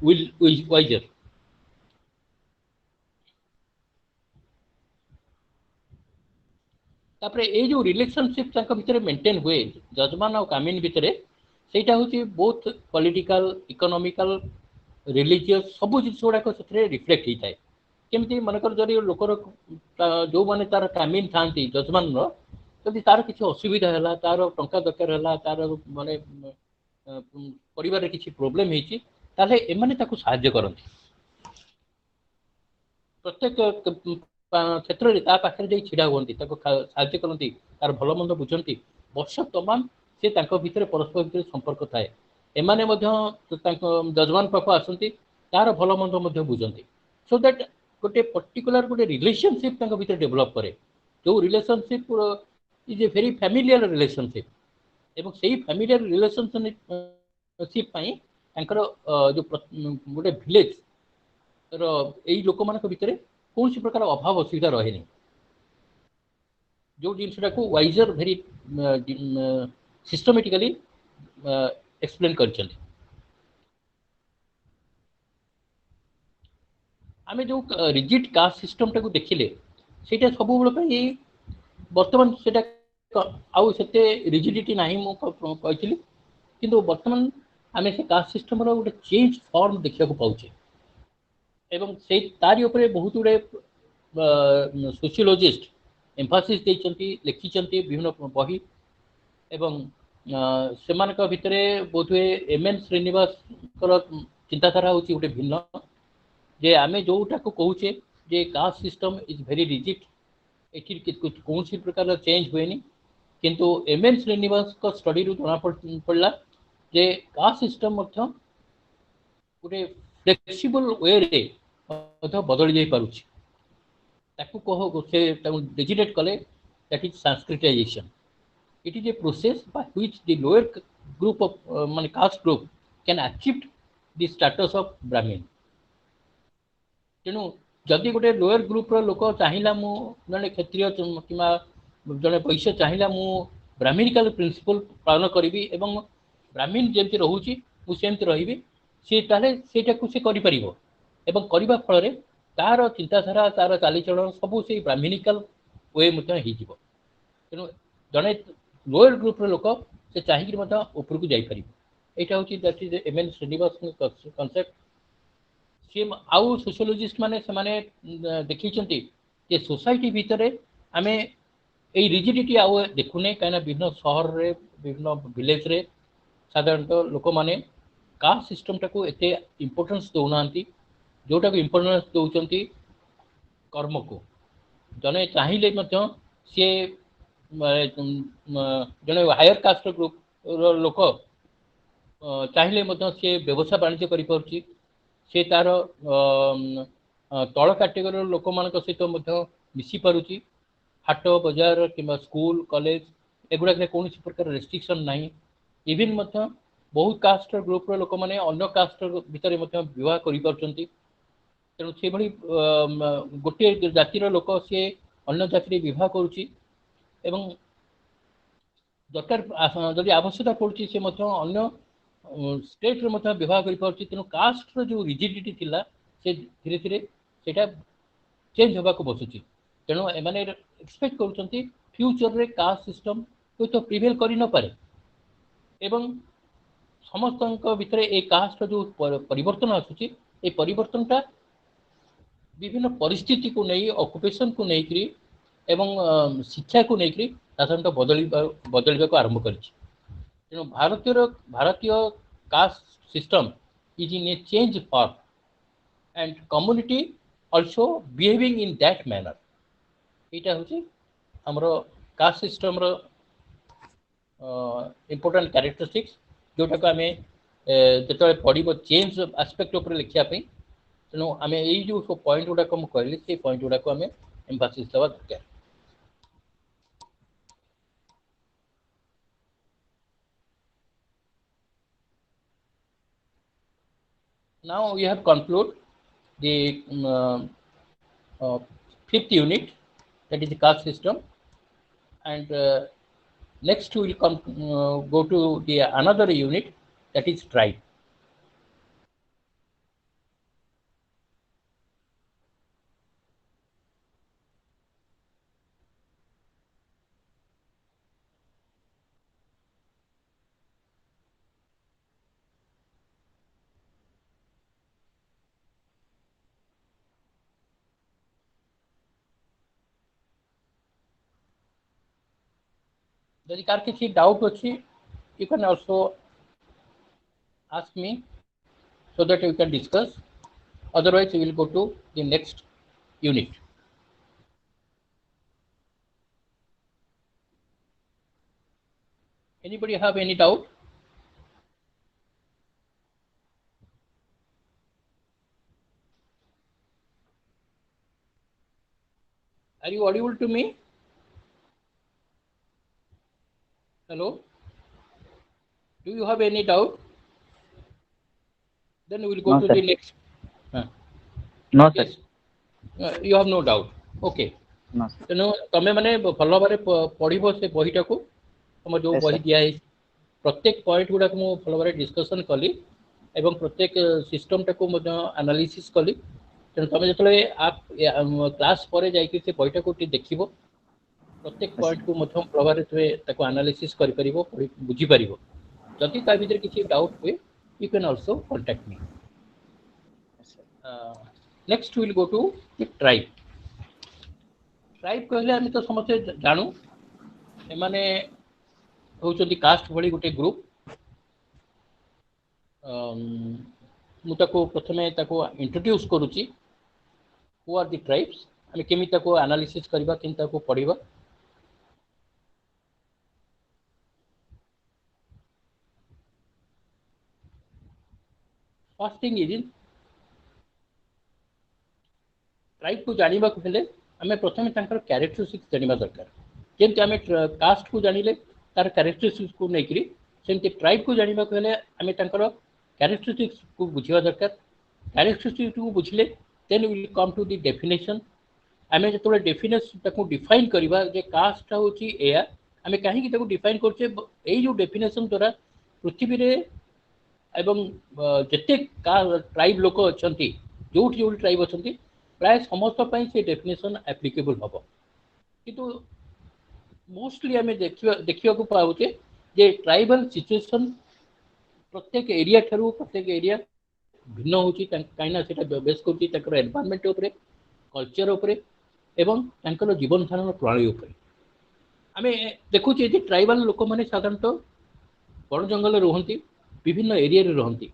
वाइजर तापरे ये जो रिलेशनशिप तांका भितर मेंटेन हुए जजमान और कामिन भितर सेटा होची बोथ पॉलिटिकल इकोनॉमिकल रिलीजियस सब जिन गुड़ाक से रिफ्लेक्ट होता है केमती मनकर जदि लोकर जो मैंने तार कामिन था जजमान जदि तार किसी असुविधा है तार टंका दरकार है तार माने परिवार किसी प्रोब्लेम होती एमाने ताकू साहाय्य करती प्रत्येक क्षेत्र में ता पाखे जाई छिड़ा हुअन्ति ताको साहाय्य करती तार भल मंद बुझंती वर्ष तमाम से तांको भितर परस्पर भितर संपर्क थाए एमाने मध्य तांको जजमान पाख आसंती तार भल मंद मध्य बुझंती सो दैट गोटे पर्टिकुलर गोटे रिलेशनशिप तांको भितर डेभलप करे जो relationship is a very familiar relationship एवं सेही फैमिलियर रिलेशनशिप पई तांकर जो गोटे विलेज रो एई लोक मानक भितर कौन प्रकार अभाव असुविधा रहे नहीं जो जिनटा को वाइजर वेरी सिस्टमेटिकली एक्सप्लेन कर आमे जो रिजिड कास्ट सिस्टम टाको देखिले सेटा सब बेले बर्तमान सेटा आउ सेते रिजिडिटी नाही मो कहइथिली किंतु बर्तमान आमे से कास्ट सिस्टम रो गोटे चेंज फॉर्म देखिया को पाउचे एवं से तारी उपरे बहुत गुड़े सोशियोलॉजिस्ट एम्फासिस देइचंती लिखिचंती विभिन्न बही एवं सेमानक भितरे बोधवे एमएन श्रीनिवास चिंताधारा होची गोटे भिन्न जे आमे जोटा को कहूचे जे caste system is very rigid एठी कौन सी प्रकार चेंज हुएनी किंतु एमएन श्रीनिवास को स्टडी रु जना पड़ला जे कास्ट सिस्टम मध्य गोटे फ्लेक्सिबल वे रे बदल जाई पारुछि ताकू कहो से डिजिटेट कले that is Sanskritization it is a process by which the lower group of माने caste group can achieve the status of Brahmin तेणु जदि गोटे लोअर ग्रुप रो लोक चाहिला मु जने क्षत्रिय किमा जने वैश्य चाहिला मु ब्राह्मणिकल प्रिंसिपल पालन करिवि एवं ब्राह्मण जेमति रहूची मु सेमति रहिबि से ताले सेटा को से करि परिबो एवं करबा फल रे तार चिंताधारा तार चालीचलन सब से ब्राह्मणिकल वे मध्य ही जीवो तेणु जने लोअर ग्रुप रो लोक से चाहिकि मध्य ऊपर को जाई परिबो एटा होची that is M N Srinivas concept सी आउ सोशियोलॉजिस्ट माने से माने देखिचंती जे सोसाइटी भितरे आमे ए रिजिडिटी आउ देखुने काना विभिन्न शहर रे विभिन्न विलेज रे साधारणतः लोक माने कास्ट सिस्टम टाको एते इंपोर्टेंस दउनांती जोटा को इंपोर्टेंस दउचंती कर्म को जने चाहिले मध्य से जने हायर कास्ट ग्रुप लोक चाहिले मध्य से व्यवसाय वाणिज्य करि परछि से तार तल कैटेगोरी लोक मान सहित मिसी पारुची हाट बजार कि स्कूल कॉलेज एगुड़ा कौन प्रकार रेस्ट्रिक्शन ना इवन बहुत कास्ट ग्रुप लोक मैंने अन्य कास्ट भितर विवाह कर तेणु से भाई गोटे जातिर लोक सी अन्य जाति विवाह करुच्ची दरकार जदि आवश्यकता पड़ुची से अन्य स्टेट रे मतलब विवाह कर पारछि तेणु कास्ट रो जो रिजिडिटी थिला से धीरे धीरे सेटा चेंज होबा को बसुची तेणु एमाने एक्सपेक्ट करूछंती फ्यूचर रे कास्ट सिस्टम कोई तो प्रिवेल करि न पारे एवं समस्त भितर ए कास्ट जो परिवर्तन आसुची ए परिवर्तनटा विभिन्न परिस्थिति को नहीं ऑक्युपेशन को नहीं करी एवं शिक्षा को नहीं करी साधारणतः बदलवा को आरंभ करिछि तेणु भारतीय cast system is in A change form and community also behaving in that manner यहाँ हूँ आमर कास्ट सिस्टम इम्पोर्टेंट कैरेक्टरिस्टिक्स जोटा को आम जो पढ़ चेंज आस्पेक्ट उपर लिखापी तेणु आम यही जो पॉइंट गुड़ाक मुझे कहली से पॉइंट गुड़ाक आम एम्फासिस देवा दरकार Now we have concluded the fifth unit, that is the caste system, and next we will go to the another unit, that is tribe. If there is any doubt, you can also ask me so that we can discuss. Otherwise, we will go to the next unit. Anybody have any doubt? Are you audible to me? Hello? Do you have any doubt? Then we will go No, to sir. the next. No, sir. Yes. You have no doubt. Okay. No, sir. ତେଣୁ ତମେ ମାନେ ଭଲ ଭାବରେ ପଢିବ ସେ ବହିଟାକୁ, ତମ ଯୋଉ Yes, ବହି sir. ଦିଆହେଇଛି ପ୍ରତ୍ୟେକ ପଏଣ୍ଟ ଗୁଡାକ ମୁଁ ଭଲ ଭାବରେ ଡିସ୍କସନ କଲି ଏବଂ ପ୍ରତ୍ୟେକ ସିଷ୍ଟମଟାକୁ ମଧ୍ୟ ଆନାଲିସିସ୍ କଲି। ତେଣୁ ତମେ ଯେତେବେଳେ କ୍ଲାସ୍ ପରେ ଯାଇକି ସେ ବହିଟାକୁ ଟିକେ ଦେଖିବ, ପ୍ରତ୍ୟେକ Yes, sir. ପଏଣ୍ଟକୁ ମଧ୍ୟ ଭଲ ଭାବରେ ତୁମେ ତାକୁ ଆନାଲିସିସ୍ କରିପାରିବ, ବୁଝିପାରିବ। ଯଦି ତା ଭିତରେ କିଛି ଡାଉଟ୍ ହୁଏ, you can also contact me. Yes, sir. Next we will go to the tribe. Tribe कहले आम तो समस्ते जानू एमाने होउछन्ती कास्ट भली गोटे ग्रुप। मु ताको प्रथमे ताको इंट्रोड्यूस करूची हु आर द ट्राइब्स, आम केमी ताको एनालिसिस करबा, केमी ताको पढ़िबा। फर्स्ट थिंग इज ट्राइब को जानिबा को हेले आम प्रथमे तांकर कैरेक्टरिस्टिक्स जानिबा दरकार। जेमति आम कास्ट को जानिले तार कैरेक्टरिस्टिक्स को नेकरी, सेमति ट्राइब को जानिबा को हेले आम तांकर कैरेक्टरिस्टिक्स को बुझिबा दरकार। कैरेक्टरिस्टिक्स को बुझिले then we will come to the definition. आम जो डेफिनेशन ताको डिफाइन करबा जे कास्ट होची एया, आम कहीं ताको डिफाइन करछे एई जो डेफिनेशन द्वारा पृथ्वी रे एवं जते ट्राइब लोक अछंती, जोठी जोठी ट्राइब अछंती, प्राय समस्त पई से डेफिनेशन एप्लीकेबल हबो। किंतु मोस्टली आम देखिया को पाउचे जे ट्राइबल सिचुएशन प्रत्येक एरिया ठारू प्रत्येक एरिया भिन्न होची, काइना सेटा बेस करची तकर एनवायरनमेंट उपरे, कल्चर उपरे एवं तंकर जीवन धारण प्रणाली उपरे। आम देखुचे जे ट्राइबल लोक माने साधारणतः बड़ जंगल रहंती, विभिन्न एरिया रे रहंती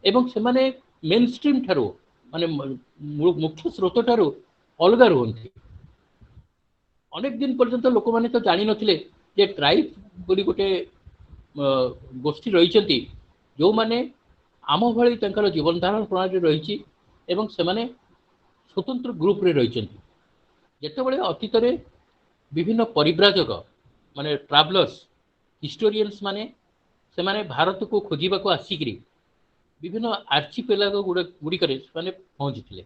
एवं से माने मेन स्ट्रीम ठारू माने मुख्य स्रोत ठारू अलग रहंती। अनेक दिन पर्यंत लोक माने तो जानि नथिले जे ट्राइब बोली गोटे गोष्ठी रहिचंती जो माने आम भली तंकर जीवन धारण प्रणाली रहिची एवं से माने स्वतंत्र ग्रुप रे रहिचंती। जेतेबेले अतीत रे विभिन्न परिव्राजक माने ट्रावेलर्स हिस्टोरियंस माने से माने भारत को खोजिबा को आसिकरी विभिन्न आर्चिपेलाग गुड़िकरे से पहुंची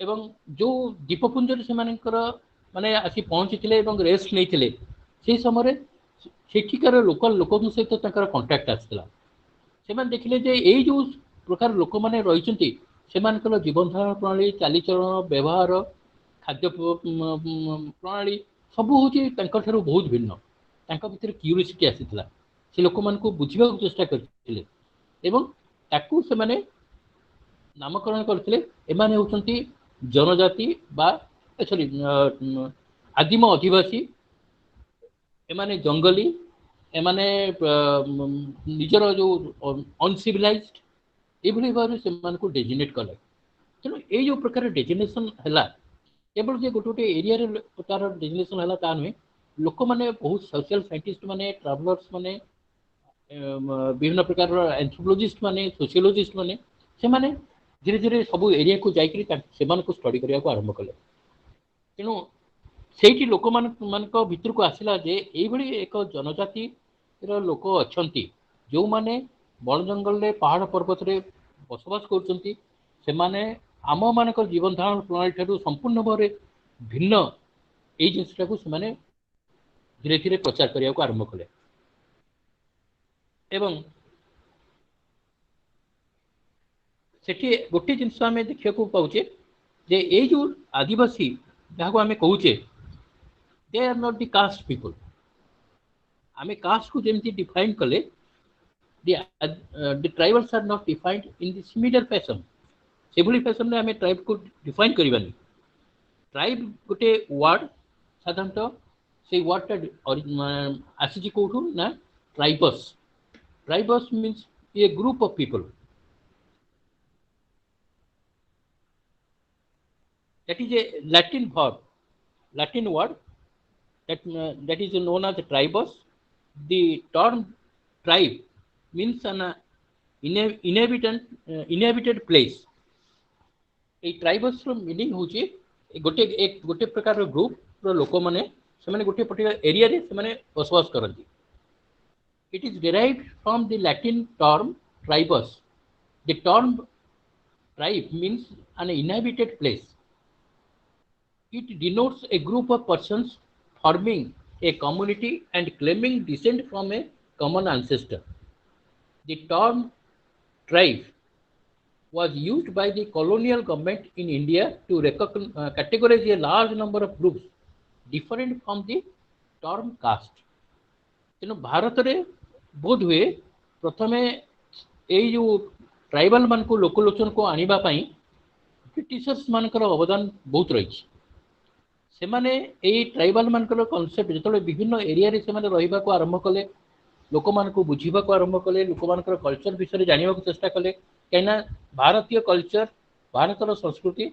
एवं जो द्वीपपुंज से माने आसी पहुंची एवं रेस्ट नहीं से समय सेठिकार लोकल लोक सहित कंटाक्ट आसला। से देखिले जे यही जो प्रकार लोक मैंने रही जीवन धारण प्रणाली, चालीचलन, व्यवहार, खाद्य प्रणाली सब हूँ बहुत भिन्न। भीतर क्यूरियोसिटी आसीला, से लोक मान को बुझा चेष्टा करते एवं ताकू से माने नामकरण करते एमाने होचंती जनजाति बा सॉरी आदिम अधिवासी, एमाने जंगली, एमाने निजर जो अनसिविलाइज्ड एभली भाव से मानको डेजिनेट कले। तेणु ये जो प्रकार डेजिनेशन है केवल जे गोटे गोटे एरिया रे तार डेजिनेशन है ता नुहे, लोक माने बहुत सोशल साइंटिस्ट माने, ट्रावेलर्स माने, विभिन्न प्रकार एंथ्रोपोलॉजिस्ट माने, सोशियोलॉजिस्ट माने से माने धीरे धीरे सब एरिया को जाइकरी से स्टडी करने को आरंभ कले। तेणु सेठी लोक मान भीतर को आसला जे एभली एक जनजाति लोक अछंती जो माने बड़ जंगल रे पहाड़ पर्वत रे बसवास करचंती, से माने आम मानक जीवन धारण प्रणाली ठारू संपूर्ण भाव भिन्न ये जिनटा को से माने धीरे धीरे प्रचार करने को आरंभ कले। एवं सेठी गोटे जिनस आम देखा पाचे जे ये जो आदिवासी जहाँ आम कहे they are not the caste people. आम कास्ट को जमी डिफाइन कले the tribals are not defined in the similar fashion, से भली फैशन में आम ट्राइब को डिफाइन करवानी। ट्राइब गोटे वर्ड साधारणतः से वर्डटा आसी कौटू ना tribes. Tribes means a group of people. That is a Latin verb, Latin word that is known as tribus. The term tribe means an inhabited place. এই ଟ୍ରାଇବଲ୍ସର ମିନିଂ ହେଉଛି ଗୋଟେ ପ୍ରକାରର ଗ୍ରୁପର ଲୋକମାନେ ସେମାନେ ଗୋଟେ ପର୍ଟିକୁଲାର ଏରିଆରେ ସେମାନେ ବସବାସ କରନ୍ତି. It is derived from the Latin term tribus. The term tribe means an inhabited place. It denotes a group of persons forming a community and claiming descent from a common ancestor. The term tribe was used by the colonial government in India to categorize a large number of groups different from the term caste. ତେଣୁ ଭାରତରେ ବୋଧ ହୁଏ ପ୍ରଥମେ ଏଇ ଯେଉଁ tribal ମାନଙ୍କୁ ଲୋକଲୋଚନକୁ ଆଣିବା ପାଇଁ ବ୍ରିଟିଶର୍ସ ମାନଙ୍କର ଅବଦାନ ବହୁତ ରହିଛି. ସେମାନେ ଏଇ ଟ୍ରାଇବାଲ ମାନଙ୍କର କନସେପ୍ଟ ଯେତେବେଳେ ବିଭିନ୍ନ ଏରିଆରେ ସେମାନେ ରହିବାକୁ ଆରମ୍ଭ କଲେ, ଲୋକମାନଙ୍କୁ ବୁଝିବାକୁ ଆରମ୍ଭ କଲେ, ଲୋକମାନଙ୍କର କଲଚର ବିଷୟରେ ଜାଣିବାକୁ ଚେଷ୍ଟା କଲେ, କାହିଁକିନା ଭାରତୀୟ କଲଚର, ଭାରତର ସଂସ୍କୃତି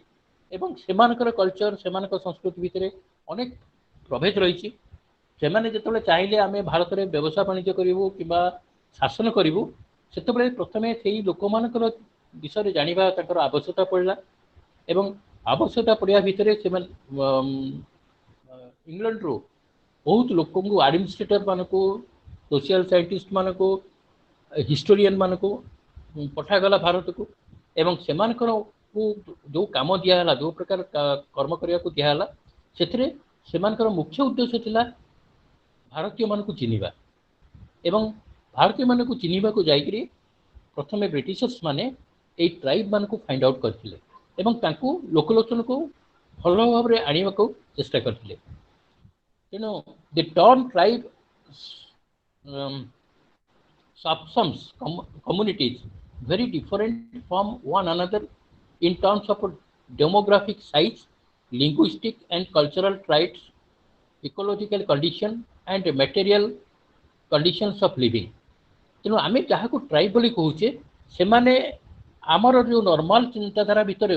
ଏବଂ ସେମାନଙ୍କର କଲଚର, ସେମାନଙ୍କ ସଂସ୍କୃତି ଭିତରେ ଅନେକ ପ୍ରଭେଦ ରହିଛି. ସେମାନେ ଯେତେବେଳେ ଚାହିଁଲେ ଆମେ ଭାରତରେ ବ୍ୟବସାୟ ବାଣିଜ୍ୟ କରିବୁ କିମ୍ବା ଶାସନ କରିବୁ, ସେତେବେଳେ ପ୍ରଥମେ ସେଇ ଲୋକମାନଙ୍କର ବିଷୟରେ ଜାଣିବା ତାଙ୍କର ଆବଶ୍ୟକତା ପଡ଼ିଲା. ଏବଂ ଆବଶ୍ୟକତା ପଡ଼ିବା ଭିତରେ ସେମାନେ ଇଂଲଣ୍ଡରୁ ବହୁତ ଲୋକଙ୍କୁ, ଆଡମିନିଷ୍ଟ୍ରେଟର ମାନଙ୍କୁ, ସୋସିଆଲ ସାଇଣ୍ଟିଷ୍ଟ ମାନଙ୍କୁ, ହିଷ୍ଟୋରିଆନ ମାନଙ୍କୁ ପଠାଗଲା ଭାରତକୁ. ଏବଂ ସେମାନଙ୍କର ଯେଉଁ କାମ ଦିଆହେଲା, ଯେଉଁ ପ୍ରକାର କର୍ମ କରିବାକୁ ଦିଆହେଲା, ସେଥିରେ ସେମାନଙ୍କର ମୁଖ୍ୟ ଉଦ୍ଦେଶ୍ୟ ଥିଲା ଭାରତୀୟମାନଙ୍କୁ ଚିହ୍ନିବା. ଏବଂ ଭାରତୀୟମାନଙ୍କୁ ଚିହ୍ନିବାକୁ ଯାଇକରି ପ୍ରଥମେ ବ୍ରିଟିଶର୍ସ ମାନେ ଏଇ ଟ୍ରାଇବ୍ ମାନଙ୍କୁ ଫାଇଣ୍ଡ ଆଉଟ୍ କରିଥିଲେ ଏବଂ ତାଙ୍କୁ ଲୋକଲୋଚନକୁ ଭଲ ଭାବରେ ଆଣିବାକୁ ଚେଷ୍ଟା କରିଥିଲେ. ତେଣୁ the term tribe subsumes communities very different from one another in terms of demographic size, linguistic and cultural traits, ecological condition and material conditions of living. ତେଣୁ ଆମେ ଯାହାକୁ ଟ୍ରାଇବ୍ ବୋଲି କହୁଛେ, ସେମାନେ ଆମର ଯେଉଁ ନର୍ମାଲ ଚିନ୍ତାଧାରା ଭିତରେ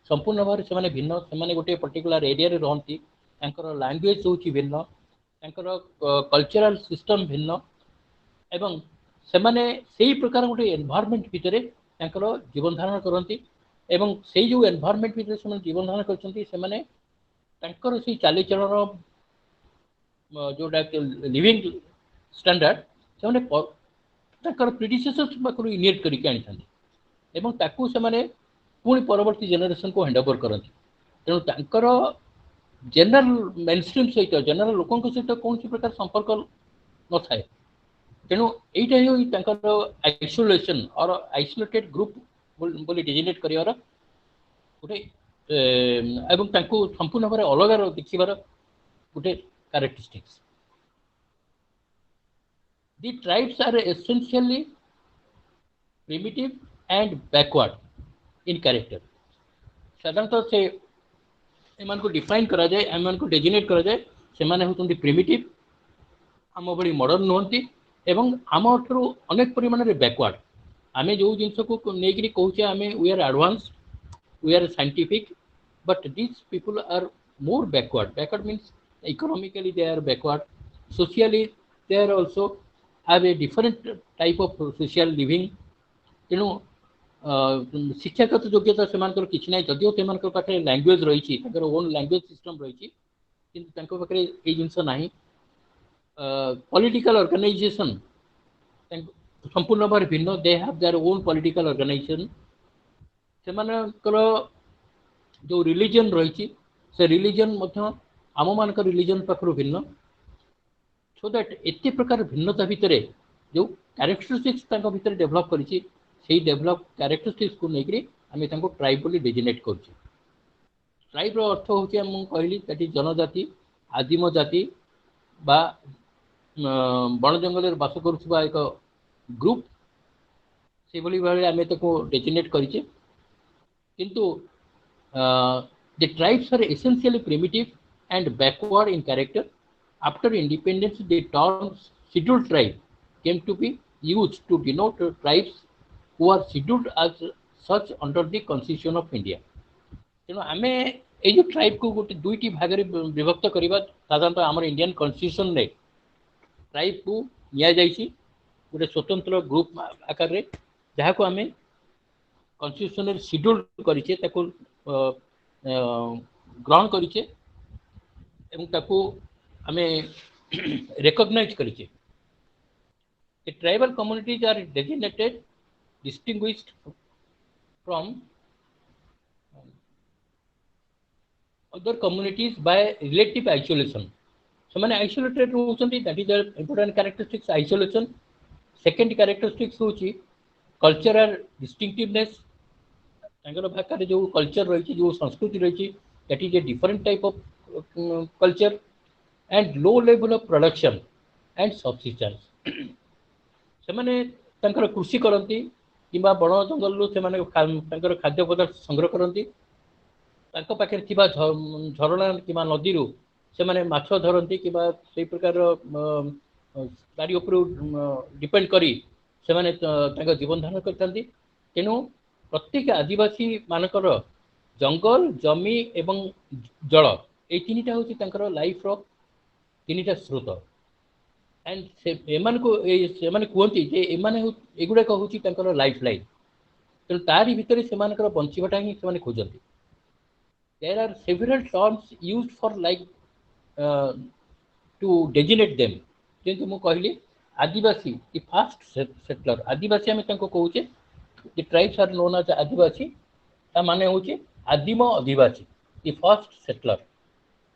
ସମ୍ପୂର୍ଣ୍ଣ ଭାବରେ ସେମାନେ ଭିନ୍ନ. ସେମାନେ ଗୋଟେ ପର୍ଟିକୁଲାର ଏରିଆରେ ରହନ୍ତି, ତାଙ୍କର ଲାଙ୍ଗୁଏଜ ହେଉଛି ଭିନ୍ନ, ତାଙ୍କର କଲଚରାଲ ସିଷ୍ଟମ ଭିନ୍ନ ଏବଂ ସେମାନେ ସେଇ ପ୍ରକାର ଗୋଟେ ଏନଭାରମେଣ୍ଟ ଭିତରେ ତାଙ୍କର ଜୀବନ ଧାରଣ କରନ୍ତି. ଏବଂ ସେଇ ଯେଉଁ ଏନଭାରମେଣ୍ଟ ଭିତରେ ସେମାନେ ଜୀବନ ଧାରଣ କରିଛନ୍ତି, ସେମାନେ ତାଙ୍କର ସେଇ ଚାଲିଚଳନ ଯେଉଁଟା ଲିଭିଂ ଷ୍ଟାଣ୍ଡାର୍ଡ ସେମାନେ ତାଙ୍କର ପ୍ରିଡିସେସର୍ସ ପାଖରୁ ଇନିଏଟ୍ କରିକି ଆଣିଥାନ୍ତି ଏବଂ ତାକୁ ସେମାନେ ପୁଣି ପରବର୍ତ୍ତୀ ଜେନେରେସନକୁ ହ୍ୟାଣ୍ଡ ଓଭର କରନ୍ତି. ତେଣୁ ତାଙ୍କର ଜେନେରାଲ ମେନଷ୍ଟ୍ରିମ୍ ସହିତ, ଜେନେରାଲ ଲୋକଙ୍କ ସହିତ କୌଣସି ପ୍ରକାର ସମ୍ପର୍କ ନଥାଏ. ତେଣୁ ଏଇଟା ହିଁ ତାଙ୍କର ଆଇସୋଲେସନ ଅର ଆଇସୋଲେଟେଡ୍ ଗ୍ରୁପ ବୋଲି ଡିଜିନେଟ୍ କରିବାର ଗୋଟେ ଏବଂ ତାଙ୍କୁ ସମ୍ପୂର୍ଣ୍ଣ ଭାବରେ ଅଲଗା ଦେଖିବାର ଗୋଟେ characteristics. The tribes are essentially primitive and backward in character. ସାଧାରଣତଃ ସେ ଏମାନଙ୍କୁ ଡିଫାଇନ୍ କରାଯାଏ, ଏମାନଙ୍କୁ ଡେଜିନେଟ୍ କରାଯାଏ, ସେମାନେ ହେଉଛନ୍ତି ପ୍ରିମିଟିଭ୍, ଆମ ଭଳି ମଡର୍ନ ନୁହନ୍ତି ଏବଂ ଆମଠାରୁ ଅନେକ ପରିମାଣରେ ବ୍ୟାକୱାର୍ଡ. ଆମେ ଯେଉଁ ଜିନିଷକୁ ନେଇକରି କହୁଛେ ଆମେ we are advance, we are scientific, but this people are more backward. Backward means economically they are backward, socially they are also have a different type of social living. ତେଣୁ ଶିକ୍ଷାଗତ ଯୋଗ୍ୟତା ସେମାନଙ୍କର କିଛି ନାହିଁ, ଯଦିଓ ସେମାନଙ୍କ ପାଖରେ ଲାଙ୍ଗୁଏଜ ରହିଛି, ତାଙ୍କର ଓନ୍ ଲାଙ୍ଗୁଏଜ ସିଷ୍ଟମ ରହିଛି, କିନ୍ତୁ ତାଙ୍କ ପାଖରେ ଏଇ ଜିନିଷ ନାହିଁ. ପଲିଟିକାଲ ଅର୍ଗାନାଇଜେସନ ସମ୍ପୂର୍ଣ୍ଣ ଭାବରେ ଭିନ୍ନ. They have their own political organisation. ସେମାନଙ୍କର ଯେଉଁ ରିଲିଜିଅନ ରହିଛି, ସେ ରିଲିଜିଅନ ମଧ୍ୟ ଆମମାନଙ୍କ ରିଲିଜନ ପାଖରୁ ଭିନ୍ନ. ସୋ ଦ୍ୟାଟ୍ ଏତେ ପ୍ରକାର ଭିନ୍ନତା ଭିତରେ ଯେଉଁ କ୍ୟାରେକ୍ଟରିଷ୍ଟିକ୍ସ ତାଙ୍କ ଭିତରେ ଡେଭଲପ୍ କରିଛି, ସେଇ ଡେଭଲପ୍ କ୍ୟାରେକ୍ଟରିଷ୍ଟିକ୍ସକୁ ନେଇକରି ଆମେ ତାଙ୍କୁ ଟ୍ରାଇବ୍ ବୋଲି ଡେଜିନେଟ୍ କରୁଛୁ. ଟ୍ରାଇବ୍ର ଅର୍ଥ ହେଉଛି, ମୁଁ କହିଲି ସେଠି ଜନଜାତି, ଆଦିମ ଜାତି ବା ବଣ ଜଙ୍ଗଲରେ ବାସ କରୁଥିବା ଏକ ଗ୍ରୁପ୍, ସେଭଳି ଭାବରେ ଆମେ ତାକୁ ଡେଜିନେଟ୍ କରିଛେ. କିନ୍ତୁ the tribes are essentially primitive and backward in character. After independence, the term scheduled tribe came to be used to denote tribes who are scheduled as such under the Constitution of India. ତେଣୁ ଆମେ এই যে tribe को गोटे दुईटी भाग रे विभक्त करबा साधारणतः हमर इंडियन कॉन्स्टिट्यूशन रे ट्राइब को निया जाइछि गोटे स्वतंत्र ग्रुप आकार रे जहा को हमें कॉन्स्टिट्यूशन रे शेड्यूल करिचे ताको ग्रहण करिचे एवं ताको हमें recognise करिचे The tribal communities are designated, distinguished from other communities by relative isolation. So, many isolated होचंती, that is the important characteristics. Isolation. Second characteristics होची cultural distinctiveness. तांकर भाषा जो culture रही जो संस्कृति रही that is a different type of culture and low level of production and subsistence. ସେମାନେ ତାଙ୍କର କୃଷି କରନ୍ତି କିମ୍ବା ବଣ ଜଙ୍ଗଲରୁ ସେମାନେ ତାଙ୍କର ଖାଦ୍ୟ ପଦାର୍ଥ ସଂଗ୍ରହ କରନ୍ତି ତାଙ୍କ ପାଖରେ ଥିବା ଝରଣା କିମ୍ବା ନଦୀରୁ ସେମାନେ ମାଛ ଧରନ୍ତି କିମ୍ବା ସେଇ ପ୍ରକାର ତାରି ଉପରୁ ଡିପେଣ୍ଡ କରି ସେମାନେ ତାଙ୍କ ଜୀବନ ଧାରଣ କରିଥାନ୍ତି ତେଣୁ ପ୍ରତ୍ୟେକ ଆଦିବାସୀ ମାନଙ୍କର ଜଙ୍ଗଲ ଜମି ଏବଂ ଜଳ ଏଇ ତିନିଟା ହେଉଛି ତାଙ୍କର ଲାଇଫର ତିନିଟା ସ୍ରୋତ एंड एमान को एमाने कहती जे एमाने एगुड़ा हूँ तांकर लाइफ लाइन तेणु तारी भितर से बंचवाटा ही से खोजती there are several terms used for like to designate them जेंति मु कहली Adivasi the first settler Adivasi आम कहूचे the tribes are known as Adivasi ता माने होचे आदिम अधिवासी द फर्स्ट सेटलर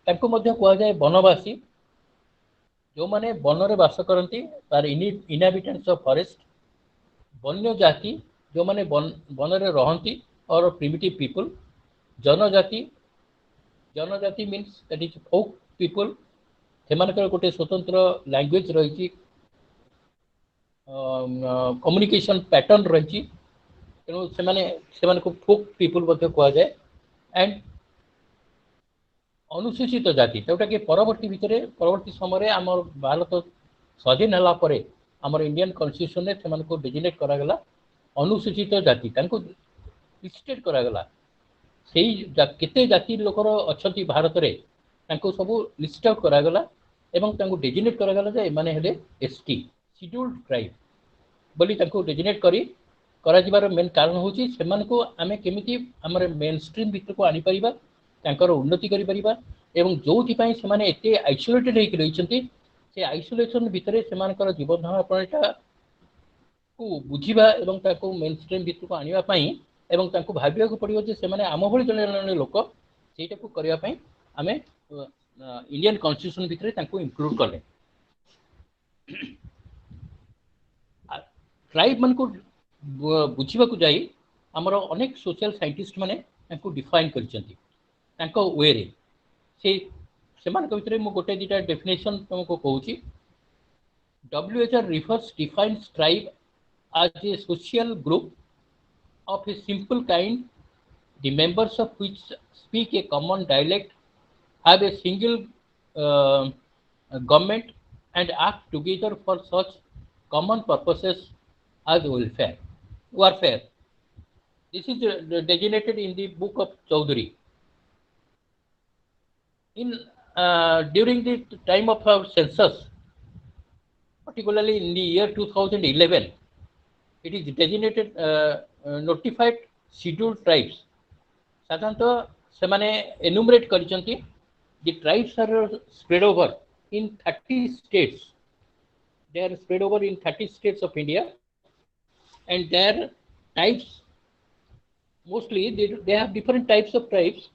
तांको मध्ये कहा जाए वनवासी जो माने वन रे वास करती तार इनहैबिटेंट्स ऑफ फॉरेस्ट वन्य जाति जो माने वन रे रहंती और primitive people janajati janajati means that is folk people सेमानकर गोटे स्वतंत्र लैंग्वेज रही कम्युनिकेशन पैटर्न रही तेणु से फोक पीपल कह जाए एंड अनुसूचित जाति जोटा कि परवर्ती समय आम भारत स्वाधीन है आम इंडियन कॉन्स्टिट्यूशन से डेजिनेट करागला अनुसूचित जाति लिस्टेड करागला से केते जाति लोकर अच्छा भारत में सब लिस्ट आउट करागला एवं डेजिनेट करागला जे एमाने हेले एसटी शेड्यूल्ड ट्राइब बोली डेजिनेट कर मेन कारण हूँ से आम केमी आम मेन स्ट्रीम भितर को आनी परिबा तांकर उन्नति करि परिबा एवं जोथि पई से माने एते आइसोलेटेड होई रहिसंती से आइसोलेशन भितरे सेमानकर जीवन धारणटा को बुझिबा एवं ताको मेन स्ट्रीम भितर को आनिबा पई एवं तांको भाबिया को पड़ियो जे से माने आम भଳି जने लोक सेटा को करिया पई आमे इंडियन कॉन्स्टिट्यूशन भितरे तांको इंक्लूड करले ट्राइब मन को बुझिबा को जाई हमर अनेक सोशल साइंटिस्ट माने तांको डिफाइन करिसंती वे से भितर मु गोटे दुटा डेफिनेशन तुमको कहूँ WHR refers defines tribe as a social group of a simple kind, the members of which speak a common dialect, have a single government and act together for such common purposes as warfare. This is designated in the book of Chaudhary. During the time of our census, particularly in the year 2011, it is designated notified scheduled tribes. साधारणतः से माने enumerate करिसंती the tribes are spread over in 30 states. They are spread over in 30 states of India, and their types mostly they have different types of tribes.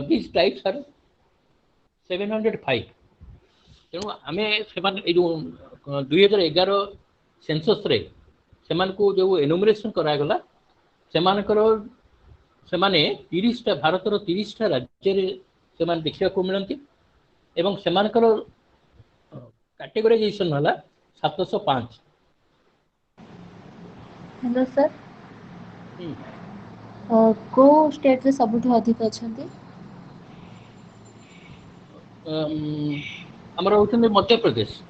These types are 705. तेणु आम से जो 2011 census रे को जो एनुमरेशन करागला से 30 भारत 30 राज्य से देखा मिलती एवं से कैटेगराइजेशन है 705. हेलो सर को स्टेट रे सबुठ अधिक अछंती हमर होतन मध्य प्रदेश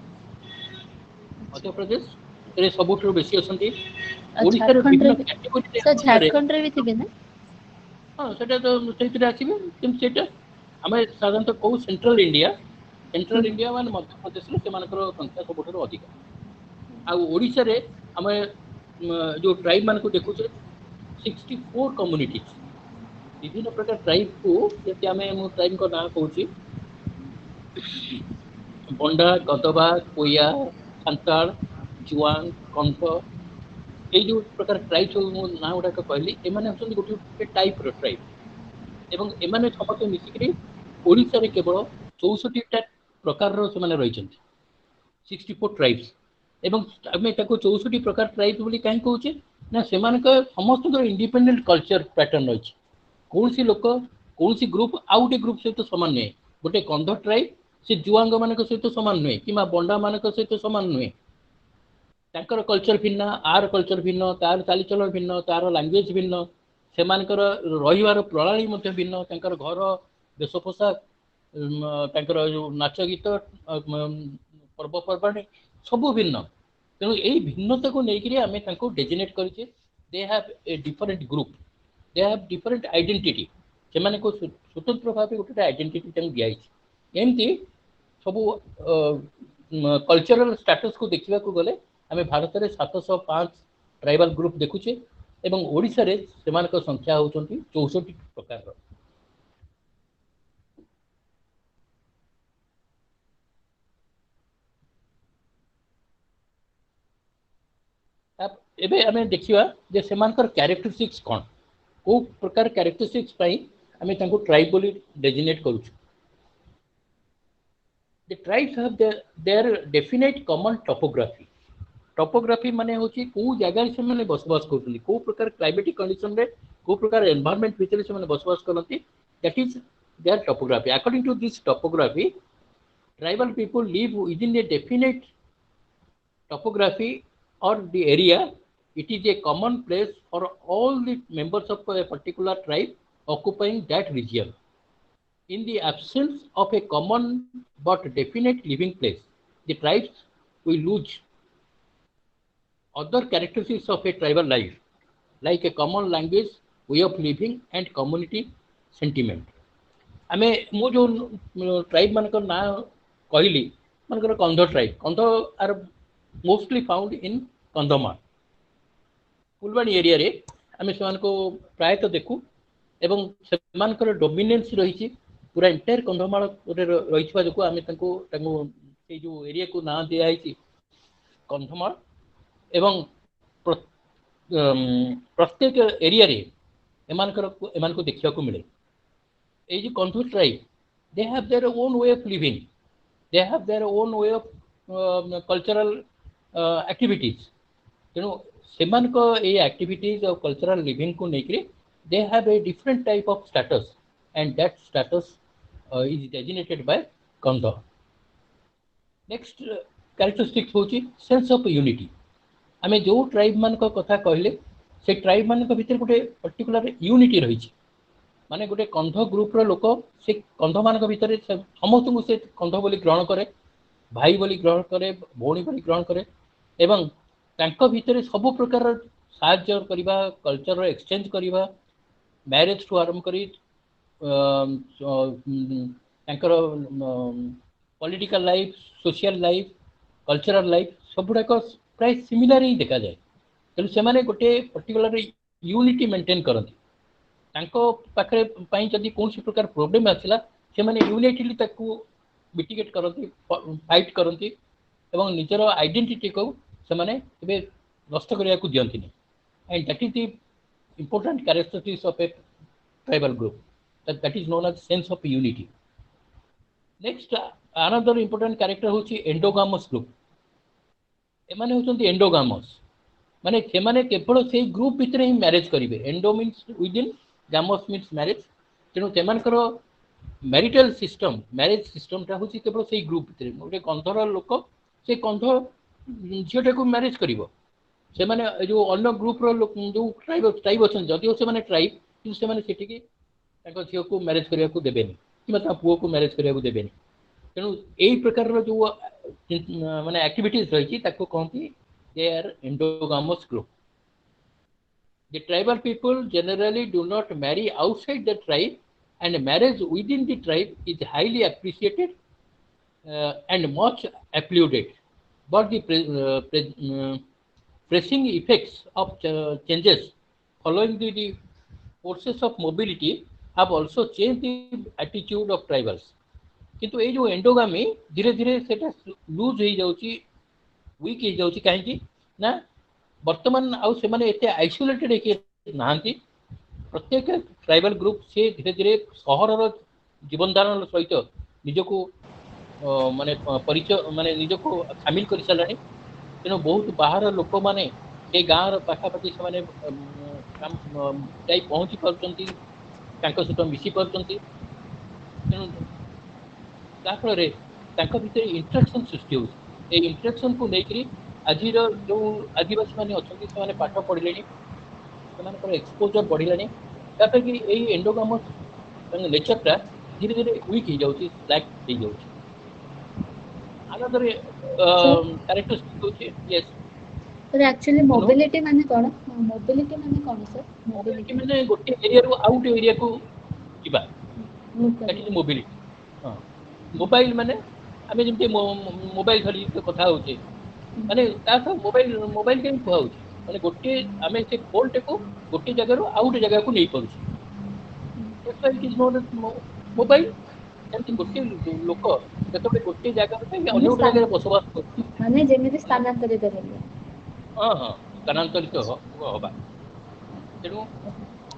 रे सबुठ बेसी अछंती. ओडिसा रे विभिन्न कैटेगरी सर झारखंड रे भी थिबे ना हाँ सेटा तो सेटा आसीबे किंतु सेटा आमे साधारणतः कहू सेंट्रल इंडिया मान मध्य प्रदेश रे सेमानकर संख्या सबुठाରୁ अधिक आ ओडिसा रे आमे जो ट्राइब मान को देखु छे 64 कम्युनिटीज विभिन्न प्रकार ट्राइब को जति आमे मो ट्राइब को नाम कहू छी बंडा गदबा कोया सांताल जुआंग कंठ এই जो प्रकार ट्राइब सब मो ना उडा कहली एमाने हसन गोटे टाइप रो ट्राइब एवं एमाने समस्त मिसिकरी ओडिसा रे केवल 64 टा प्रकार रो सेमाने रहिचंती 64 ट्राइब्स एवं आमे ताको 64 प्रकार ट्राइब बोली काहे कहूचे ना सेमानक समस्त इंडिपेंडेंट कल्चर पैटर्न अछि कौन सी लोक कौन सी ग्रुप आउटे ग्रुप सहित समान नहीं गोटे कंध ट्राइब से जुआंग मानक सहित समान नुहे कि बंडा मानक सहित समान नुहे तांकर कल्चर भिन्न आर कल्चर भिन्न तार चालीचलन भिन्न तार लैंग्वेज भिन्न सेमानकर रहिवार प्रणाली मध्य भिन्न तांकर घर वेश पोशाक तांकर जो नाच गीत पर्वपर्वाणी सब भिन्न तेणु यही भिन्नता को लेकर आम डेजिनेट करें दे have a different group they have different identity से को स्वतंत्र भाव गोटे आइडेंटिटी दिखाई एमती सब कल्चरल स्टेटस को देखा गले आम भारत में 705 ट्राइबल ग्रुप देखुचे एवं ओडिशा रे सेमानक संख्या होचंती 64 प्रकार एबे आमे देखिवा जे सेमानकर कैरेक्टरिस्टिक्स कोन को प्रकार कैरेक्टरिस्टिक्स पई आमे तांको ट्राइब बोली डेजिनेट करू छु the tribes have their definite common topography माने होची को जगह से माने बसवास करथि को प्रकार क्लाइमेटिक कंडीशन रे को प्रकार एनवायरनमेंट भितर से माने बसवास करथि that is their topography according to this topography tribal people live within a definite topography or the area. It is a common place for all the members of a particular tribe occupying that region. In the absence of a common but definite living place, the tribes will lose other characteristics of a tribal life, like a common language, way of living, and community sentiment. आमे मो जो tribe मानकर ना कहली मानकर Kandh tribe Kandh are mostly found in Kandhamal Phulbani area रे आमे समान को प्रायतः देखू एवं सेमानकर डोमिनेंस रही पूरा एंटायर कंधमाल रही जो आमे से जो एरिया को ना दिया कंधमाल एवं प्रत्येक एरिया रे एमान को देखा को मिले ये जो Kondh tribe they have their own way of living they have their own way of cultural activities तेणु सेमान को ये एक्टिविटीज और कल्चरल लिविंग को लेकर they have a different type of status and that status is designated by Kandh next characteristics होची sense of unity आमे जो ट्राइब मान को कथा कहले से ट्राइब मान को भीतर गोटे पर्टिकुलर यूनिटी रही माने गोटे कंध ग्रुप रो लोक से कंध मान भीतर समस्त को से कंध बोली ग्रहण करे भाई बोली ग्रहण करे भौणी बोली ग्रहण करे एवं तांको भीतर सब प्रकार साहाय्य करबा कल्चर एक्सचेंज करबा मैरिज टू आरंभ करी तांकर political life social life cultural life सब गुड़ाक प्राय सिमिलर ही देखा जाए तेणु से गोटे पर्टिकुलर यूनिटी मेंटेन करती पाखे जदि कौन प्रकार प्रोब्लेम आसला से यूनिटली ताकू मिटिगेट करती फाइट करती एवं निजर आइडेंटिटी को से नष्ट करने को दिखती and that is the important characteristics of a tribal group that is known as sense of unity next another important character होची एंडोगामस ग्रुप एमाने होचंती एंडोगामस माने सेमाने केवल से ग्रुप भितर ही मैरिज करेंगे endo means within gamous means marriage तेणु सेमानकर मैरिटल सिस्टम मैरिज सिस्टमटा हूँ केवल से ग्रुप भितर गोटे कंधर लोक से कंध झीटा को मैरिज कर जो अन्य ग्रुप्र जो ट्राइब अच्छा जदिव से ट्राइब कि झील को मैरिज करने को देवे कि पुओ को मैरिज करने को देवे तेणु यही प्रकार जो माने एक्टिविटीज रही कहती they are endogamous group The tribal people generally do not marry outside the tribe, and marriage within the tribe is highly appreciated and much applauded. But the pressing effects of changes following the forces of mobility have also changed the attitude of tribals. किंतु ये जो endogamy धीरे धीरे सेटा loose हो जाउची week हो जाउची काहे ना वर्तमान आउ से माने एते आइसोलेटेड के नांती प्रत्येक ट्राइबल ग्रुप से धीरे धीरे सहरर जीवन धारण सहित निजको माने परिचय माने निजको शामिल कर सालानी तेणु बहुत बाहर लोक माने ए गाँव पाखापाखि से माने जाई पहुँची पारुचंती तांको सहित मिसी पारुचंती तेणु फल भितर इंटरेक्शन सृष्टि हो इंटरेक्शन को लेकर आज जो आदिवासी मैंने अच्छा से पाठ पढ़ले एक्सपोजर बढ़लानी कि यही एंडोगामस नेचरटा धीरे धीरे वीक हो जाऊँगी लैक हो जाऊँगी अनदर कैरेक्टरिस्टिक होची यस सर एक्चुअली मोबिलिटी माने कोन सर मोबिलिटी माने गोटे एरिया रो आउट एरिया को जिबा दैट इज मोबिलिटी हां मोबाइल माने आमे जेमते मोबाइल धरी कथा होचे माने ता मोबाइल मोबाइल के कुआ होचे माने गोटे आमे से फोल्ट को गोटे जगह रो आउट जगह को नहीं पड़छ that's why it is not mobile and गोटे लोक जतबे गोटे जगह रे अन्य जगह बसवास करछ माने जेमिति स्थानांतरित हेले हां हां स्थानांतरित होबा तेनु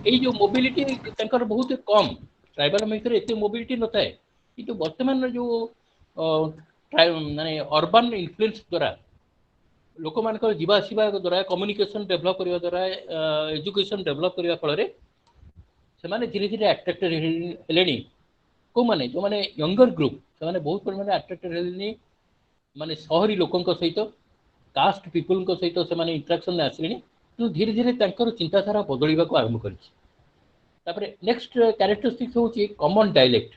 एई जो मोबिलिटी तंकर बहुत कम ट्राइबल में एते मोबिलिटी नता है कि वर्तमान जो माने अर्बन इन्फ्लुएंस द्वारा लोक मान जीवा आसवा द्वारा कम्युनिकेशन डेवलप करने द्वारा एजुकेशन डेवलप करने फल से माने धीरे धीरे अट्रैक्टेड हेलेनी को माने जो माने यंगर ग्रुप से माने बहुत परिमाण अट्रैक्टेड हेलेनी माने शहरी लोकन सहित कास्ट पीपल सहित से माने इंटरेक्शन आसले तो धीरे धीरे तंकर चिंताधारा बदलवा को आरंभ कर नेक्स्ट कैरेक्टरिस्टिक्स होची कॉमन डायलेक्ट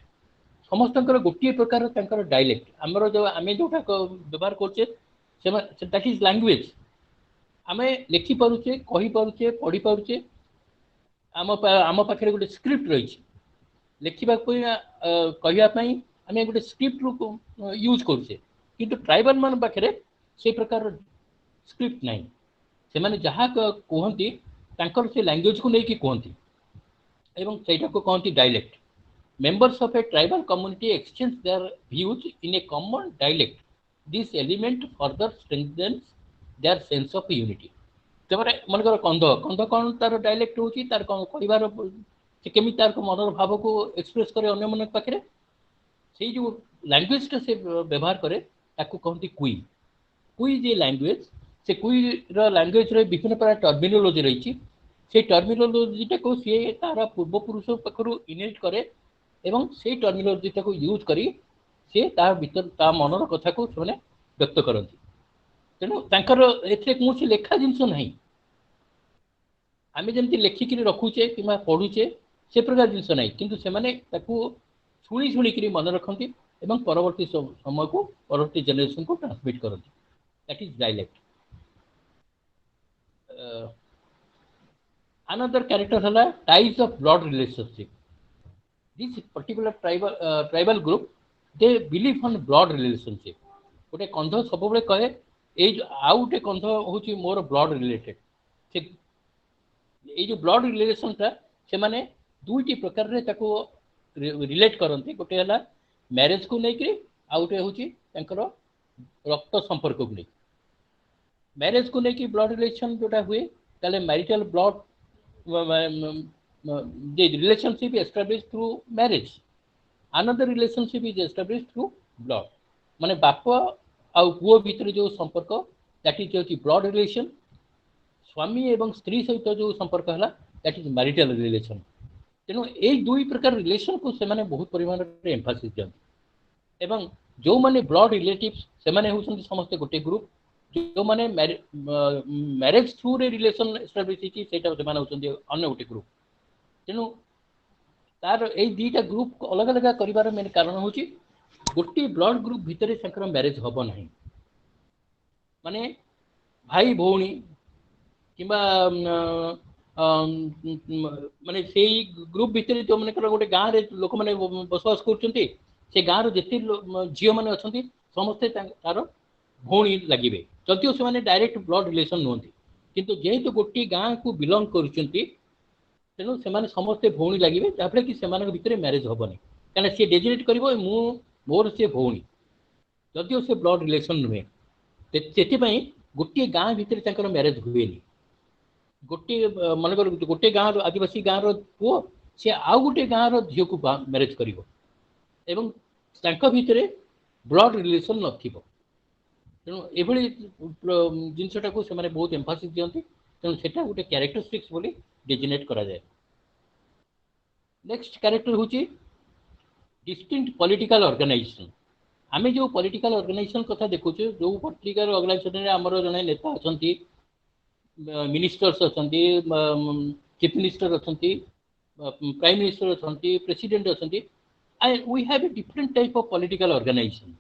समस्त गोटे प्रकार डायलेक्ट आमर जो आम जो व्यवहार करचे दैट इज लैंग्वेज आम लिखि पारुचे कहि पारुचे पढ़ी पारुचे आम पाखे गोटे स्क्रिप्ट रही लिखा कहवाई आम गोटे स्क्रिप्ट यूज करुचे किंतु ट्राइबल मान पाखे से प्रकार स्क्रिप्ट नहीं से माने जहाँ कहती से लैंग्वेज को लेकिन कहती एवं सेटा को कहती dialect Members of a tribal community exchange their views in a common dialect. This element further strengthens their sense of unity. तमरे मन कर कंध कौन तार डायलेक्ट होची तार कहबार से केमी तार को मनर भाव को एक्सप्रेस करे अन्य मन पाखे से जो लैंग्वेज से व्यवहार करे ताको कहती कुई कुई जे लैंग्वेज से कुई लैंग्वेज रे विभिन्न प्रकार टर्मिनोलॉजी रही से टर्मिनोलॉजीटा को सी तार पूर्वपुरुष पाखु इनहेरिट करे एवं से टर्मिनोलॉजीटा को यूज करी से तार भीतर ता मनर कथा को से व्यक्त करती तेणु तांकर एथे कौन लेखा जिनस नहीं आम जमी लेखिक रखुचे कि पढ़ुचे से प्रकार जिनस नहीं किंतु से माने ताकू शुणी शुणिक मन रखती एवं परवर्ती समय को परवर्ती जेनेरेशन को ट्रांसमिट करती that is dialect another character है ties of blood relationship this particular tribal group they believe on blood relationship गोटे कंध सब बेले कहे ये आउ गोटे कंध हूँ मोर ब्लड रिलेटेड से ये जो ब्लड रिलेशन था से माने दुईटी प्रकार रे ताको रिलेट करते गोटे है मैरेज को लेकर आउ गोटे हूँ रक्त संपर्क को लेकर मैरेज को लेकर ब्लड रिलेशन जोटा हुए ताले marital blood the relationship is established through marriage. Another relationship is established through blood. माने बाप आउ पुओ भीतर जो संपर्क दैट इज होची ब्लड रिलेशन स्वामी एवं स्त्री सहित जो संपर्क है दैट इज मैरिटल रिलेशन तेणु ये दुई प्रकार रिलेशन को से माने बहुत परिमाण रे एम्फासिस दियंती एवं जो माने ब्लड रिलेटिव्स से माने होछन समस्त गोटे ग्रुप जो माने मैरिज थ्रू रे रिलेशन एस्टाब्लिश होची सेटा से माने होछन अन्य गोटे ग्रुप तेणु तार ये दुईटा ग्रुप अलग अलग कर मेन कारण हूँ गोटे ब्लड ग्रुप भितर मैरेज हम ना माने भाई भौणी कि माने से ग्रुप भितर जो मन गोटे गाँव में लोक मैंने बसवास कर से गाँव जिते झील मैंने अच्छा समस्ते तार भौणी लगे जदिव से डायरेक्ट ब्लड रिलेशन नुहति किंतु जेहेतु गोटे गाँव को बिलंग कर तेणु से समस्ते भौणी लगे जहाँफल कि भितर मैरेज हेनी कहीं सी डेजिनेट कर मोर सी भौणी जदिव से ब्लड रिलेशन नुहे से गोटे गाँव भितर मैरेज हुए गोटे मनकर गोटे गाँव आदिवासी गाँव पुओ सी आउ गोटे गाँव झील को मैरेज कर भितर ब्लड रिलेशन नथिबो तेणु एभली जिनसटा को से बहुत एम्फासिस दियंती तेणु सेटा गोटे कैरेक्टरिस्टिक्स बोली डेजिनेट करा जाए। नेक्स्ट कैरेक्टर होची डिस्टिंक्ट पॉलिटिकल ऑर्गेनाइजेशन। आमे जो पॉलिटिकल ऑर्गेनाइजेशन कथा देखुचे जो पॉलिटिकल ऑर्गेनाइजेशन रे हमरो जने नेता अछंती मिनिस्टर्स अछंती चीफ मिनिस्टर अछंती प्राइम मिनिस्टर अछंती प्रेसिडेंट अछंती we have a different type of political organization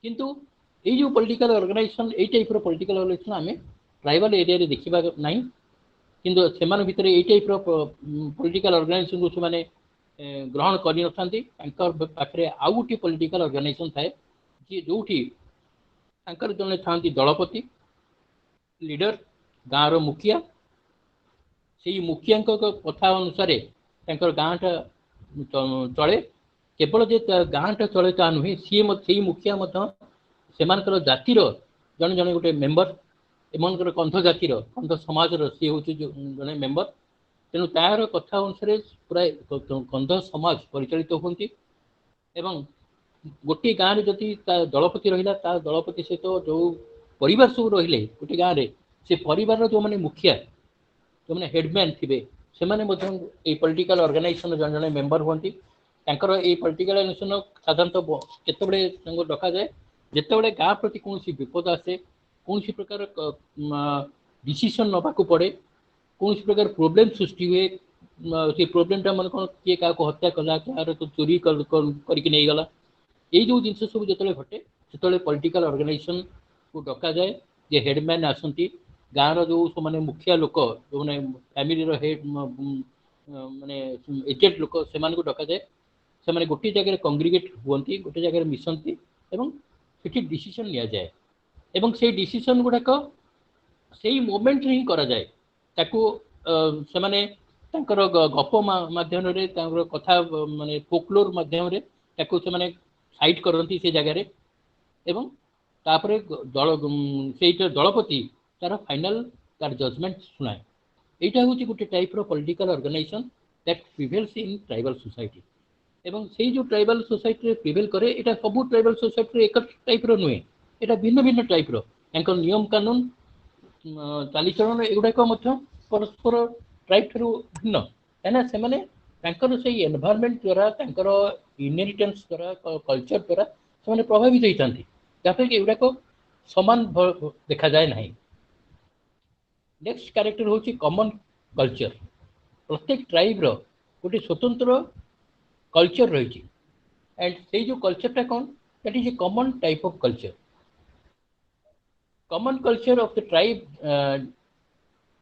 किंतु ये जो पॉलिटिकल ऑर्गेनाइजेशन ये टाइप पॉलिटिकल ऑर्गेनाइजेशन आमे ट्राइबल एरिया रे देखिबा नाही किंतु सेमान भितर ये टाइप पॉलिटिकल ऑर्गेनाइजेशन को से ग्रहण करनी पाखे आउ गोटे पॉलिटिकल ऑर्गेनाइजेशन थाए जी जो जड़े था दलपति लीडर गाँव मुखिया से मुखिया कथा अनुसार गाँटा चले केवल जे गाँटा चले ता नुहे सी मुखिया से जातिर जड़े जड़े गोटे मेम्बर एमनकर कंध जातिर कंध समाज सी हूँ जड़े मेम्बर तेणु तार कथा अनुसार पूरा कंध समाज परिचालित होती एवं गोटे गाँव में जदि दलपति रहा दलपति सहित जो परिवार सब रहिले गोटे गाँव में से परिवार जो मैंने मुखिया जो मैंने हेडमैन थे से पॉलिटिकल ऑर्गेनाइजेशन जन जन मेम्बर होती पॉलिटिकल ऑर्गेनाइजेशन साधारणतः केतबे डका जाए जितेबाला गाँ प्रति कौन विपद आसे कौन प्रकार डिसीजन नवाक पड़े कौन प्रकार प्रोब्लेम सृष्टि हुए से प्रोब्लेमटा मन कौन किए क्या हत्या कला क्या तो चोरी करके नहीं गला ये जो जिन सब जो घटे से पॉलिटिकल ऑर्गेनाइजेशन को डका जाए जे हेडमैन आसती गाँव जो सब माने मुखिया लोक जो मैंने फैमिली हेड माने एजेंट लोक से डका जाए से गोटे जगह कंग्रिगेट हुए गोटे जगह मिसती से डिसीजन लिया जाए एवं से डिसीजन गुड़ाक से मोमेंट ही करा जाए ताकू से माने गप माध्यम कथा माने फोकलोर माध्यम से साइट करती से जगह एवं तापर दल से दलपति तार फाइनल तार जजमेंट शुणाए यहाँ हूँ गोटे type political organisation that prevails in tribal society एवं से जो ट्राइबल सोसाइटी प्रिवेल करे यहाँ सब ट्राइबल सोसाइटी एक टाइप नुहे यहाँ भिन्न भिन्न टाइप नियम कानून चालीचलन एगुड़ाक परस्पर ट्राइब ठू भिन्न कहीं से एनवायरनमेंट द्वारा इनहेरिटेंस द्वारा कल्चर द्वारा से प्रभावित होता जहाँफल कि एगुड़ाक सामान देखा जाए ना। नेक्स्ट कैरेक्टर हूँ कॉमन कल्चर। प्रत्येक ट्राइब गोटे स्वतंत्र कल्चर रही एंड से जो कल्चरटा कौन that is a common type of culture. Common culture of the tribe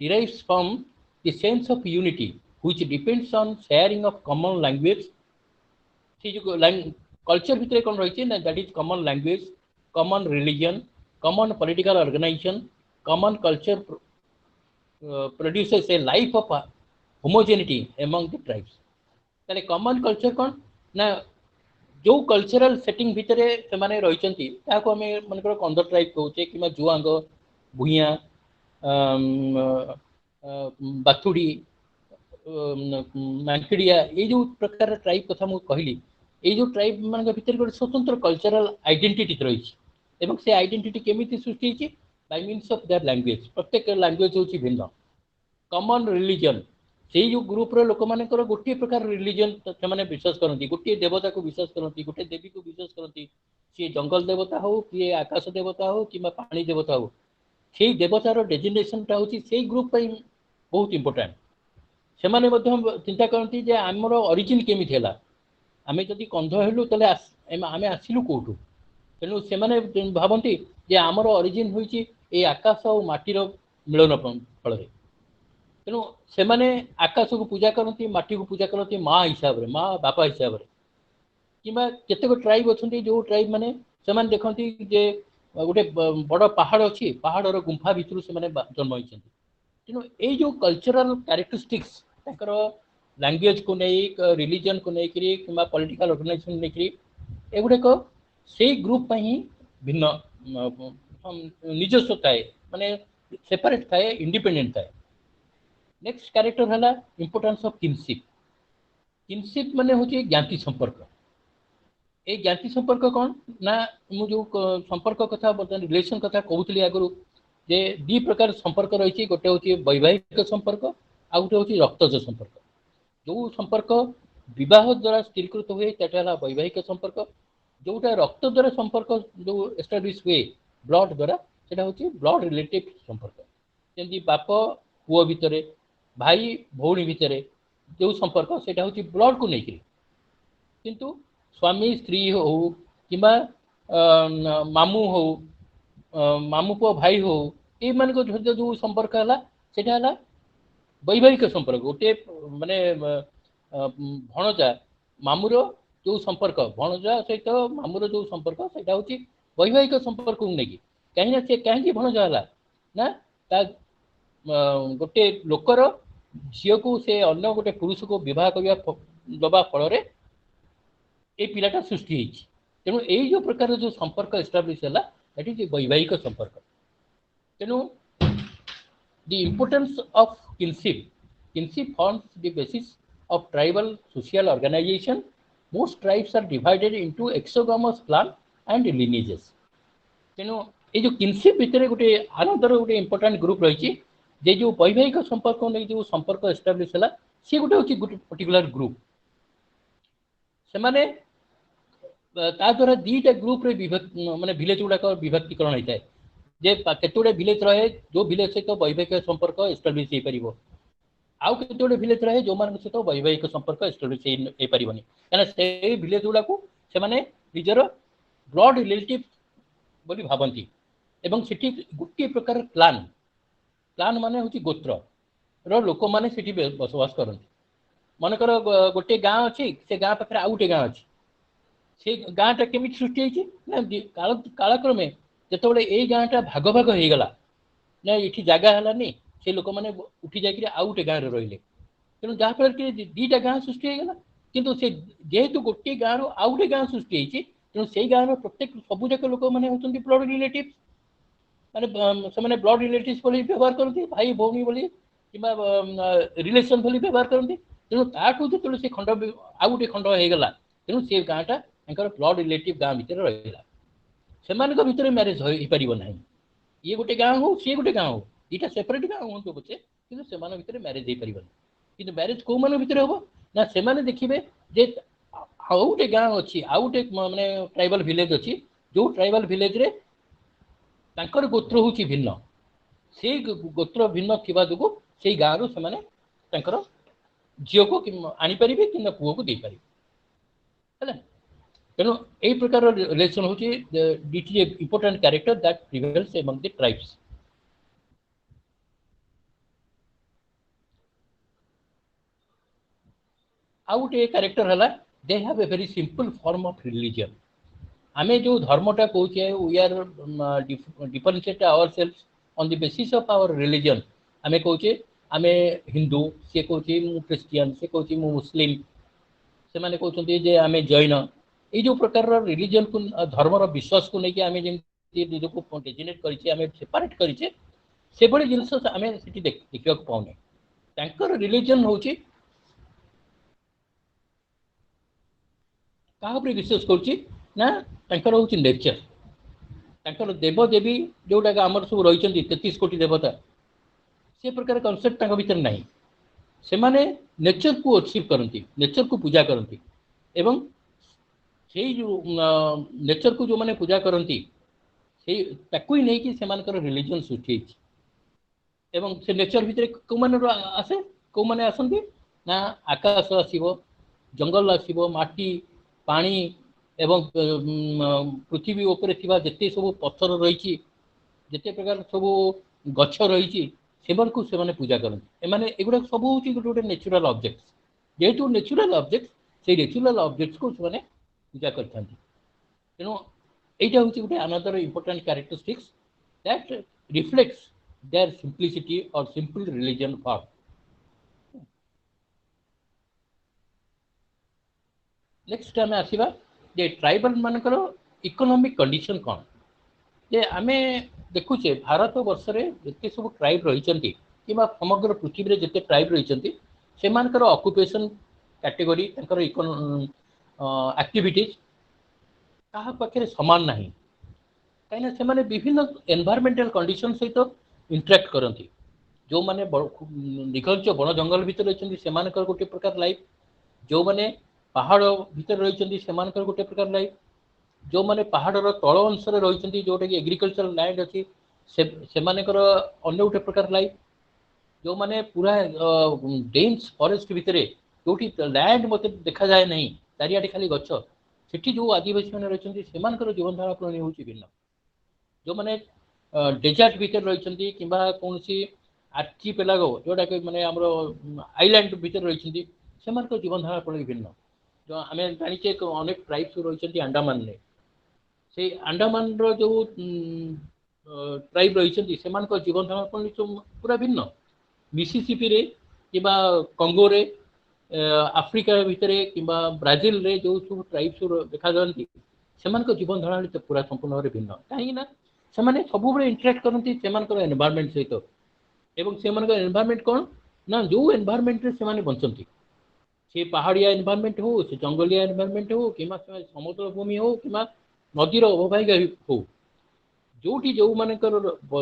derives from the sense of unity which depends on sharing of common language। से जो कल्चर भितर कौन रही ना that is common language common religion common political organisation common culture produces a life of homogeneity among the tribes. ताले common culture कौन ना जो कल्चरल सेटिंग भितर से रही आम मनकर कंध ट्राइब कहे कि जुआंग भूइया बाथुड़ी मांकिड़िया ये जो प्रकार ट्राइब कथा मुझे कहली ये जो ट्राइब मान भर गोटे स्वतंत्र कल्चरल आइडेंटिटी रही से आइडेंटिटी केमी सृष्टि by means of their language. प्रत्येक लैंग्वेज हूँ भिन्न। कॉमन रिलीजन से जो ग्रुप लोक मानकर गोटे प्रकार रिलीजन से विश्वास करती गोटे देवता को विश्वास करती गोटे देवी को विश्वास करती सी जंगल देवता हो कि आकाश देवता हो कि पानी देवता हो से देवतार डेजिग्नेशनटा हूँ से ग्रुप बहुत इंपोर्टाट। से चिंता करती जे आमर ओरिजिन केमी है आम जदि कंध हेलु आम आसिलु कौटू तेणु से भावती जे आमर ओरिजिन हूँ ये आकाश और माटीर मिलन फल तेणु से आकाश को पूजा करती माटी को पूजा करती माँ हिसाब से माँ बापा हिसाब से कि केतेक ट्राइब अच्छा जो ट्राइब मैंने से देखती जे गोटे बड़ पहाड़ अच्छी पहाड़र गुंफा भितर से जन्म होती तेणु ये जो कल्चरल कैरेक्टरिस्टिक्स लैंग्वेज को नहीं रिलीजन को लेकरी कि पॉलिटिकल ऑर्गेनाइजेशन लेकरी एगुड़ाक से ग्रुप ही भिन्न निजस्व थाए माने सेपरेट थाए इंडिपेंडेंट थाए नेक्स्ट कैरेक्टर है इंपोर्टेंस ऑफ किनशिप किनशिप माने हूँ ज्ञाति संपर्क ये ज्ञाति संपर्क कौन ना मु जो संपर्क कथा बर्तमान रिलेशन कथा कहूली आगु जे दी प्रकार संपर्क रही गोटे हूँ वैवाहिक संपर्क आ गोटे हूँ रक्तज संपर्क जो संपर्क विवाह द्वारा स्थिरीकृत हुए है वैवाहिक संपर्क जोटा रक्त द्वारा संपर्क जो एस्टाब्लिश हुए ब्लड द्वारा से हूँ ब्लड रिलेटिव संपर्क जमी बाप पुओ भितर भाई भौणी भितर जो संपर्क से हूँ ब्लड को लेकर किंतु स्वामी स्त्री हो कि मामू हो मामू पुओ भाई हो ये मान जो संपर्क है सेटा वैवाहिक संपर्क गोटे माने भणजा मामूर जो संपर्क भणजा सहित मामूर जो संपर्क से हूँ वैवाहिक संपर्क को लेकिन कहीं से कहीं भणजा है ना ता गोटे लोकर झील को से अन्य गोटे पुरुष को विवाह करने दबा फल ये पिलाटा सृष्टि होती तेणु यही जो प्रकार जो संपर्क एस्टाब्लिश है वैवाहिक संपर्क तेणु the importance of kinship forms the basis of tribal social organization. Most tribes are divided into exogamous clan and lineages. तेणु ये जो किनशिप भितर गोटे आनंदर गोटे इंपोर्टेंट ग्रुप रही जे जो वैवाहिक संपर्क नहीं जो संपर्क एस्टाब्लिश है सी गोटे हूँ गोटे पर्टिकुलर ग्रुप से द्वारा दीटा ग्रुप रे विभक्त माने विलेज गुड़ाक विभक्तिकरण होता है जे केतोड़े विलेज रहे जो विलेज सहित वैवाहिक संपर्क एस्टाब्लिश हो पार आउ केतोड़े विलेज रहे जो मान सहित वैवाहिक संपर्क एस्टाब्लिश हो पारनी कहीं विलेज गुड़ाक से निजर ब्लड रिलेटिव बोली भावती एवं सेठी गोटे प्रकार क्लान माने हूँ गोत्र लोक मैंने बसवास करती मनकर गोटे गाँ अच्छी से गाँ पाखे आउ गोटे गाँ अच्छी से गाँटा केमी सृष्टि होती कालक्रमे जिते ये गाँटा भाग भाग हो गला ना ये जगह है से लोक मैंने उठी जाकि आउ गोटे गाँव रही तेणु जहाँफल कि दीटा गाँ सृष्टि होगा किंतु से जेहेतु गोटे गाँव आउ गोटे गाँ सृष्टि होती तेणु से गाँव प्रत्येक सबूक लोक मैंने होती ब्लड रिलेटिव माने से ब्लड रिलेटिव बोली व्यवहार करती भाई भौणी बोली कि रिलेसन बोली व्यवहार करती तेणु ताठू जो से खंड आउ गोटे खंड हो गला तेणु से गाँटा ब्लड रिलेटिव गाँ भितर रहा से भितर मैरेज हो पार ना ये गोटे गाँ हो सी गोटे गाँ हो दुटा सेपरेट गाँ हूँ पचे कि भितर मैरेज हो पार कि मैरेज कौ मान भितर हम ना से देखिए जे आउ गोटे गाँ अच्छी आउ गोटे माने ट्राइबल विलेज अच्छी जो ट्राइबल विलेज रे तांकर गोत्र हूँ भिन्न से गोत्र भिन्न थिबा जो से गाँव से झील को आनीपर कि पुओ को देपारे है तेणु यही प्रकार रिलेशन हूँ it is a important character that prevails among the tribes आउ गोटे कैरेक्टर है they have a very simple form of religion आमे जो धर्मटा कहे we are differentiate ourselves on the basis of our religion आमे कहे आमे हिंदू सी कहे मु क्रिश्चियन सी कहे मु मुस्लिम से माने कहते जे आमे जैन ये जो प्रकार रिलीजन को धर्मर विश्वास को लेकिन आम जमी को डेजिनेट करें सेपरेट करें से भाई जिनस आम से देखा पाने तांकर रिलीजन हूँ क्या विश्वास कर हूँ नेचर तांकर देवदेवी जोटा आमर सब रही 33 कोटी देवता से प्रकार कनसेप्ट भीतर ना से नेचर को अचीव करती नेचर को पूजा करती एवं से जो नेचर को जो मैंने पूजा करती से ही नहीं कि से रिलीजन सृष्टि एवं से नेचर भितर कौ मान आसे कौ मैंने आसती ना आकाश आसो जंगल आसो माटी पानी एवं पृथ्वी उपरे थिबा जेते सब पत्थर रही जिते प्रकार सब गछ रही ସେମାନଙ୍କୁ ସେମାନେ ପୂଜା କରନ୍ତି। ଏମାନେ ଏଗୁଡା ସବୁ ହେଉଛି ଗୋଟେ ଗୋଟେ ନ୍ୟାଚୁରାଲ ଅବଜେକ୍ଟ, ଯେହେତୁ ନ୍ୟାଚୁରାଲ ଅବଜେକ୍ଟ ସେଇ ନ୍ୟାଚୁରାଲ ଅବଜେକ୍ଟକୁ ସେମାନେ ପୂଜା କରିଥାନ୍ତି। ତେଣୁ এইটা হচ্ছে ଗୋଟେ another important characteristics that reflects their simplicity or simple religion form. Next आम आसवा जे ट्राइबल मानकर इकोनॉमिक कंडीशन कौन, जे आम देखुचे भारत वर्ष में जिते सब ट्राइब रही कि समग्र पृथ्वी में जिते ट्राइब रही से ऑक्युपेशन कैटेगरी एक्टिविटीज कहा पाखे समान ना, कहीं से विभिन्न एनवायरमेंटल कंडीशन सहित इंटरेक्ट करती। जो मैंने निघंच बण जंगल भितर रही से गोटे प्रकार लाइफ, जो मैंने पहाड़ भितर रही से गोटे प्रकार लाइफ, जो मैंने पहाड़र तल अंश रही जोटा कि एग्रीकल्चर लैंड अच्छी से अन्य गोटे प्रकार लाइफ, जो मैंने पूरा डेन्स फॉरेस्ट भितर जो लैंड मत देखा जाए नहीं चारिआडे खाली गछ, सेठी जो आदिवासी मैंने रही से जीवन धारा प्रणाली हूँ भिन्न। जो मैंने डेजर्ट भितर रही कि कौन सी आर्चिपेलागो जोटा कि माने आमर आइलैंड भितर रही से जीवन धारा प्रणाली भिन्न। जो आम जाचे अनेक ट्राइब्स रही अंडमान में, से अंडमान जो ट्राइब रही से जीवन धारा प्रणाली पूरा भिन्न। मिसिसिपी रे कि कंगो रे आफ्रिका भितर कि ब्राजिल रे जो सब ट्राइब्स देखा जाती से जीवन धारा पूरा संपूर्ण भाव भिन्न, कहीं से सब इंटरेक्ट करती से एनवायरमेंट सहित। एवं से एनवायरमेंट कौन ना, जो एनवायरमेंट रे से बंचती से पहाड़िया एनवायरमेंट हो, से जंगलिया एनवायरमेंट हो कि समतल भूमि हो कि नदीर अववाहिका हो, जोटी जो मानकर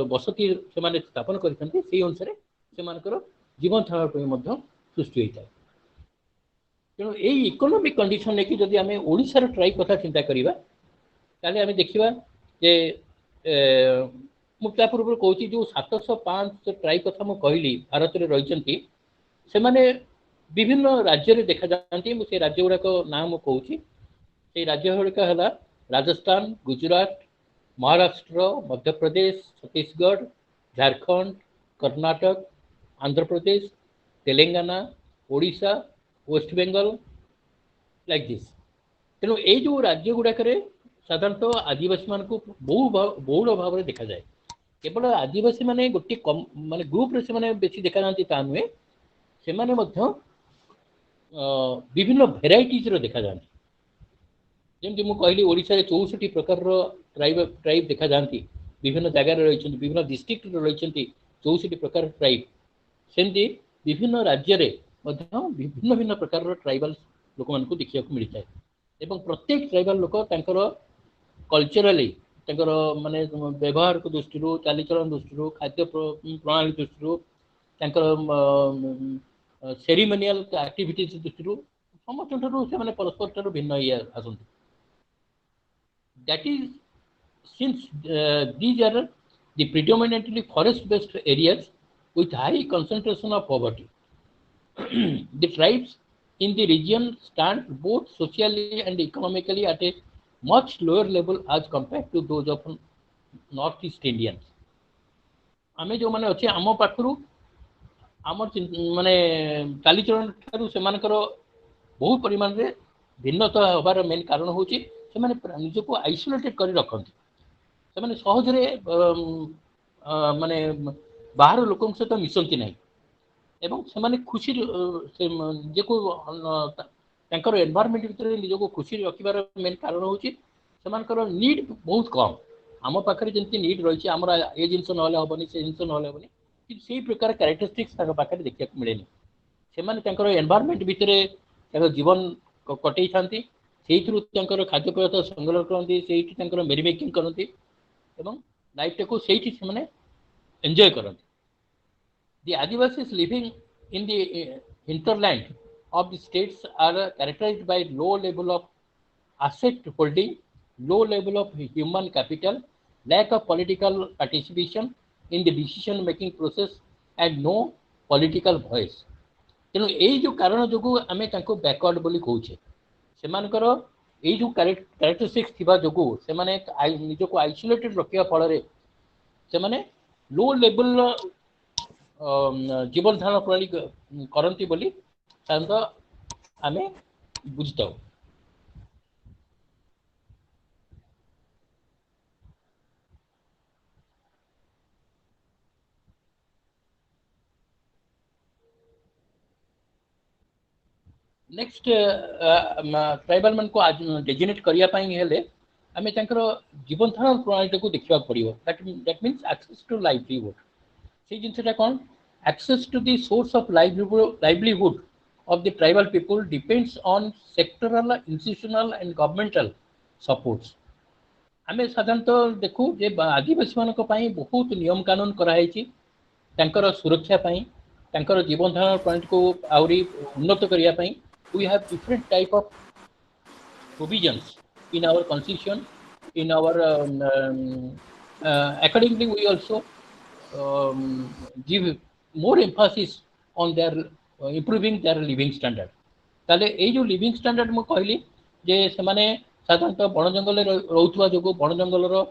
बसती से स्थापन करते अनुसार से जीवन धारा सृष्टि होता है। तेणु यही इकोनॉमिक कंडीशन लेकिन जदि आम ओडिशार ट्राइब कथा चिंता करवा ताले आम देखा जे मुझे पूर्व कहूँ जो 705 ट्राइब कथा मुझे कहली भारत में रही से विभिन्न राज्य रे देखा जाती। मुझे राज्य गुड़ाक ना मुझे कहूँ से राज्य गुड़िक है Rajasthan, Gujarat, Maharashtra, Madhya Pradesh, Chhattisgarh, Jharkhand, Karnataka, Andhra Pradesh, Telangana, Odisha, West Bengal like this. तेणु ये जो राज्य गुड़ाक साधारणतः आदिवासी मान बहुल भाव में देखा जाए। केवल आदिवासी माने गोटे माने ग्रुप रे से बेसी देखा जाती ता नुहे, से विभिन्न भेराइटीज रो देखा जाती। जमी मुझे कहली ओडिशा रे 64 प्रकार ट्राइब देखा जाती, विभिन्न जगार रही विभिन्न डिस्ट्रिक्ट रही 64 प्रकार ट्राइब, सेमती विभिन्न राज्य रे भिन्न भिन्न प्रकार ट्राइबल लोक मान देखा मिलता है। एवं प्रत्येक ट्राइबल लोक कल्चराली माने व्यवहार को दृष्टि चालीचलन दृष्टि खाद्य प्रणाली दृष्टि सेरिमोनियल एक्टिविटीज दृष्टि समस्त से परस्पर भिन्न ये आसती। That is since these are the predominantly forest based areas with high concentration of poverty, the tribes in the region stand both socially and economically at a much lower level as compared to those of North East Indians. आमे जो माने अच्छे आम पाखरु आम माने चालीचलन ठारू से बहु परिमाण रे भिन्नता हबार मेन कारण हूँ से निजको आइसोलेटेड कर रखती। से सहजरे माने बाहर लोकों सहित मिसंती नहीं एवं से खुशी निजे को एनवायरमेंट भितर निजको खुशी रखार मेन कारण हूँ से नीड बहुत कम। आम पाखे जमी नीड रही आम ये जिनस ना हेनी से जिनस ना हेनी कि से प्रकार क्यारेक्टरिस्टिक्स पाखे देखा मिले से एनवायरमेंट भितर जीवन कटे था से खाद्य पदार्थ संग्रह करती से मेरी मेकिंग करती लाइफ टाक से एंजॉय करती। The Adivasis living in the hinterland of the states are characterized by low level of asset holding, low level of human capital, lack of political participation in the decision making process and no political voice. तेणु यही जो कारण जो आम backward बोली कहे से जो क्यारेक्टरिस्टिक्स थिबा जो से निजको आइसोलेटेड रखा फल से लो लेवल जीवन धारण प्रणाली करती बोली साधारणतः आमे बुझिताऊ। नेक्स्ट ट्राइबल मन को डेजिनेट करने हेले आमे तांकर जीवन धारण प्रणाली को देखा पड़ो। That means access to livelihood से जिनटा कौन access to the source of livelihood of the tribal people depends on sectoral, institutional and governmental supports। आमे साधारणतः देखू जे आदिवासी मानक पई बहुत नियम कानून कराई तांकर सुरक्षा पई तांकर जीवन धारण प्रणाली को आउरी उन्नत करिया पई we have different type of provisions in our constitution, in our accordingly we also give more emphasis on their improving their living standard। ताले ए जो लिविंग स्टैंडर्ड मु कहली जे से माने साधारणतः बण जंगल रहउथवा जो बण जंगल रो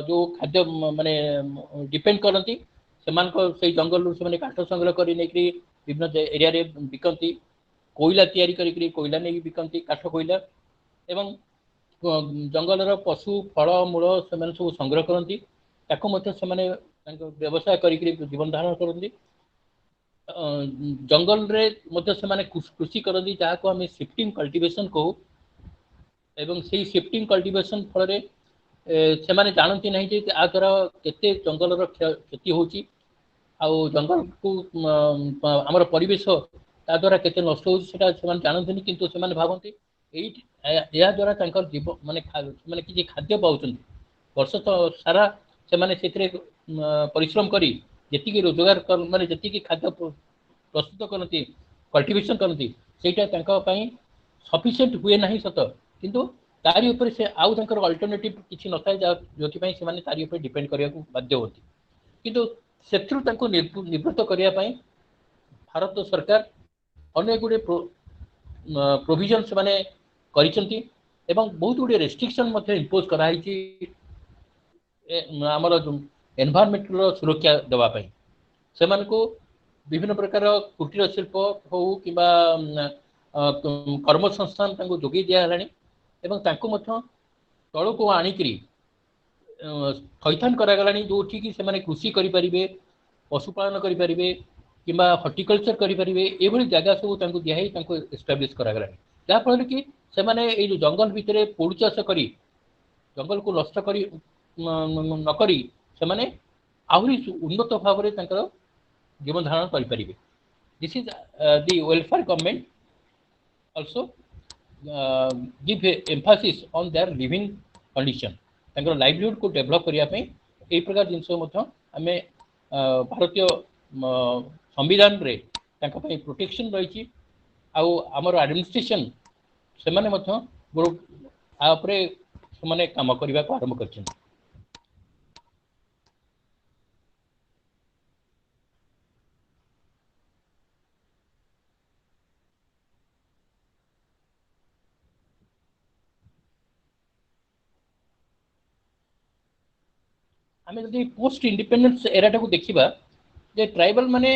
जो खाद्य माने डिपेंड करती से जंगल से माने काठ संग्रह कर विभिन्न एरिया रे बिकती कोयला तैयारी करी कोयला नहीं बिकती काठ कोयला एवं जंगल पशु फल मूल से सब संग्रह करती व्यवसाय कर जीवन धारण करती। जंगल रे से माने कृषि करती जहाँ को आम शिफ्टिंग कल्टिवेशन कहू एवं से शिफ्टिंग कल्टिवेशन फल से माने जानती नहीं जे आ द्वारा केते जंगल क्षति होची आउ जंगल को आमर परिवेश ता द्वारा केते नष्ट होची सेटा से माने जानती किंतु से माने भाबंती या द्वारा तांकर जीव माने माने कि खाद्य पाउछन वर्ष तो सारा से माने सेतरे परिश्रम करी जेतिकी रोजगार माने जेतिकी खाद्य प्रस्तुत करती कल्टिवेशन करती सेटा तांका पई सफिशिएंट हुए नहीं सत किंतु तारी ऊपर से आउ तांकर अल्टरनेटिव किछि नथाय जो कि पई से माने तारी ऊपर डिपेंड करिया को बाध्य होती किंतु सेथरु तांको निवृत्त करिया पई भारत सरकार अनेक गुडे प्रोविजन से माने करिसंती एवं बहुत गुडे रेस्ट्रिक्शन मध्ये इंपोज कराई छी हमर एनवायरनमेंट रो सुरक्षा देवा पई से मान को विभिन्न प्रकार कुटीर शिल्प हो कि कर्म संस्थान तांको जोगी दिया हलानी एवं तांको मध्य तळ को आनिकरी थैथान करा गलानी जो कि से माने कृषि करि परिबे पशुपालन करि परिबे किंबा हॉर्टिकल्चर करि परिबे एभली जगह सब तांको दिया है तांको एस्टैब्लिश करा गलानी जा फल कि से माने ए जो जंगल भितरे पोड़ चाष करी जंगल को नष्ट करी न करी से माने आहुरी उन्नत भाव में तांकर जीवन धारण करि परिबे। This is the welfare government also give emphasis on their living condition तांकर लाइवलीहुड को डेवलप करिया पे ए प्रकार जिनस मध्य आमे भारतीय संविधान रे तांका पे प्रोटेक्शन रही आउ हमर एडमिनिस्ट्रेशन से माने मध्य आ ऊपर से माने काम करबा को आरंभ करछन। आम जब पोस्ट इंडिपेंडेंस एराटा को देखा जे ट्राइबल माने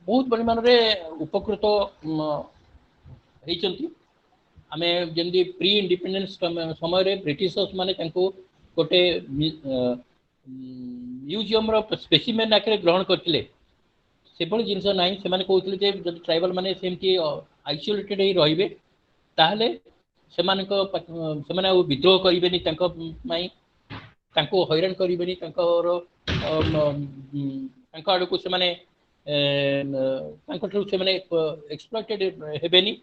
बहुत परिमाण में उपकृत होती आम जमी प्री इंडिपेंडेंस समय ब्रिटिशर्स माने गोटे म्यूजियम स्पेसिमेन आखिर ग्रहण करते से जिनस ना से कहते जब ट्राइबल माने सेमती आइसोलेटेड रे ताहले से विद्रोह करें हैरान करें आड़ को से एक्सप्लॉइटेड हेबेनी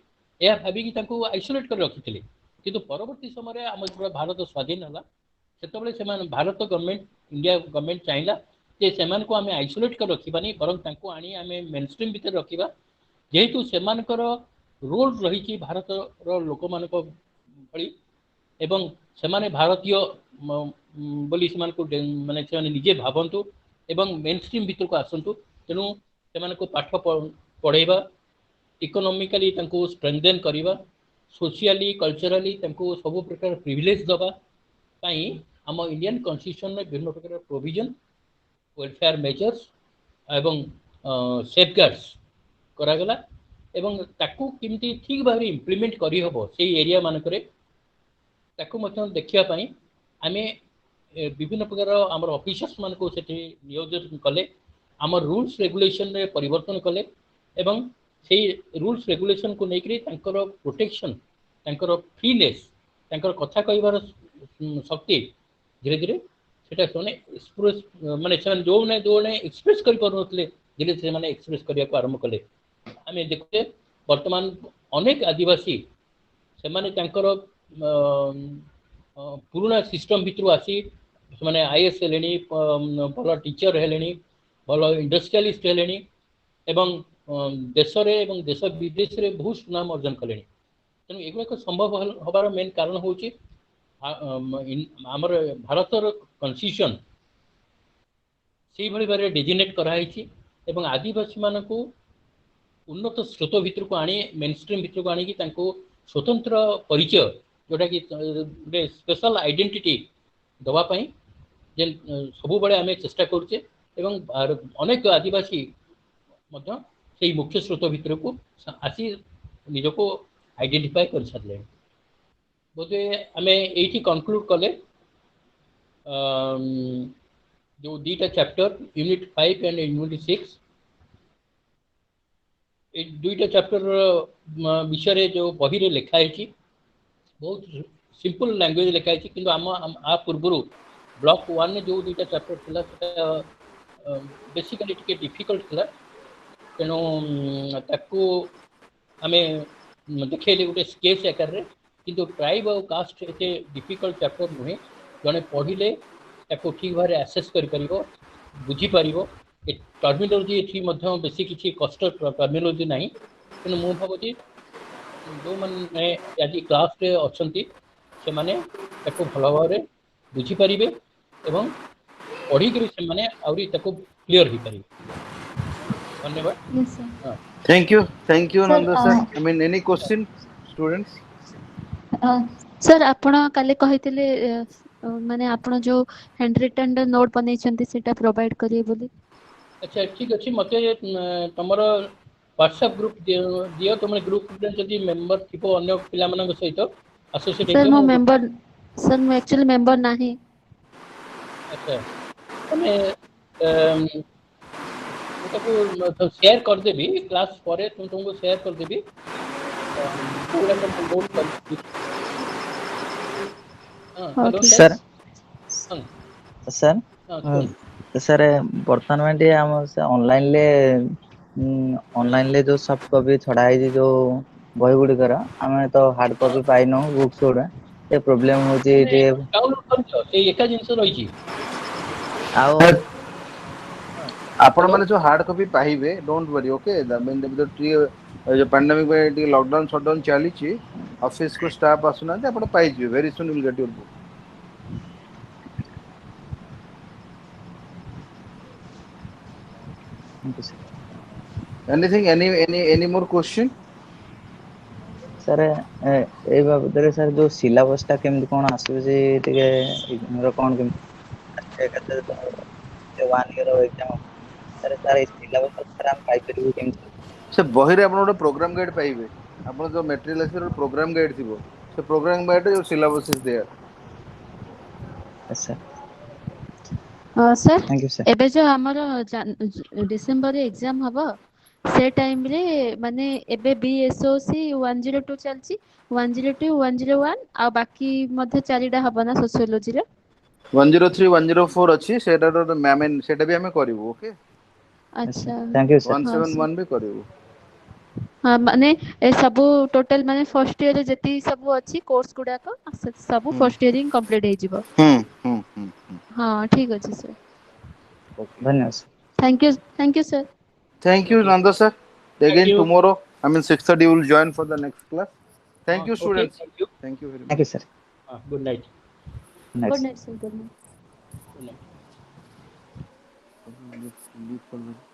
यह भाविकी आइसोलेट कर रखी किंतु परवर्ती समय आम भारत स्वाधीन है से भारत गवर्नमेंट इंडिया गवर्नमेंट चाहिए जे से आम आइसोलेट कर रखानी बरं आनी आम मेनस्ट्रीम भितर रखा जेहेतु से रोल रही भारत लोक मान भली एवं से भारतीय बोली से माने से निजे भावतु एवं मेन स्ट्रीम भीतर को आसतु तेणु से पाठ पढ़ेबा इकोनॉमिकली स्ट्रेंथेन करवा सोशियली कल्चरली सब प्रकार प्रिविलेज दबा आम इंडियन कॉन्स्टिट्यूशन में विभिन्न प्रकार प्रोविजन वेलफेयर मेजर्स एवं सेफगार्ड्स କରାଗଲା ଏବଂ ତାକୁ କେମିତି ଠିକ୍ ଭାବରେ ଇମ୍ପ୍ଲିମେଣ୍ଟ କରିହେବ ସେଇ ଏରିଆ ମାନଙ୍କରେ ତାକୁ ମଧ୍ୟ ଦେଖିବା ପାଇଁ ଆମେ ବିଭିନ୍ନ ପ୍ରକାର ଆମର ଅଫିସର୍ସ ମାନଙ୍କୁ ସେଠି ନିୟୋଜିତ କଲେ ଆମ ରୁଲ୍ସ ରେଗୁଲେସନରେ ପରିବର୍ତ୍ତନ କଲେ ଏବଂ ସେଇ ରୁଲ୍ସ ରେଗୁଲେସନକୁ ନେଇକରି ତାଙ୍କର ପ୍ରୋଟେକ୍ସନ ତାଙ୍କର ଫ୍ରିନେସ୍ ତାଙ୍କର କଥା କହିବାର ଶକ୍ତି ଧୀରେ ଧୀରେ ସେଟା ସେମାନେ ଏକ୍ସପ୍ରେସ ମାନେ ସେମାନେ ଯୋଉମାନେ ଏକ୍ସପ୍ରେସ କରିପାରୁନଥିଲେ ଧୀରେ ଧୀରେ ସେମାନେ ଏକ୍ସପ୍ରେସ କରିବାକୁ ଆରମ୍ଭ କଲେ ଆମେ ଦେଖୁଛେ ବର୍ତ୍ତମାନ ଅନେକ ଆଦିବାସୀ ସେମାନେ ତାଙ୍କର ପୁରୁଣା ସିଷ୍ଟମ ଭିତରୁ ଆସି ସେମାନେ ଆଇଏଏସ୍ ହେଲେଣି ଭଲ ଟିଚର ହେଲେଣି ଭଲ ଇଣ୍ଡଷ୍ଟ୍ରିଆଲିଷ୍ଟ ହେଲେଣି ଏବଂ ଦେଶରେ ଏବଂ ଦେଶ ବିଦେଶରେ ବହୁତ ସୁନାମ ଅର୍ଜନ କଲେଣି ତେଣୁ ଏଗୁଡ଼ାକ ସମ୍ଭବ ହେବାର ମେନ୍ କାରଣ ହେଉଛି ଆମର ଭାରତର କନଷ୍ଟିଟ୍ୟୁସନ୍ ସେଇଭଳି ଭାବରେ ଡିଜିନେଟ୍ କରାହେଇଛି ଏବଂ ଆଦିବାସୀମାନଙ୍କୁ ଉନ୍ନତ ସ୍ରୋତ ଭିତରକୁ ଆଣି ମେନ୍ ଷ୍ଟ୍ରିମ୍ ଭିତରକୁ ଆଣିକି ତାଙ୍କୁ ସ୍ୱତନ୍ତ୍ର ପରିଚୟ ଯେଉଁଟାକି ଗୋଟେ ସ୍ପେଶାଲ ଆଇଡେଣ୍ଟିଟି ଦେବା ପାଇଁ ଯେ ସବୁବେଳେ ଆମେ ଚେଷ୍ଟା କରୁଛେ ଏବଂ ଅନେକ ଆଦିବାସୀ ମଧ୍ୟ ସେଇ ମୁଖ୍ୟ ସ୍ରୋତ ଭିତରକୁ ଆସି ନିଜକୁ ଆଇଡେଣ୍ଟିଫାଏ କରିସାରିଲେଣି ବୋଧେ ଆମେ ଏଇଠି କନକ୍ଲୁଡ କଲେ जो दुईटा चैप्टर यूनिट 5 एंड यूनिट 6 ए दुईटा चैप्टर विषय जो बही रे लिखा है बहुत सिंपल लैंग्वेज लिखा है कि आम आ पूर्व ब्लॉक 1 जो दुईटा चैप्टर थिला बेसिकली टिके डिफिकल्ट थिला तेणु ताकू आमे देखले गोटे स्केच आकार रे किंतु ट्राइब और कास्ट एते डिफिकल्ट चैप्टर नुहे जने पढ़िले ताको ठीक भाव आसेस कर बुझी पार टर्मिनोलोजी ये बेसी किसी कष्ट टर्मिनोलोजी ना तेणु मु भावी जो मैंने आज क्लास रे अच्छा से माने भल भाव बुझीपारे एवं पढ़िक आहरी क्लीयर हो पारे धन्यवाद Yes, sir. Thank you Sir, Nanda sir. I mean any question students? Sir आपण काले कहितले माने आपण जो हैंड रिटन नोट बनेइछंती सेटा प्रोवाइड करिए बोली अच्छा ठीक अच्छे मत तुम व्हाट्सएप ग्रुप दियो तुम ग्रुप जदि मेंबर थी अन्य पिला सहित एसोसिएट सर मो मेंबर सर मो एक्चुअली मेंबर नाही अच्छा तमे तो शेयर कर देबी क्लास पर तुमको शेयर कर देबी पूरा को नोट कर हेलो सर हां सर हां सर वर्तमान में टे हम ऑनलाइन ले जो सॉफ्ट कॉपी छड़ा है जो बही गुड़िकर आम तो हार्ड कॉपी पाइन बुक्स गुड़ा ये प्रोब्लेम होची टे डाउनलोड कर ए एका जिंस रही आउ आपण माने जो हार्ड कॉपी पाइबे don't worry okay the mean जो पैंडेमिक में लॉकडाउन शटडाउन चली छी ऑफिस को स्टाफ आसुना आपण पाइ जिवे very soon will get your book anything any more question sir ए बाबद रे सर जो सिलेबस टा केमति कोन आसु जे टिके हमरो कोन केमति कते 1 year exam sir sir syllabus sir हम पाइ परिबु केमति से बही रे आपण ଗୋଟେ प्रोग्राम गाइड पाइबे आपण जो मटेरियल आसी प्रोग्राम गाइड थिबो से प्रोग्राम गाइड जो syllabus is there sir sir thank you sir एबे जो हमर डिसेंबर रे एग्जाम हबो से टाइम रे माने एबे बीएसओसी 102 चलची 102 101 आ बाकी मध्ये चारिडा हबो ना सोशियोलॉजी रे 103 104 अछि सेटा तो मैम सेटा भी हमें करिवो ओके अच्छा थैंक यू सर 171 भी करिवो हाँ माने ए सबु टोटल माने फर्स्ट ईयर जेती सबु अछि कोर्स गुडा को सबु फर्स्ट ईयर इन कंप्लीट हे जिवो हाँ ठीक अछि सर ओके धन्यवाद sir thank you sir thank you okay Nanda sir thank again you tomorrow I mean 6:30 you will join for the next class thank you okay students thank you thank you very thank much you sir good night good nice night sir good night good night Leave for the-